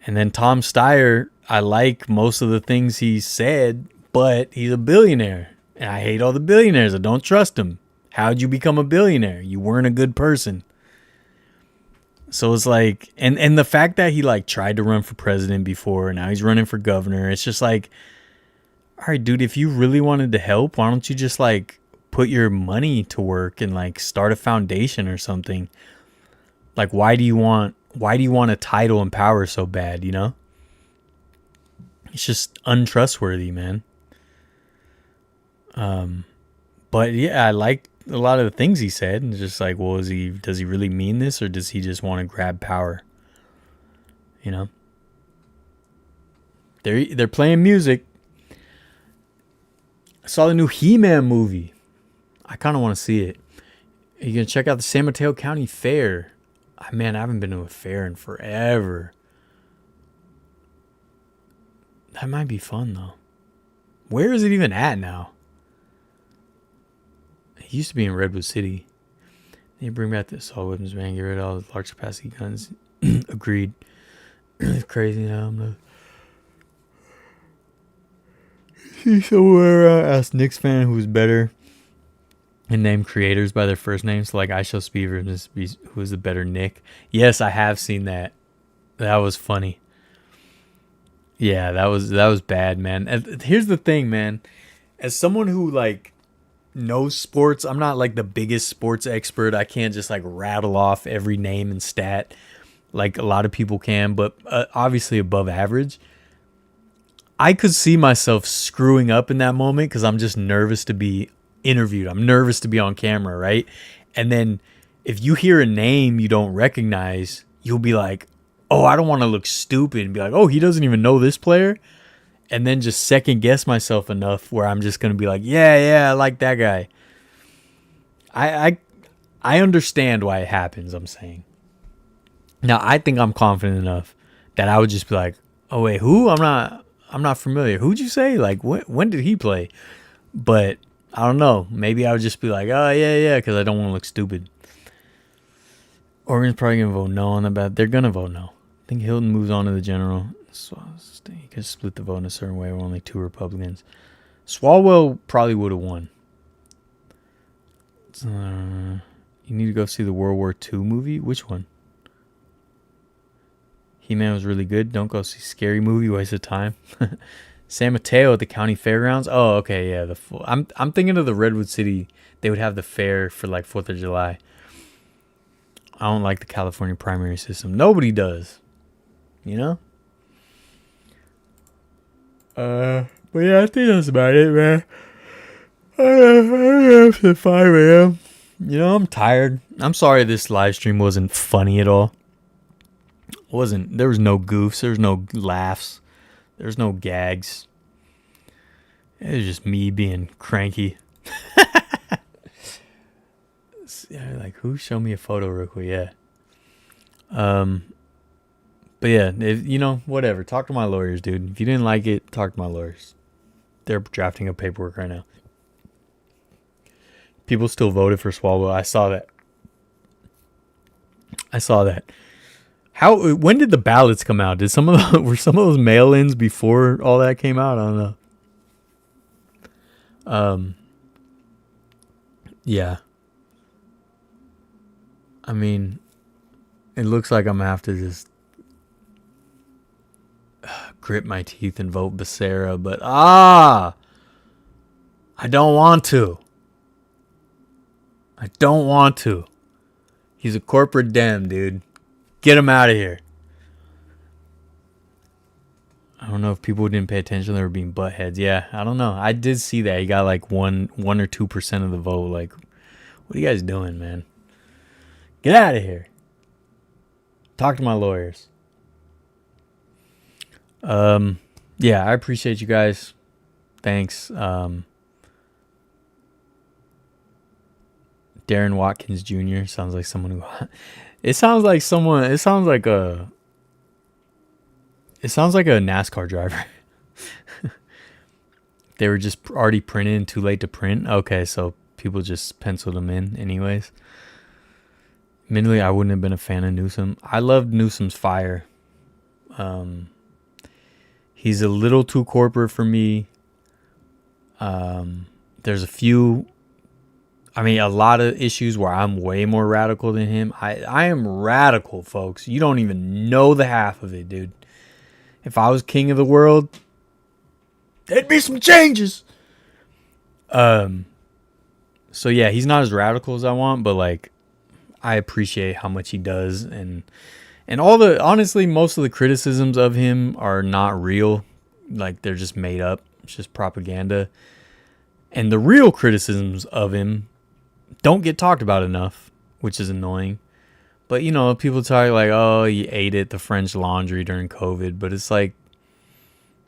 And then Tom Steyer, I like most of the things he said, but he's a billionaire. And I hate all the billionaires. I don't trust them. How'd you become a billionaire? You weren't a good person. So it's like, and the fact that he like tried to run for president before, now he's running for governor. It's just like, all right, dude, if you really wanted to help, why don't you just like put your money to work and like start a foundation or something? Like, why do you want a title and power so bad, you know? It's just untrustworthy, man. But yeah, I like a lot of the things he said, and it's just like, well, does he really mean this, or does he just want to grab power? You know? They're playing music. I saw the new He-Man movie. I kind of want to see it. You can check out the San Mateo County Fair. Man, I haven't been to a fair in forever. That might be fun, though. Where is it even at now? It used to be in Redwood City. They bring back the assault weapons, man. Get rid of all the large capacity guns. Agreed. It's crazy now. I'm not... See somewhere ask Knicks fan who's better and name creators by their first names. So like I Shall Speed versus who is the better Nick. Yes, I have seen that. That was funny. Yeah, that was bad, man. And here's the thing, man. As someone who like knows sports, I'm not like the biggest sports expert. I can't just like rattle off every name and stat like a lot of people can, but obviously above average. I could see myself screwing up in that moment because I'm just nervous to be interviewed. I'm nervous to be on camera, right? And then if you hear a name you don't recognize, you'll be like, oh, I don't want to look stupid and be like, oh, he doesn't even know this player. And then just second guess myself enough where I'm just going to be like, yeah, I like that guy. I understand why it happens, I'm saying. Now, I think I'm confident enough that I would just be like, oh, wait, who? I'm not familiar. Who'd you say? Like, when did he play? But I don't know. Maybe I would just be like, oh, yeah, because I don't want to look stupid. Oregon's probably going to vote no on the ballot. They're going to vote no. I think Hilton moves on to the general. So he could split the vote in a certain way. We're only 2 Republicans. Swalwell probably would have won. You need to go see the World War II movie? Which one? He-Man was really good. Don't go see Scary Movie. Waste of time. San Mateo at the county fairgrounds. Oh, okay, yeah. I'm thinking of the Redwood City. They would have the fair for like 4th of July. I don't like the California primary system. Nobody does. You know? But yeah, I think that's about it, man. I'm up at 5 a.m. You know, I'm tired. I'm sorry this live stream wasn't funny at all. There was no goofs, there was no laughs, there was no gags. It was just me being cranky. Yeah, like who? Show me a photo real quick. Yeah. But yeah, if, you know, whatever. Talk to my lawyers, dude. If you didn't like it, talk to my lawyers. They're drafting up paperwork right now. People still voted for Swalwell. I saw that. When did the ballots come out? Were some of those mail-ins before all that came out? I don't know. Yeah. I mean, it looks like I'm gonna have to just grit my teeth and vote Becerra, but I don't want to. He's a corporate dem, dude. Get him out of here. I don't know if people didn't pay attention. They were being butt heads. Yeah, I don't know. I did see that. He got like 1 or 2% of the vote. Like, what are you guys doing, man? Get out of here. Talk to my lawyers. Yeah, I appreciate you guys. Thanks. Darren Watkins Jr. sounds like someone who... It sounds like a NASCAR driver. They were just already printed and too late to print. Okay, so people just penciled them in anyways. Admittedly, I wouldn't have been a fan of Newsom. I loved Newsom's fire. He's a little too corporate for me. There's a few I mean, a lot of issues where I'm way more radical than him. I am radical, folks. You don't even know the half of it, dude. If I was king of the world, there'd be some changes. So yeah, he's not as radical as I want, but like, I appreciate how much he does, and honestly, most of the criticisms of him are not real. Like, they're just made up. It's just propaganda. And the real criticisms of him don't get talked about enough, which is annoying. But, you know, people talk like, oh, you ate it, the French laundry during COVID. But it's like,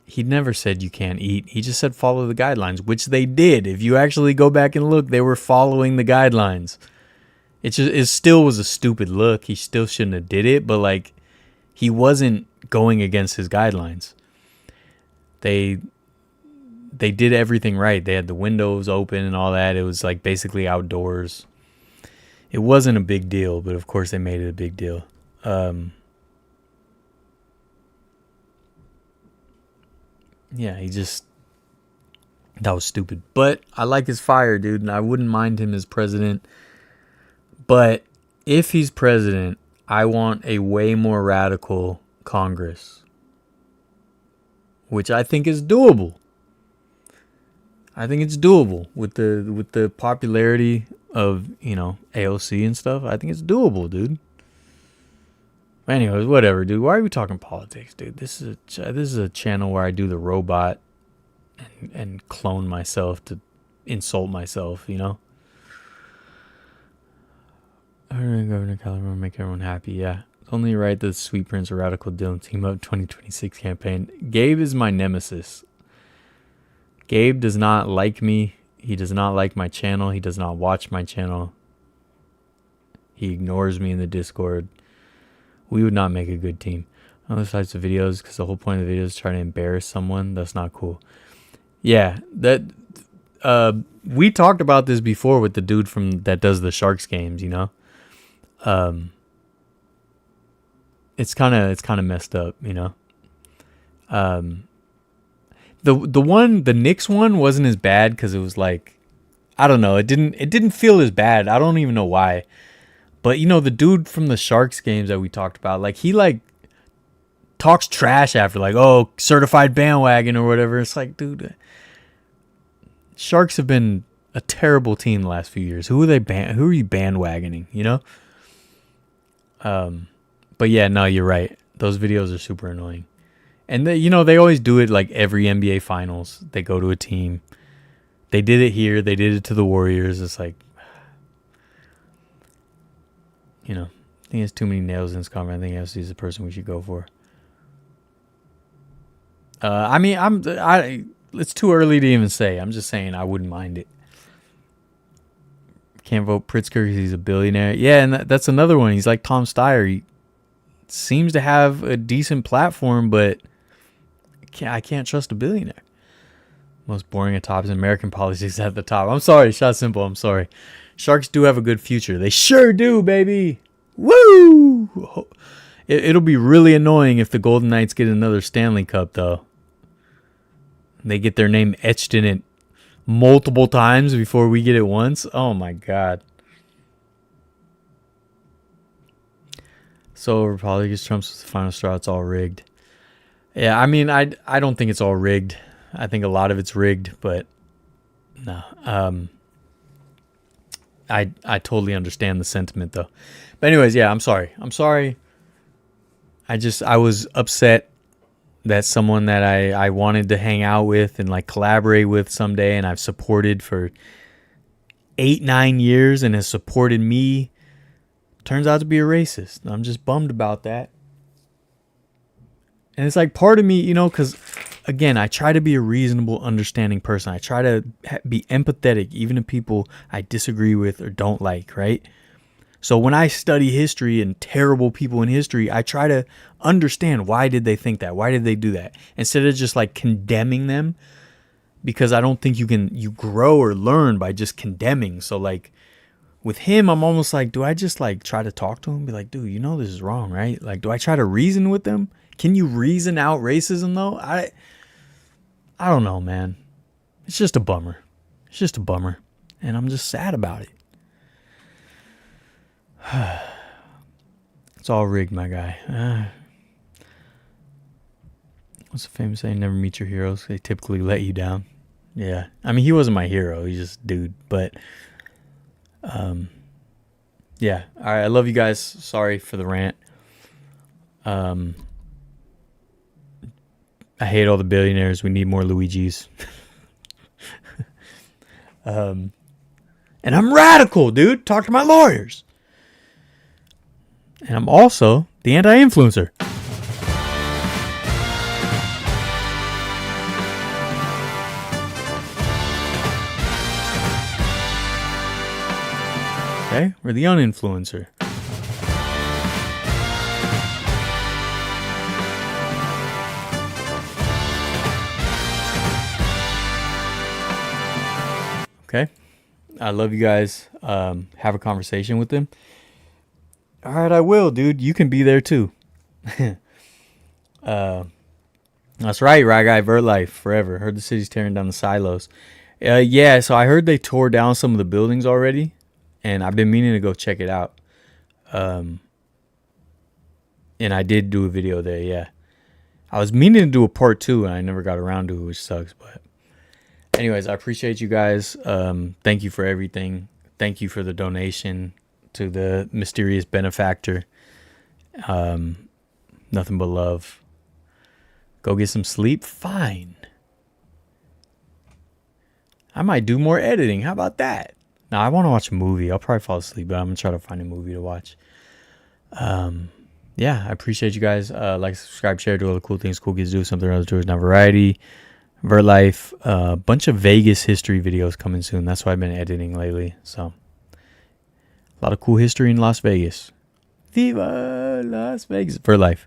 he never said you can't eat. He just said follow the guidelines, which they did. If you actually go back and look, they were following the guidelines. It still was a stupid look. He still shouldn't have did it. But, like, he wasn't going against his guidelines. They did everything right. They had the windows open and all that. It was like basically outdoors. It wasn't a big deal, but of course they made it a big deal. Yeah, that was stupid. But I like his fire, dude, and I wouldn't mind him as president. But if he's president, I want a way more radical Congress, which I think is doable. I think it's doable with the popularity of, you know, AOC and stuff. I think it's doable, dude. Anyways, whatever, dude. Why are we talking politics, dude? This is a channel where I do the robot and clone myself to insult myself, you know? Governor California will make everyone happy, yeah. It's only right that Sweet Prince or Radical Dylan team up 2026 campaign. Gabe is my nemesis. Gabe does not like me. He does not like my channel. He does not watch my channel. He ignores me in the Discord. We would not make a good team. Other types of videos, because the whole point of the video is trying to embarrass someone. That's not cool. Yeah, we talked about this before with the dude that does the Sharks games, you know? It's kind of messed up, you know? The Knicks one wasn't as bad because it was like, I don't know, it didn't feel as bad. I don't even know why. But you know, the dude from the Sharks games that we talked about, like, he like talks trash after, like, oh, certified bandwagon or whatever. It's like, dude, Sharks have been a terrible team the last few years. Who are you bandwagoning, you know? But yeah, no, you're right. Those videos are super annoying. And they always do it like every NBA finals. They go to a team. They did it here. They did it to the Warriors. It's like, you know, I think it's too many nails in this comment. I think FC is the person we should go for. I mean, it's too early to even say. I'm just saying I wouldn't mind it. Can't vote Pritzker because he's a billionaire. Yeah, and that's another one. He's like Tom Steyer. He seems to have a decent platform, but I can't trust a billionaire. Most boring at top is American politics at the top. I'm sorry, shot simple. I'm sorry. Sharks do have a good future. They sure do, baby. Woo! It'll be really annoying if the Golden Knights get another Stanley Cup, though. They get their name etched in it multiple times before we get it once. Oh, my God. So over politics, Trump's the final straw. It's all rigged. Yeah, I mean, I don't think it's all rigged. I think a lot of it's rigged, but no. I totally understand the sentiment, though. But anyways, yeah, I'm sorry. I was upset that someone that I wanted to hang out with and like collaborate with someday, and I've supported for 8-9 years and has supported me, turns out to be a racist. I'm just bummed about that. And it's like part of me, you know, because again, I try to be a reasonable, understanding person. I try to be empathetic, even to people I disagree with or don't like, right? So when I study history and terrible people in history, I try to understand, why did they think that? Why did they do that? Instead of just like condemning them, because I don't think you grow or learn by just condemning. So like with him, I'm almost like, do I just like try to talk to him? Be like, dude, you know this is wrong, right? Like, do I try to reason with them? Can you reason out racism though? I don't know, man. It's just a bummer. And I'm just sad about it. It's all rigged, my guy. What's the famous saying? Never meet your heroes. They typically let you down. Yeah. I mean, he wasn't my hero. He's just a dude. But, yeah. All right. I love you guys. Sorry for the rant. I hate all the billionaires. We need more Luigis. And I'm radical, dude. Talk to my lawyers. And I'm also the anti-influencer. Okay, we're the uninfluencer. Okay, I love you guys. Have a conversation with them. All right, I will, dude. You can be there too. That's right, Rye Guy Vertlife forever. Heard the city's tearing down the silos. Yeah, so I heard they tore down some of the buildings already, and I've been meaning to go check it out. And I did do a video there, yeah. I was meaning to do a part 2, and I never got around to it, which sucks. But anyways, I appreciate you guys. Thank you for everything. Thank you for the donation to the mysterious benefactor. Nothing but love. Go get some sleep? Fine. I might do more editing. How about that? Now, I want to watch a movie. I'll probably fall asleep, but I'm going to try to find a movie to watch. Yeah, I appreciate you guys. Like, subscribe, share, do all the cool things cool kids do. Something or other to now variety. Vertlife. A bunch of Vegas history videos coming soon. That's what I've been editing lately. So, a lot of cool history in Las Vegas. Viva Las Vegas. Vertlife.